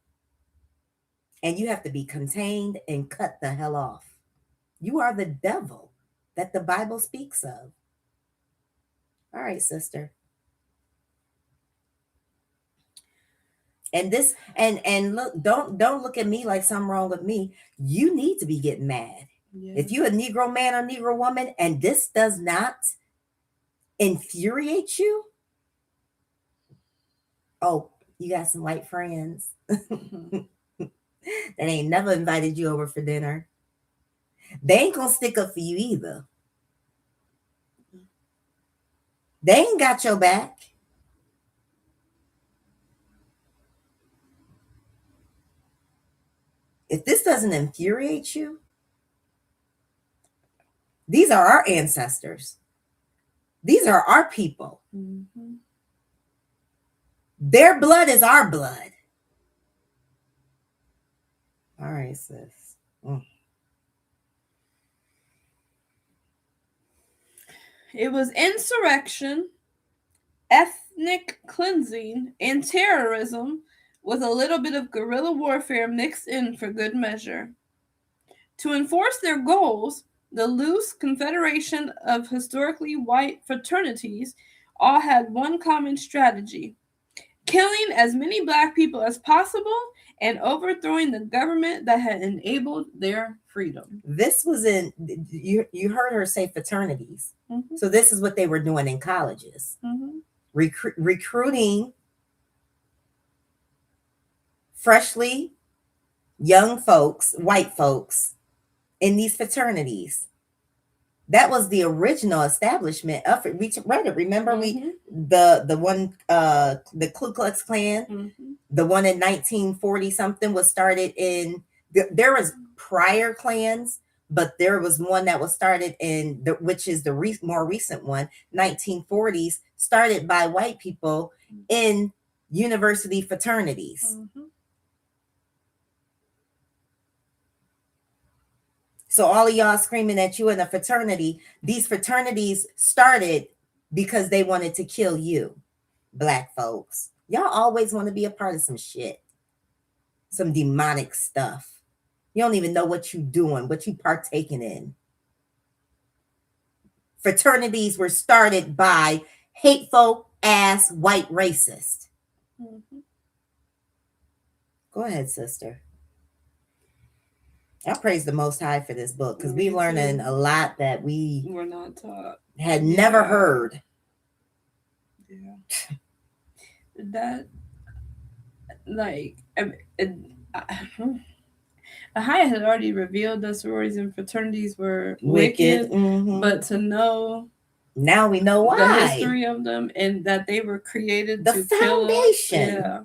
And you have to be contained and cut the hell off. You are the devil that the Bible speaks of. All right, sister. And this and look, don't look at me like something wrong with me. You need to be getting mad. Yeah. If you're a Negro man or Negro woman and this does not infuriate you, oh, you got some white friends that ain't never invited you over for dinner. They ain't gonna stick up for you either. They ain't got your back. If this doesn't infuriate you, these are our ancestors. These are our people. Mm-hmm. Their blood is our blood. All right, sis. It was insurrection, ethnic cleansing, and terrorism with a little bit of guerrilla warfare mixed in for good measure. To enforce their goals, the loose confederation of historically white fraternities all had one common strategy: killing as many black people as possible and overthrowing the government that had enabled their freedom. This was you heard her say fraternities. Mm-hmm. So this is what they were doing in colleges. Mm-hmm. Recruiting freshly young folks, white folks, in these fraternities. That was the original establishment of it. We read it. Remember, mm-hmm. the one the Ku Klux Klan, mm-hmm. the one in 1940 something was started in. There was prior clans, but there was one that was started in which is the more recent one, 1940s, started by white people in university fraternities. Mm-hmm. So all of y'all screaming at you in a fraternity, these fraternities started because they wanted to kill you, black folks. Y'all always want to be a part of some shit, some demonic stuff. You don't even know what you doing, what you partaking in. Fraternities were started by hateful ass white racists. Mm-hmm. Go ahead, sister. I praise the Most High for this book because we're learning a lot that we were not taught, had never heard. Yeah, that like YAHUAH had already revealed that sororities and fraternities were wicked, mm-hmm. but to know now we know why the history of them and that they were created the to foundation. Kill us. Yeah.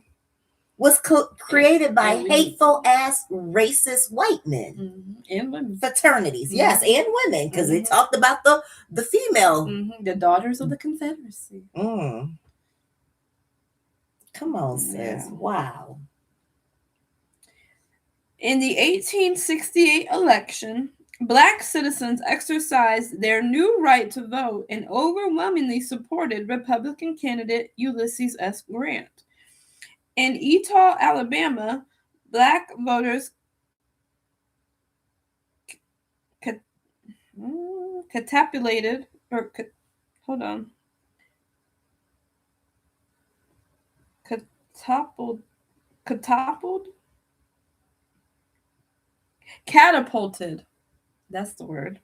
Was created by hateful ass racist white men, mm-hmm. and women fraternities, mm-hmm. yes, and women, because mm-hmm. it talked about the female, mm-hmm. the daughters of the Confederacy. Mm. Come on, sis! Wow. In the 1868 election, black citizens exercised their new right to vote and overwhelmingly supported Republican candidate Ulysses S. Grant. In Etal, Alabama, black voters catapulted That's the word.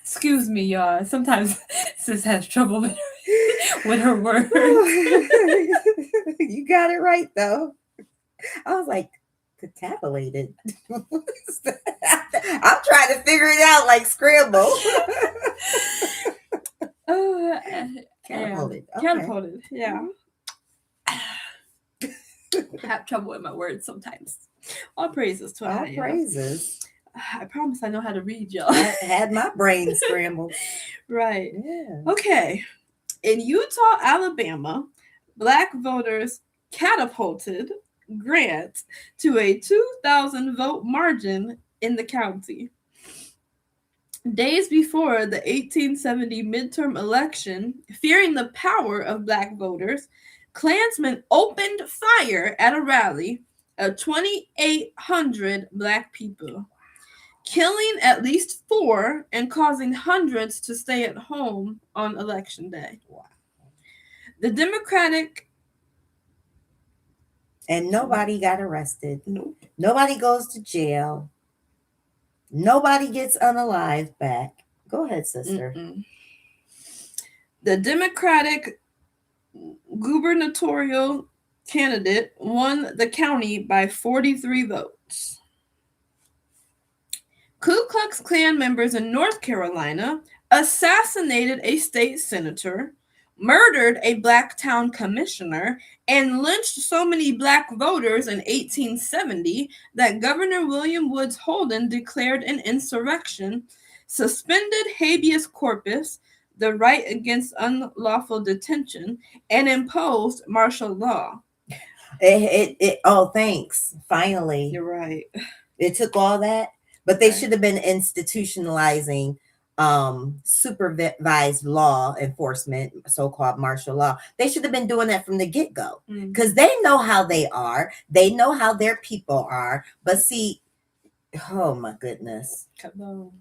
Excuse me, y'all. Sometimes sis has trouble with her words. You got it right, though. I was like, catapulated. I'm trying to figure it out like scramble. Catapulted. Okay. Catapulted, yeah. Mm-hmm. I have trouble with my words sometimes. All praises to All Yahweh. praises. I promise I know how to read, y'all. I had my brain scrambled. Right. Yeah. Okay. In Utah, Alabama, Black voters catapulted Grant to a 2,000 vote margin in the county. Days before the 1870 midterm election, fearing the power of Black voters, Klansmen opened fire at a rally of 2,800 Black people, killing at least 4 and causing hundreds to stay at home on election day. Wow. The Democratic... And nobody got arrested. Nope. Nobody goes to jail. Nobody gets unalived back. Go ahead, sister. Mm-mm. The Democratic gubernatorial candidate won the county by 43 votes. Ku Klux Klan members in North Carolina assassinated a state senator, murdered a Black town commissioner, and lynched so many Black voters in 1870 that Governor William Woods Holden declared an insurrection, suspended habeas corpus, the right against unlawful detention, and imposed martial law. Oh, thanks. Finally. You're right. It took all that, but they Right. should have been institutionalizing supervised law enforcement, so-called martial law. They should have been doing that from the get-go, because they know how they are. They know how their people are. But see, oh my goodness. Come on.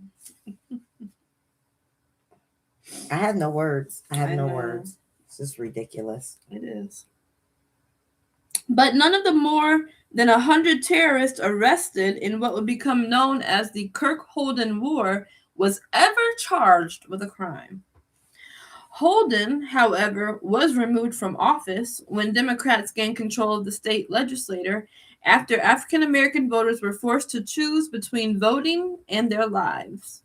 I have no words. I have no know. words. It's just ridiculous. It is. But none of the more than 100 terrorists arrested in what would become known as the Kirk-Holden War was ever charged with a crime. Holden, however, was removed from office when Democrats gained control of the state legislature after African American voters were forced to choose between voting and their lives.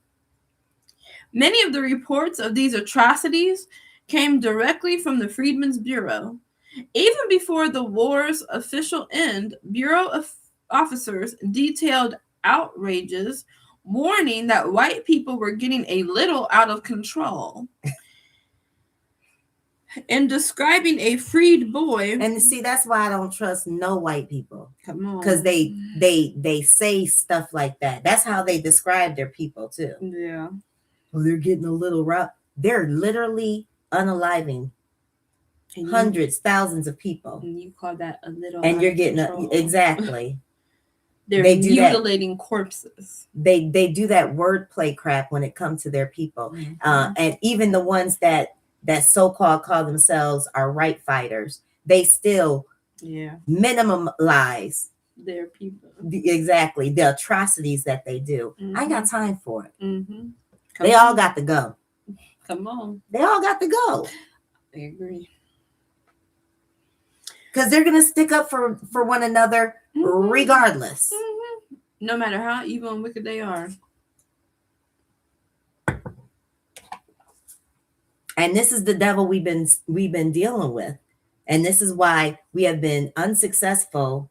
Many of the reports of these atrocities came directly from the Freedmen's Bureau. Even before the war's official end, Bureau officers detailed outrages, warning that white people were getting a little out of control. In describing a freed boy, And see, that's why I don't trust no white people, come on, because they say stuff like that. That's how they describe their people too. yeah, Oh, they're getting a little rough. They're literally unaliving hundreds, thousands of people, and you call that a little, and out you're of getting control. Exactly. They're They do that. mutilating corpses. They do that wordplay crap when it comes to their people, and even the ones that so-called call themselves are right fighters, they still minimalize their people. Exactly, the atrocities that they do. I ain't got time for it. Mm-hmm. They all got to go. Come on. They all got to go. I agree. Because they're gonna stick up for one another regardless. Mm-hmm. No matter how evil and wicked they are. And this is the devil we've been dealing with, and this is why we have been unsuccessful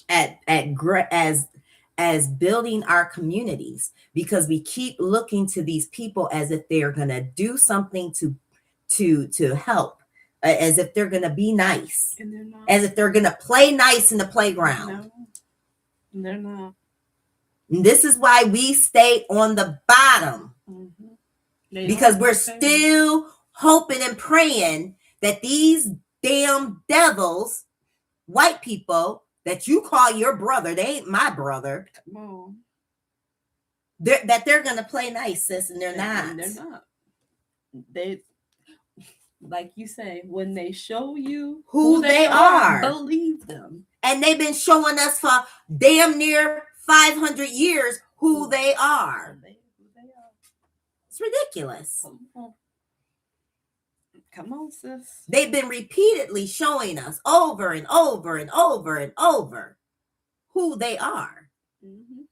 as building our communities, because we keep looking to these people as if they are going to do something to help, as if they're going to be nice, And they're not. as if they're going to play nice in the playground. No, they're not. And this is why we stay on the bottom. Mm-hmm. Because we're still hoping and praying that these damn devils, white people that you call your brother, they ain't my brother. Come on. That they're gonna play nice, sis, and they're not. And they're not. They, like you say, when they show you who they are, believe them. And they've been showing us for damn near 500 years who they are. It's ridiculous. Come on, sis. They've been repeatedly showing us over and over and over and over who they are. Mm-hmm.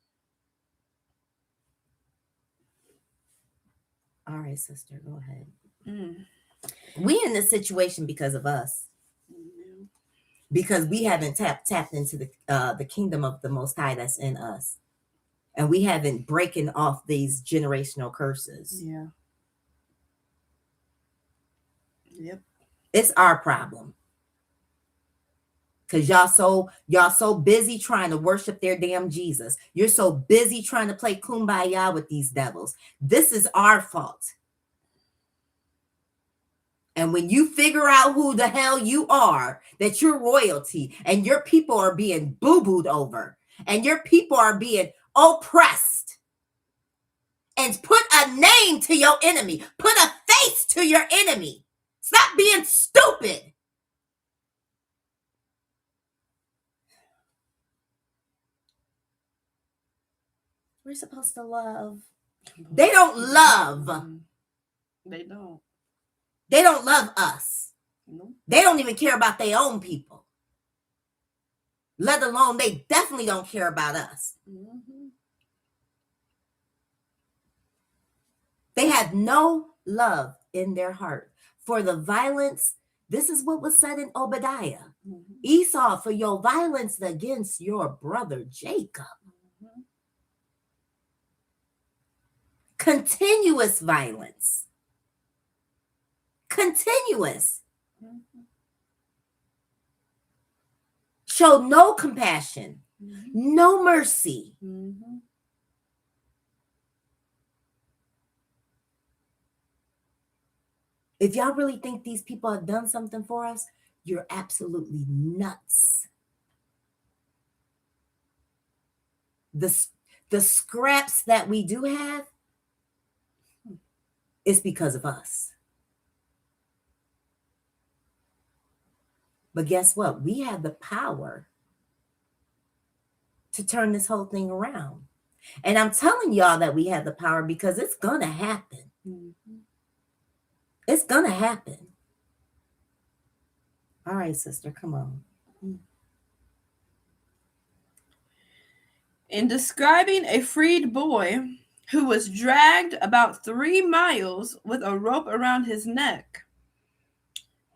All right, sister, go ahead. We in this situation because of us. Because we haven't tapped into the kingdom of the Most High that's in us. And we haven't breaking off these generational curses. Yeah. Yep. It's our problem. Because y'all so busy trying to worship their damn Jesus. You're so busy trying to play kumbaya with these devils. This is our fault. And when you figure out who the hell you are, that you're royalty, and your people are being boo-booed over, and your people are being oppressed, and put a name to your enemy, put a face to your enemy. Stop being stupid. We're supposed to love. They don't love. They don't. They don't love us. Nope. They don't even care about their own people. Let alone, they definitely don't care about us. Mm-hmm. They have no love in their heart for the violence. This is what was said in Obadiah. Mm-hmm. Esau, for your violence against your brother Jacob. Mm-hmm. Continuous violence. Continuous. Mm-hmm. Show no compassion, no mercy. Mm-hmm. If y'all really think these people have done something for us, you're absolutely nuts. The scraps that we do have is because of us. But guess what? We have the power to turn this whole thing around. And I'm telling y'all that we have the power because it's going to happen. Mm-hmm. It's going to happen. All right, sister, come on. In describing a freed boy who was dragged about 3 miles with a rope around his neck,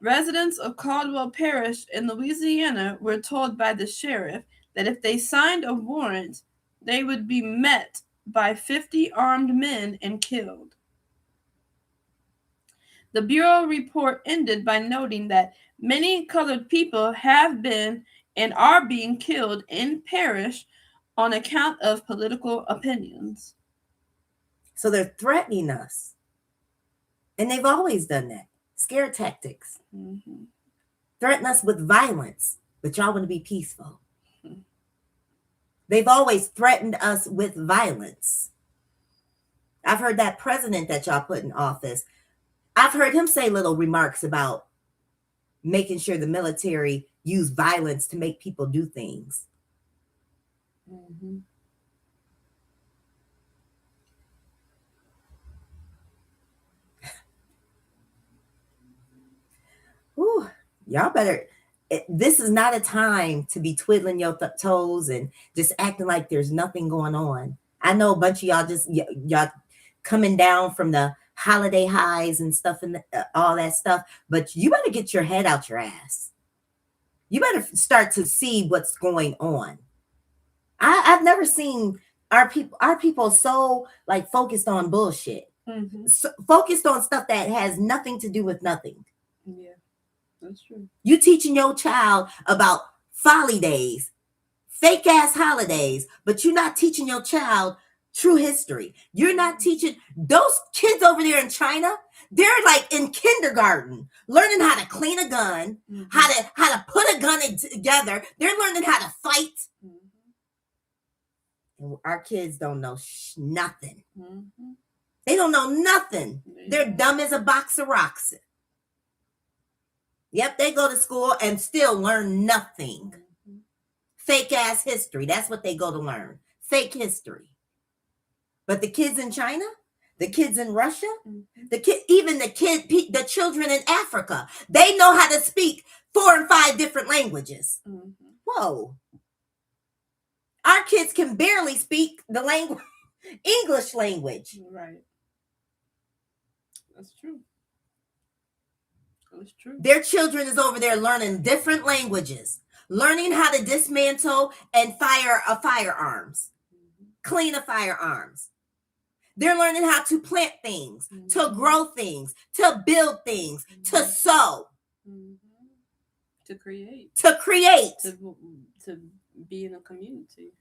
residents of Caldwell Parish in Louisiana were told by the sheriff that if they signed a warrant, they would be met by 50 armed men and killed. The Bureau report ended by noting that many colored people have been and are being killed in Parish on account of political opinions. So they're threatening us. And they've always done that. Scare tactics. Mm-hmm. Threaten us with violence, but y'all want to be peaceful. Mm-hmm. They've always threatened us with violence. I've heard that president that y'all put in office, I've heard him say little remarks about making sure the military use violence to make people do things. Mm-hmm. Whew, y'all better. This is not a time to be twiddling your toes and just acting like there's nothing going on. I know a bunch of y'all y'all coming down from the holiday highs and stuff and all that stuff, but you better get your head out your ass. You better start to see what's going on. I've never seen our people so like focused on bullshit, so, focused on stuff that has nothing to do with nothing. Yeah, that's true. You teaching your child about folly days, fake ass holidays, but you're not teaching your child true history. You're not teaching those kids over there in China. They're like in kindergarten, learning how to clean a gun, how to put a gun together. They're learning how to fight. And our kids don't know nothing. They don't know nothing. They're dumb as a box of rocks. Yep, they go to school and still learn nothing. Fake ass history. That's what they go to learn. Fake history. But the kids in China, the kids in Russia, the children in Africa, they know how to speak 4 and 5 different languages. Whoa. Our kids can barely speak the language, English language. Right. That's true. That's true. Their children is over there learning different languages, learning how to dismantle and fire a firearms, clean a firearms. They're learning how to plant things, to grow things, to build things, to sow, to create, to be in a community.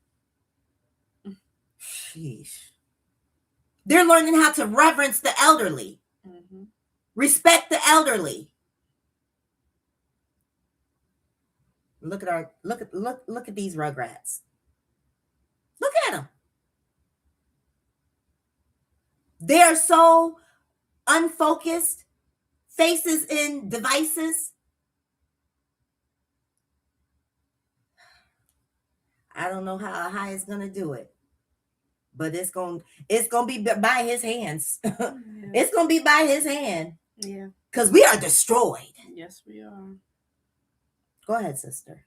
Sheesh. They're learning how to reverence the elderly, respect the elderly. Look at these rugrats. Look at them. They are so unfocused, faces in devices. I don't know how high is gonna do it, but it's gonna be by his hands. Yeah. It's gonna be by his hand. Yeah. Because we are destroyed. Yes, we are. Go ahead, sister.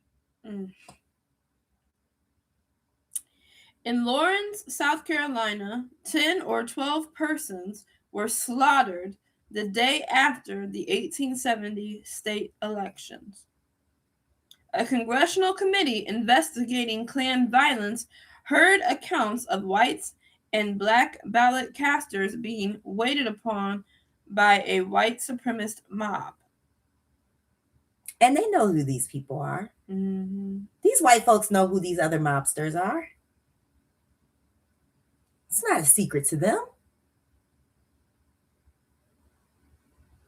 In Lawrence, South Carolina, 10 or 12 persons were slaughtered the day after the 1870 state elections. A congressional committee investigating Klan violence heard accounts of whites and black ballot casters being waited upon by a white supremacist mob. And they know who these people are. These white folks know who these other mobsters are. It's not a secret to them.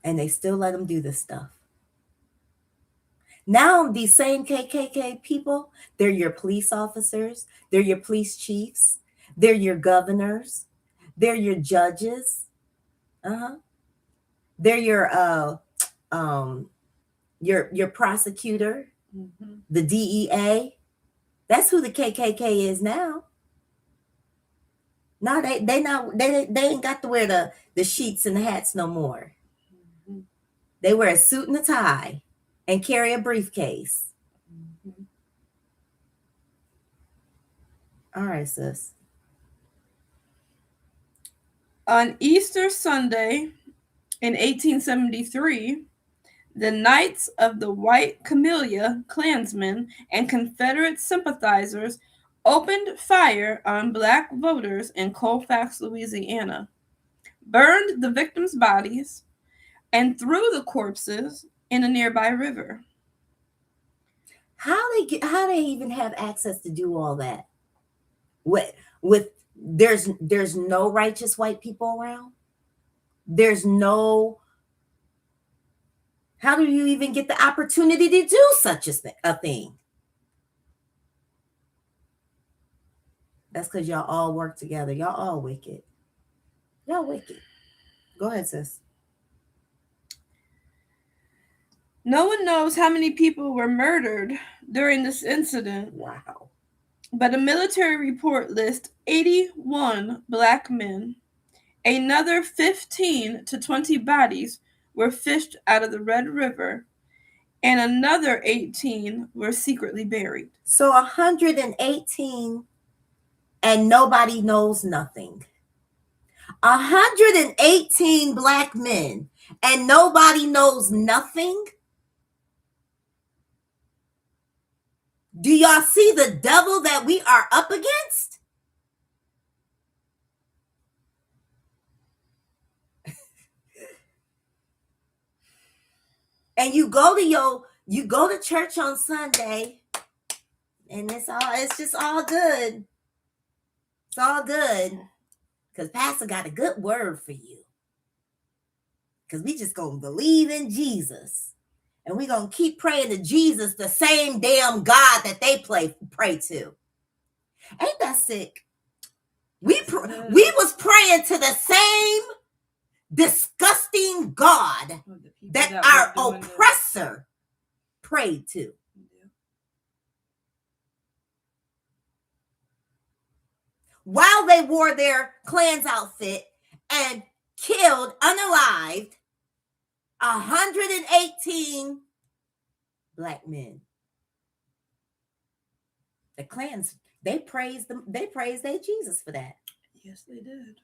And they still let them do this stuff. Now, these same KKK people, they're your police officers, they're your police chiefs, they're your governors, they're your judges, they're your prosecutor, the DEA. That's who the KKK is now. No, they ain't got to wear the sheets and the hats no more. They wear a suit and a tie and carry a briefcase. All right, sis. On Easter Sunday in 1873, the Knights of the White Camellia Klansmen and Confederate sympathizers opened fire on black voters in Colfax, Louisiana, burned the victims' bodies, and threw the corpses in a nearby river. How they even have access to do all that? With there's no righteous white people around. There's no. How do you even get the opportunity to do such a thing? That's because y'all all work together. Y'all all wicked. Y'all wicked. Go ahead, sis. No one knows how many people were murdered during this incident. Wow. But a military report lists 81 black men. Another 15 to 20 bodies were fished out of the Red River, and another 18 were secretly buried. So 118, and nobody knows nothing. 118 black men, and nobody knows nothing? Do y'all see the devil that we are up against? And you go to church on Sunday, and it's just all good. It's all good. Because Pastor got a good word for you. Because we just gonna believe in Jesus. And we gonna keep praying to Jesus, the same damn God that they pray to. Ain't that sick? We was praying to the same disgusting God that our oppressor prayed to. While they wore their Klan's outfit and killed unalived 118 black men. The Klans, they praised their Jesus for that. Yes, they did.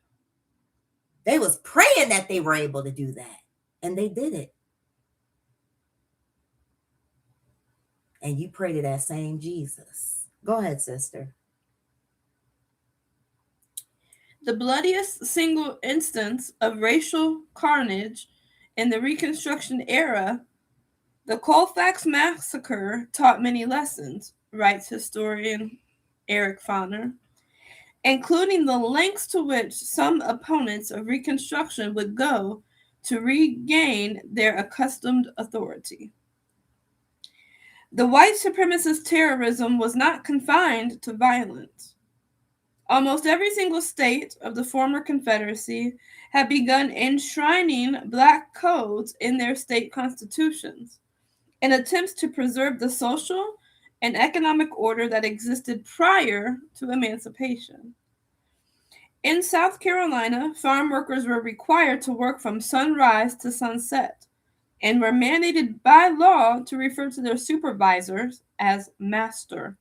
They was praying that they were able to do that, and they did it. And you pray to that same Jesus. Go ahead, sister. The bloodiest single instance of racial carnage in the Reconstruction era, the Colfax Massacre taught many lessons, writes historian Eric Foner, including the lengths to which some opponents of Reconstruction would go to regain their accustomed authority. The white supremacist terrorism was not confined to violence. Almost every single state of the former Confederacy had begun enshrining Black codes in their state constitutions in attempts to preserve the social and economic order that existed prior to emancipation. In South Carolina, farm workers were required to work from sunrise to sunset and were mandated by law to refer to their supervisors as master.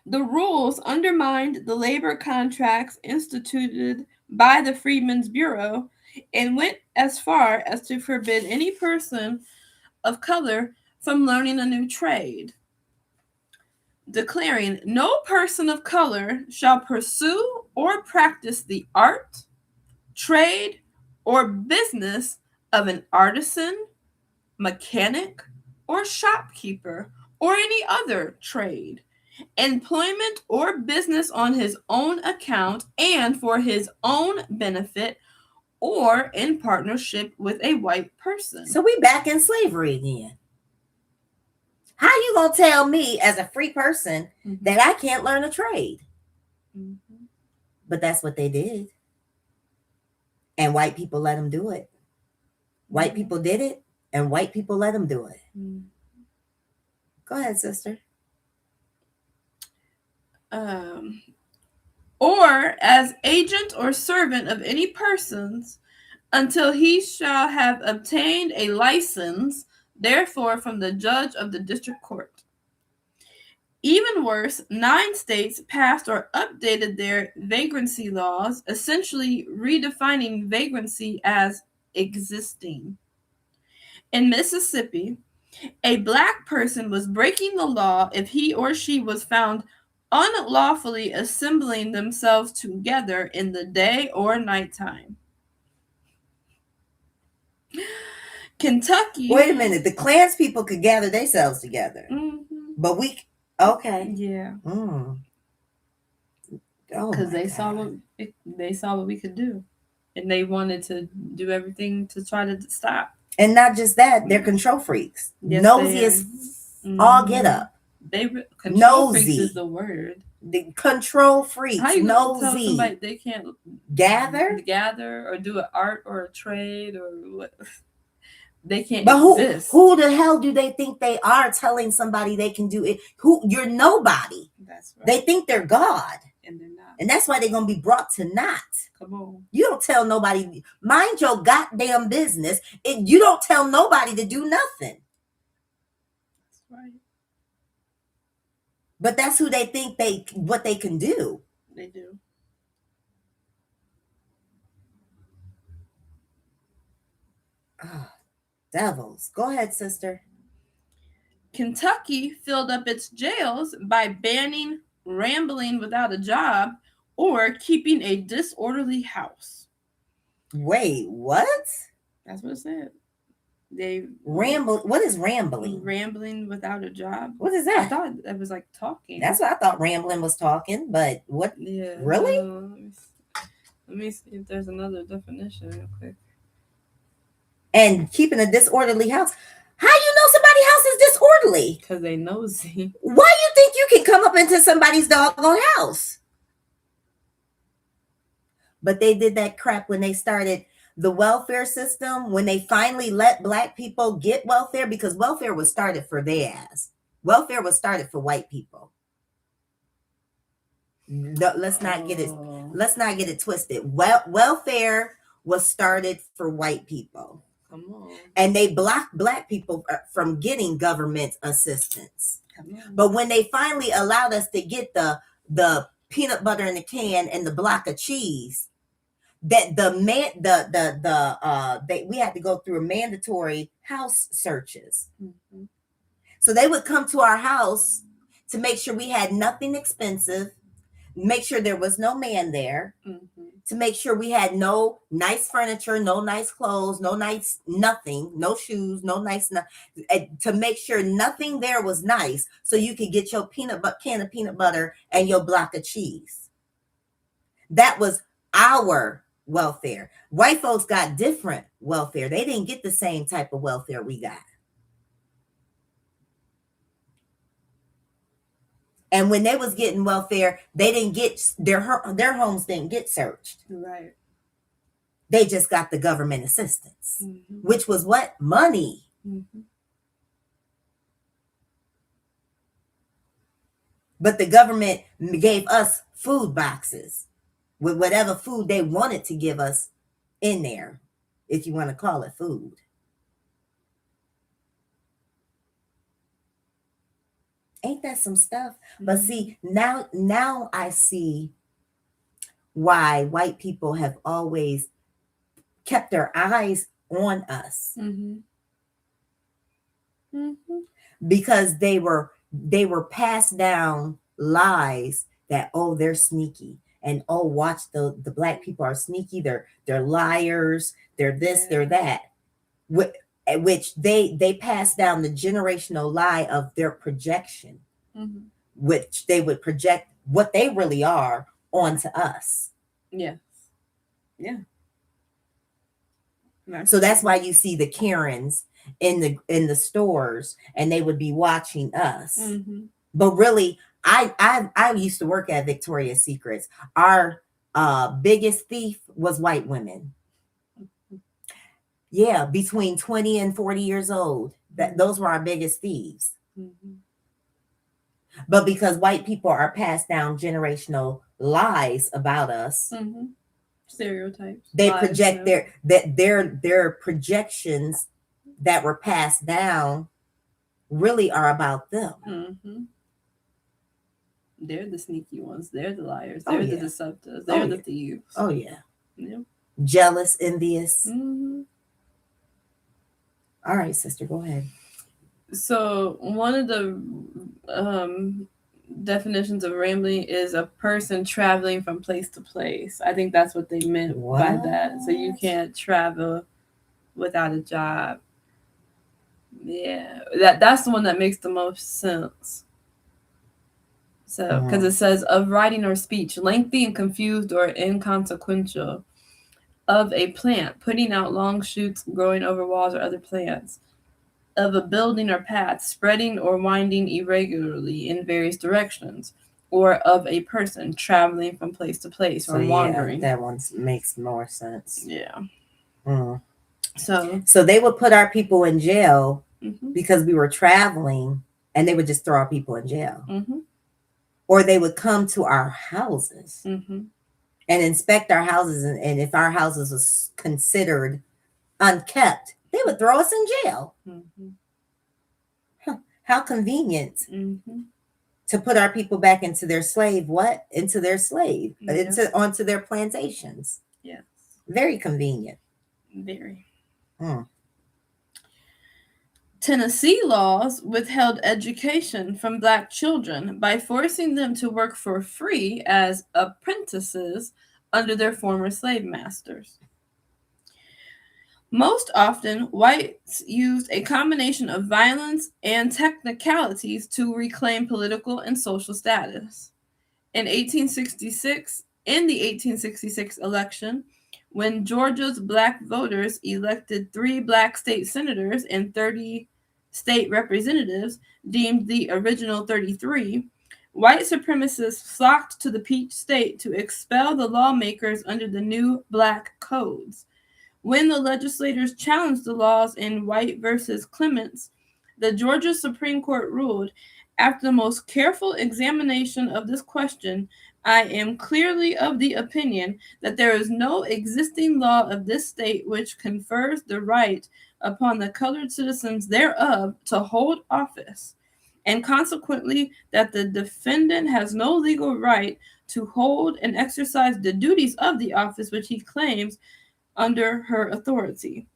The rules undermined the labor contracts instituted by the Freedmen's Bureau and went as far as to forbid any person of color from learning a new trade, declaring no person of color shall pursue or practice the art, trade, or business of an artisan, mechanic, or shopkeeper, or any other trade, employment or business on his own account and for his own benefit or in partnership with a white person. So we back in slavery again. How you gonna tell me as a free person that I can't learn a trade? But that's what they did. And white people let them do it. White people did it, and white people let them do it. Go ahead, sister. Or as agent or servant of any persons until he shall have obtained a license, therefore from the judge of the district court. Even worse, 9 states passed or updated their vagrancy laws, essentially redefining vagrancy as existing. In Mississippi, a Black person was breaking the law if he or she was found unlawfully assembling themselves together in the day or nighttime. Kentucky. Wait a minute. The Klans people could gather themselves together. But we, okay. Yeah. Because they saw what we could do. And they wanted to do everything to try to stop. And not just that, they're control freaks. Yes, nosy as all get up. Control freaks is the word. The control freaks. How you nosy. tell somebody they can't gather or do an art or a trade or what? They can't. But exist. who the hell do they think they are telling somebody they can do it? You're nobody. That's right. They think they're God. And they're not. And that's why they're going to be brought to naught. Come on. You don't tell nobody, mind your goddamn business. You don't tell nobody to do nothing. That's right. But that's who they think what they can do. They do. Oh, devils. Go ahead, sister. Kentucky filled up its jails by banning rambling without a job or keeping a disorderly house. Wait, what? That's what it said. They ramble. What is rambling? Rambling without a job. What is that? I thought it was like talking. That's what I thought rambling was talking, but what? Yeah. Really? Let me see if there's another definition real quick. And keeping a disorderly house. How you know somebody's house is disorderly? Because they nosy. Why you think you can come up into somebody's doggone house? But they did that crap when they started the welfare system, when they finally let Black people get welfare, because welfare was started for their ass. Welfare was started for white people. No, let's not get it twisted. Welfare was started for white people. Come on. And they blocked Black people from getting government assistance. Come on. But when they finally allowed us to get the peanut butter in the can and the block of cheese, that we had to go through mandatory house searches. So they would come to our house to make sure we had nothing expensive, make sure there was no man there, to make sure we had no nice furniture, no nice clothes, no nice nothing, no shoes, no nice to make sure nothing there was nice, so you could get your can of peanut butter and your block of cheese. That was our welfare. White folks got different welfare. They didn't get the same type of welfare we got. And when they was getting welfare, they didn't get their homes didn't get searched. Right. They just got the government assistance, which was what? Money. But the government gave us food boxes with whatever food they wanted to give us in there, if you want to call it food. Ain't that some stuff? But see, now I see why white people have always kept their eyes on us. Because they were passed down lies that, oh, they're sneaky, and oh, watch the black people are sneaky, they're liars, they're this, they're that. Which they pass down the generational lie of their projection, which they would project what they really are onto us. Yeah. So that's why you see the Karens in the stores, and they would be watching us. But really, I used to work at Victoria's Secrets. Our biggest thief was white women. Yeah, between 20 and 40 years old. Those were our biggest thieves. But because white people are passed down generational lies about us, stereotypes, they lies, project their projections that were passed down really are about them. They're the sneaky ones. They're the liars. They're the deceptors. They're the thieves. Oh yeah. Jealous, envious. All right, sister, go ahead. So one of the definitions of rambling is a person traveling from place to place. I think that's what they meant by that. So you can't travel without a job. Yeah, that's the one that makes the most sense. So, because it says of writing or speech, lengthy and confused or inconsequential, of a plant, putting out long shoots, growing over walls or other plants, of a building or path, spreading or winding irregularly in various directions, or of a person traveling from place to place or wandering. That one makes more sense. Yeah. So they would put our people in jail because we were traveling, and they would just throw our people in jail. Or they would come to our houses and inspect our houses, and if our houses was considered unkept, they would throw us in jail. How convenient to put our people back into their onto their plantations. Yes. Very convenient. Very. Tennessee laws withheld education from Black children by forcing them to work for free as apprentices under their former slave masters. Most often, whites used a combination of violence and technicalities to reclaim political and social status. In the 1866 election, when Georgia's Black voters elected 3 Black state senators and 30 state representatives, deemed the original 33, white supremacists flocked to the Peach State to expel the lawmakers under the new Black codes. When the legislators challenged the laws in White versus Clements, the Georgia Supreme Court ruled, after the most careful examination of this question, I am clearly of the opinion that there is no existing law of this state which confers the right upon the colored citizens thereof to hold office, and consequently that the defendant has no legal right to hold and exercise the duties of the office which he claims under her authority.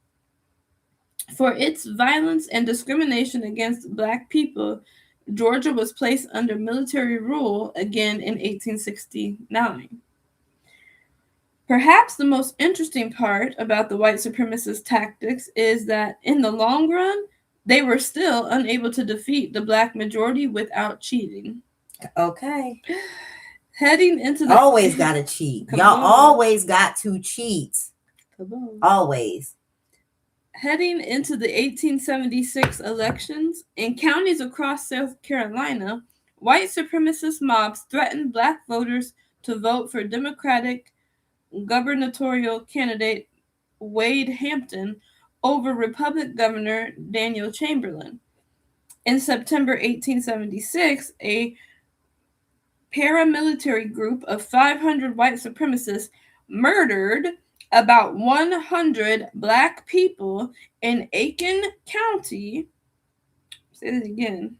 For its violence and discrimination against Black people, Georgia was placed under military rule again in 1869. Perhaps the most interesting part about the white supremacist tactics is that in the long run, they were still unable to defeat the Black majority without cheating. Okay. Heading into the always gotta cheat. Come Y'all on. always got to cheat. Come on. Always. Heading into the 1876 elections, in counties across South Carolina, white supremacist mobs threatened Black voters to vote for Democratic gubernatorial candidate Wade Hampton over Republican Governor Daniel Chamberlain. In September 1876, a paramilitary group of 500 white supremacists murdered about 100 Black people in Aiken County. Say that again.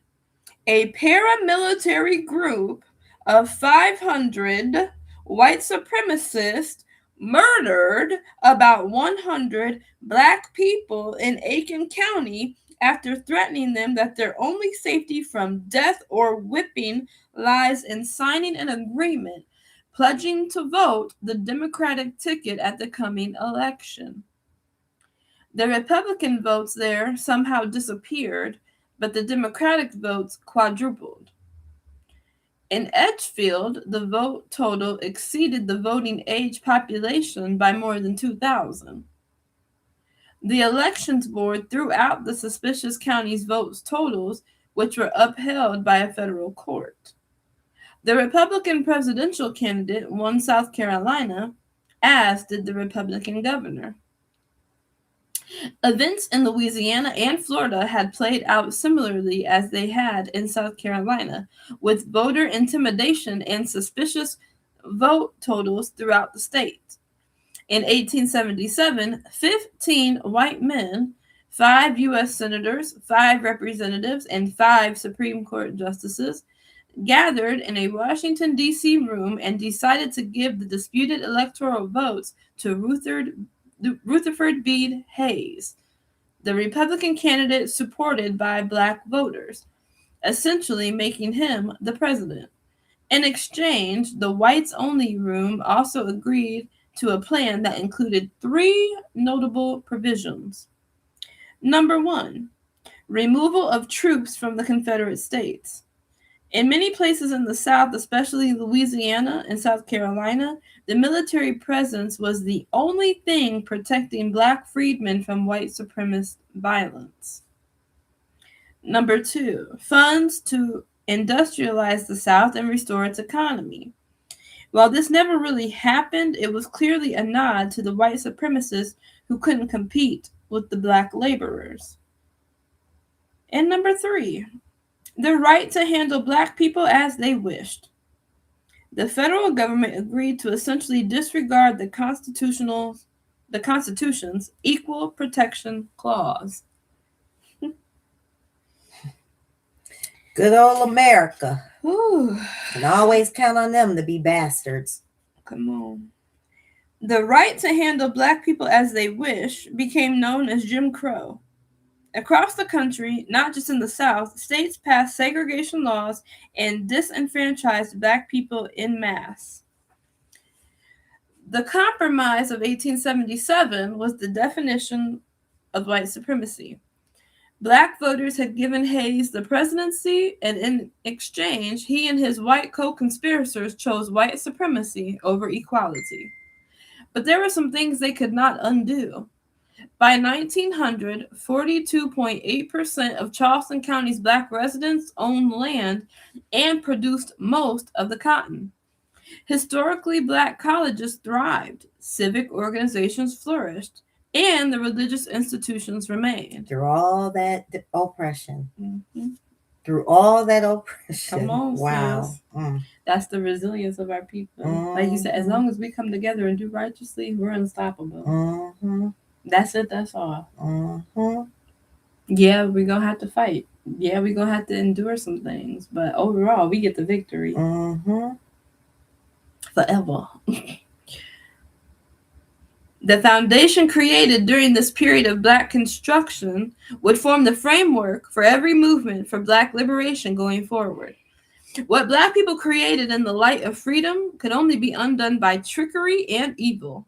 A paramilitary group of 500 white supremacists murdered about 100 Black people in Aiken County after threatening them that their only safety from death or whipping lies in signing an agreement pledging to vote the Democratic ticket at the coming election. The Republican votes there somehow disappeared, but the Democratic votes quadrupled. In Edgefield, the vote total exceeded the voting age population by more than 2,000. The elections board threw out the suspicious county's votes totals, which were upheld by a federal court. The Republican presidential candidate won South Carolina, as did the Republican governor. Events in Louisiana and Florida had played out similarly as they had in South Carolina, with voter intimidation and suspicious vote totals throughout the state. In 1877, 15 white men, 5 U.S. senators, 5 representatives, and 5 Supreme Court justices gathered in a Washington, D.C. room and decided to give the disputed electoral votes to Rutherford B. Hayes, the Republican candidate supported by Black voters, essentially making him the president. In exchange, the whites-only room also agreed to a plan that included 3 notable provisions. Number 1, removal of troops from the Confederate States. In many places in the South, especially Louisiana and South Carolina, the military presence was the only thing protecting Black freedmen from white supremacist violence. Number 2, funds to industrialize the South and restore its economy. While this never really happened, it was clearly a nod to the white supremacists who couldn't compete with the Black laborers. And number 3, the right to handle Black people as they wished. The federal government agreed to essentially disregard the Constitution's Equal Protection Clause. Good old America. Ooh. And always count on them to be bastards. Come on. The right to handle Black people as they wish became known as Jim Crow. Across the country, not just in the South, states passed segregation laws and disenfranchised Black people en masse. The Compromise of 1877 was the definition of white supremacy. Black voters had given Hayes the presidency, and in exchange, he and his white co-conspirators chose white supremacy over equality. But there were some things they could not undo. By 1900, 42.8% of Charleston County's Black residents owned land and produced most of the cotton. Historically, Black colleges thrived, civic organizations flourished, and the religious institutions remained. Through all that oppression. Mm-hmm. Through all that oppression. Come on, wow. sis. That's the resilience of our people. Like you said, as long as we come together and do righteously, we're unstoppable. Mm-hmm. That's it. That's all. Mm-hmm. Yeah, we're going to have to fight. Yeah, we're going to have to endure some things. But overall, we get the victory. Mm-hmm. Forever. The foundation created during this period of Black construction would form the framework for every movement for Black liberation going forward. What Black people created in the light of freedom could only be undone by trickery and evil.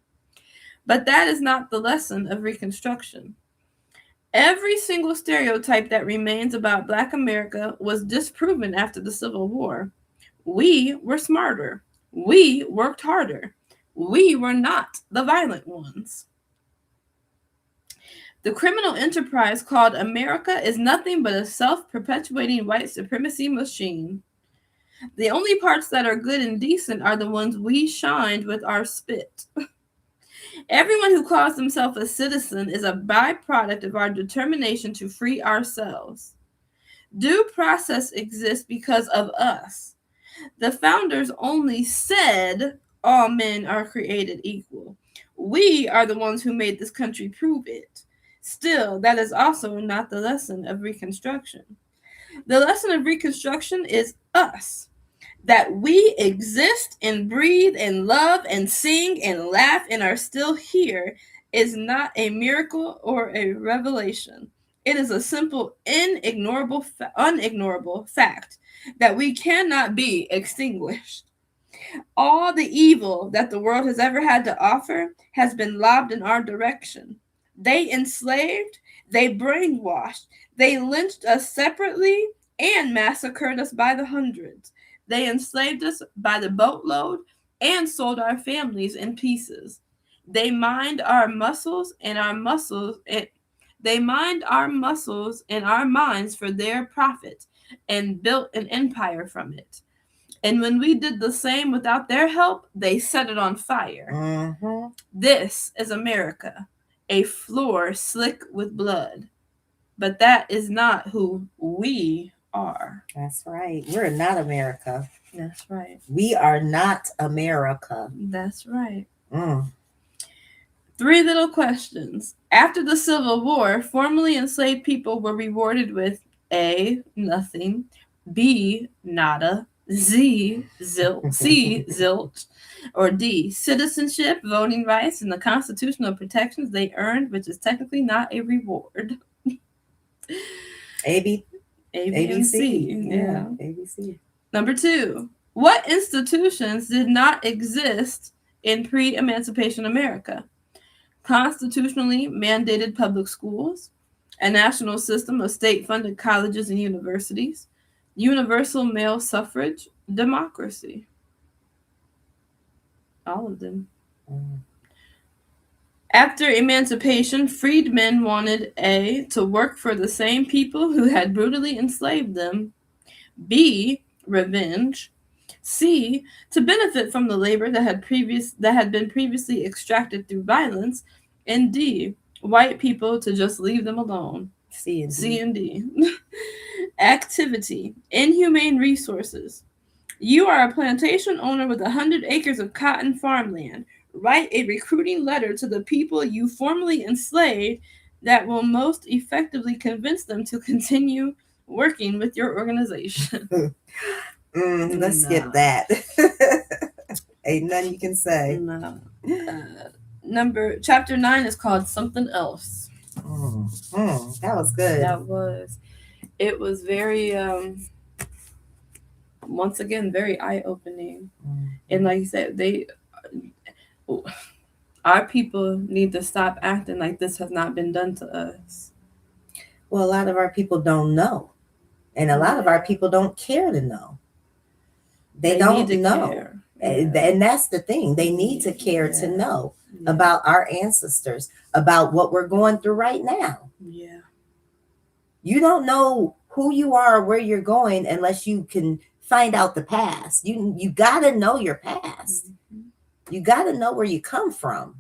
But that is not the lesson of Reconstruction. Every single stereotype that remains about Black America was disproven after the Civil War. We were smarter. We worked harder. We were not the violent ones. The criminal enterprise called America is nothing but a self-perpetuating white supremacy machine. The only parts that are good and decent are the ones we shined with our spit. Everyone who calls themselves a citizen is a byproduct of our determination to free ourselves. Due process exists because of us. The founders only said all men are created equal. We are the ones who made this country prove it. Still, that is also not the lesson of Reconstruction. The lesson of Reconstruction is us. That we exist and breathe and love and sing and laugh and are still here is not a miracle or a revelation. It is a simple, unignorable fact that we cannot be extinguished. All the evil that the world has ever had to offer has been lobbed in our direction. They enslaved, they brainwashed, they lynched us separately and massacred us by the hundreds. They enslaved us by the boatload and sold our families in pieces. They mined our muscles and our muscles. They mined our muscles and our minds for their profit and built an empire from it. And when we did the same without their help, they set it on fire. Mm-hmm. This is America, a floor slick with blood. But that is not who we are. That's right. We're not America. That's right. We are not America. That's right. 3 little questions. After the Civil War, formerly enslaved people were rewarded with A, nothing, B, nada, C, zilch, or D, citizenship, voting rights, and the constitutional protections they earned, which is technically not a reward. ABC. Yeah. ABC. Number 2, what institutions did not exist in pre-emancipation America? Constitutionally mandated public schools, a national system of state-funded colleges and universities, universal male suffrage, democracy. All of them. After emancipation, freedmen wanted A, to work for the same people who had brutally enslaved them, B, revenge, C, to benefit from the labor that had been previously extracted through violence, and D, white people to just leave them alone. C and D. Activity, inhumane resources. You are a plantation owner with 100 acres of cotton farmland. Write a recruiting letter to the people you formerly enslaved that will most effectively convince them to continue working with your organization. Let's skip that. Ain't nothing you can say. No. Chapter 9 is called Something Else. That was good. It was very, once again, very eye-opening. And like you said, our people need to stop acting like this has not been done to us. Well, a lot of our people don't know. And a lot of our people don't care to know. They don't know. Care. And that's the thing. They need to care to know about our ancestors, about what we're going through right now. Yeah. You don't know who you are or where you're going unless you can find out the past. You got to know your past. You got to know where you come from.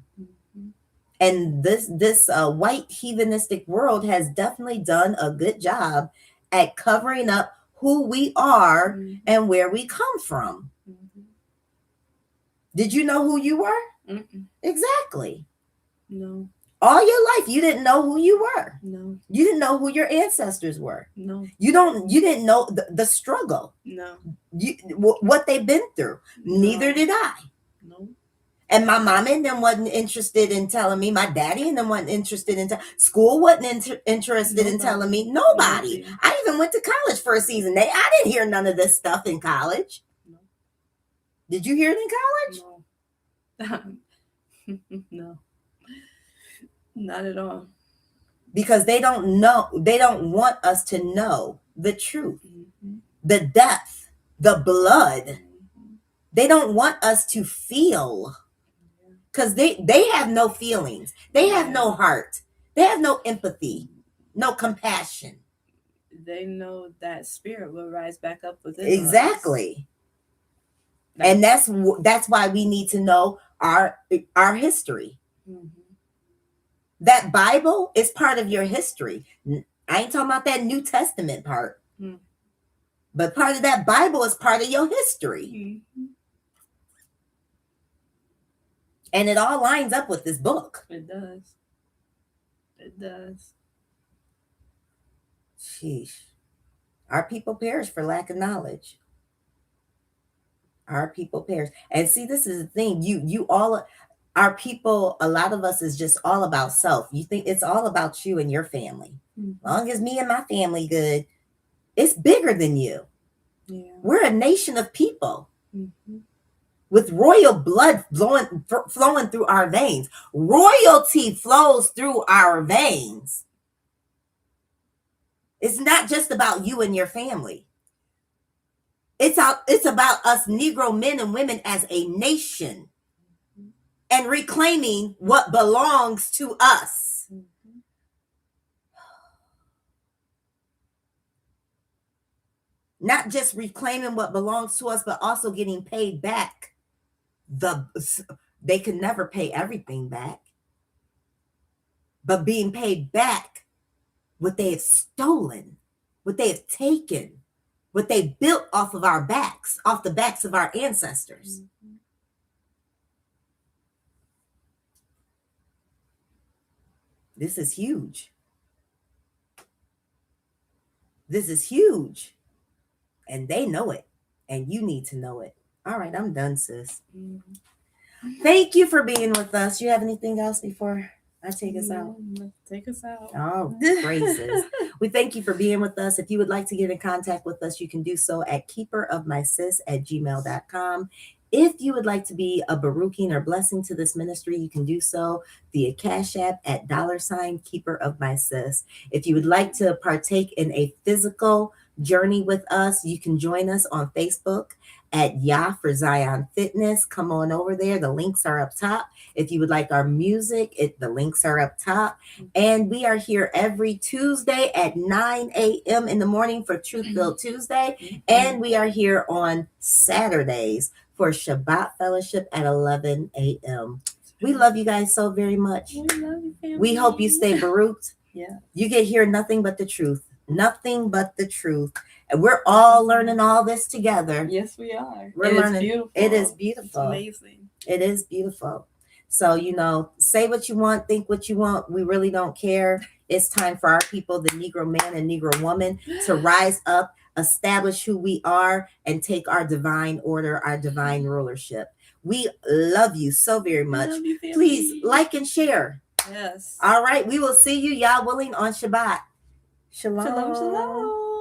And this white heathenistic world has definitely done a good job at covering up who we are and where we come from. Did you know who you were? Exactly. No. All your life, you didn't know who you were. No. You didn't know who your ancestors were. No. You didn't know the struggle. No. What they've been through. No. Neither did I. No. And my mom and them wasn't interested in telling me. My daddy and them wasn't interested in school wasn't interested in telling me. Nobody. I even went to college for a season. I didn't hear none of this stuff in college. No. Did you hear it in college? No. No. Not at all. Because they don't know. They don't want us to know the truth, the depth, the blood. They don't want us to feel. Because they have no feelings. They have no heart. They have no empathy, no compassion. They know that spirit will rise back up within exactly. Us. And that's why we need to know our history. That Bible is part of your history. I ain't talking about that New Testament part. But part of that Bible is part of your history. And it all lines up with this book. It does. It does. Sheesh. Our people perish for lack of knowledge. Our people perish. And see, this is the thing. You all, our people, a lot of us is just all about self. You think it's all about you and your family. As long as me and my family good, it's bigger than you. Yeah. We're a nation of people. With royal blood flowing through our veins. Royalty flows through our veins. It's not just about you and your family. It's about us Negro men and women as a nation and reclaiming what belongs to us. Not just reclaiming what belongs to us, but also getting paid back. They can never pay everything back, but being paid back what they have stolen, what they have taken, what they built off of our backs, off the backs of our ancestors. This is huge. This is huge. And they know it. And you need to know it. All right, I'm done, sis. Thank you for being with us. You have anything else before I take us out? Take us out. Oh, praises. We thank you for being with us. If you would like to get in contact with us, you can do so at keeperofmysis@gmail.com. If you would like to be a baruching or blessing to this ministry, you can do so via cashapp at $keeperofmysis. If you would like to partake in a physical journey with us, you can join us on Facebook at YAH for Zion Fitness. Come on over there. The links are up top. If you would like our music, the links are up top. And we are here every Tuesday at 9 a.m. in the morning for Truth-Filled Tuesday. And we are here on Saturdays for Shabbat Fellowship at 11 a.m. We love you guys so very much. We love you, family. We hope you stay baruched. Yeah. You get here nothing but the truth. Nothing but the truth. And we're all learning all this together. Yes, we are. We're learning. Beautiful. It is beautiful. It's amazing. It is beautiful. So, say what you want, think what you want. We really don't care. It's time for our people, the Negro man and Negro woman, to rise up, establish who we are, and take our divine order, our divine rulership. We love you so very much. You, please like and share. Yes. All right. We will see you, Yah willing, on Shabbat. Shalom. Shalom, shalom.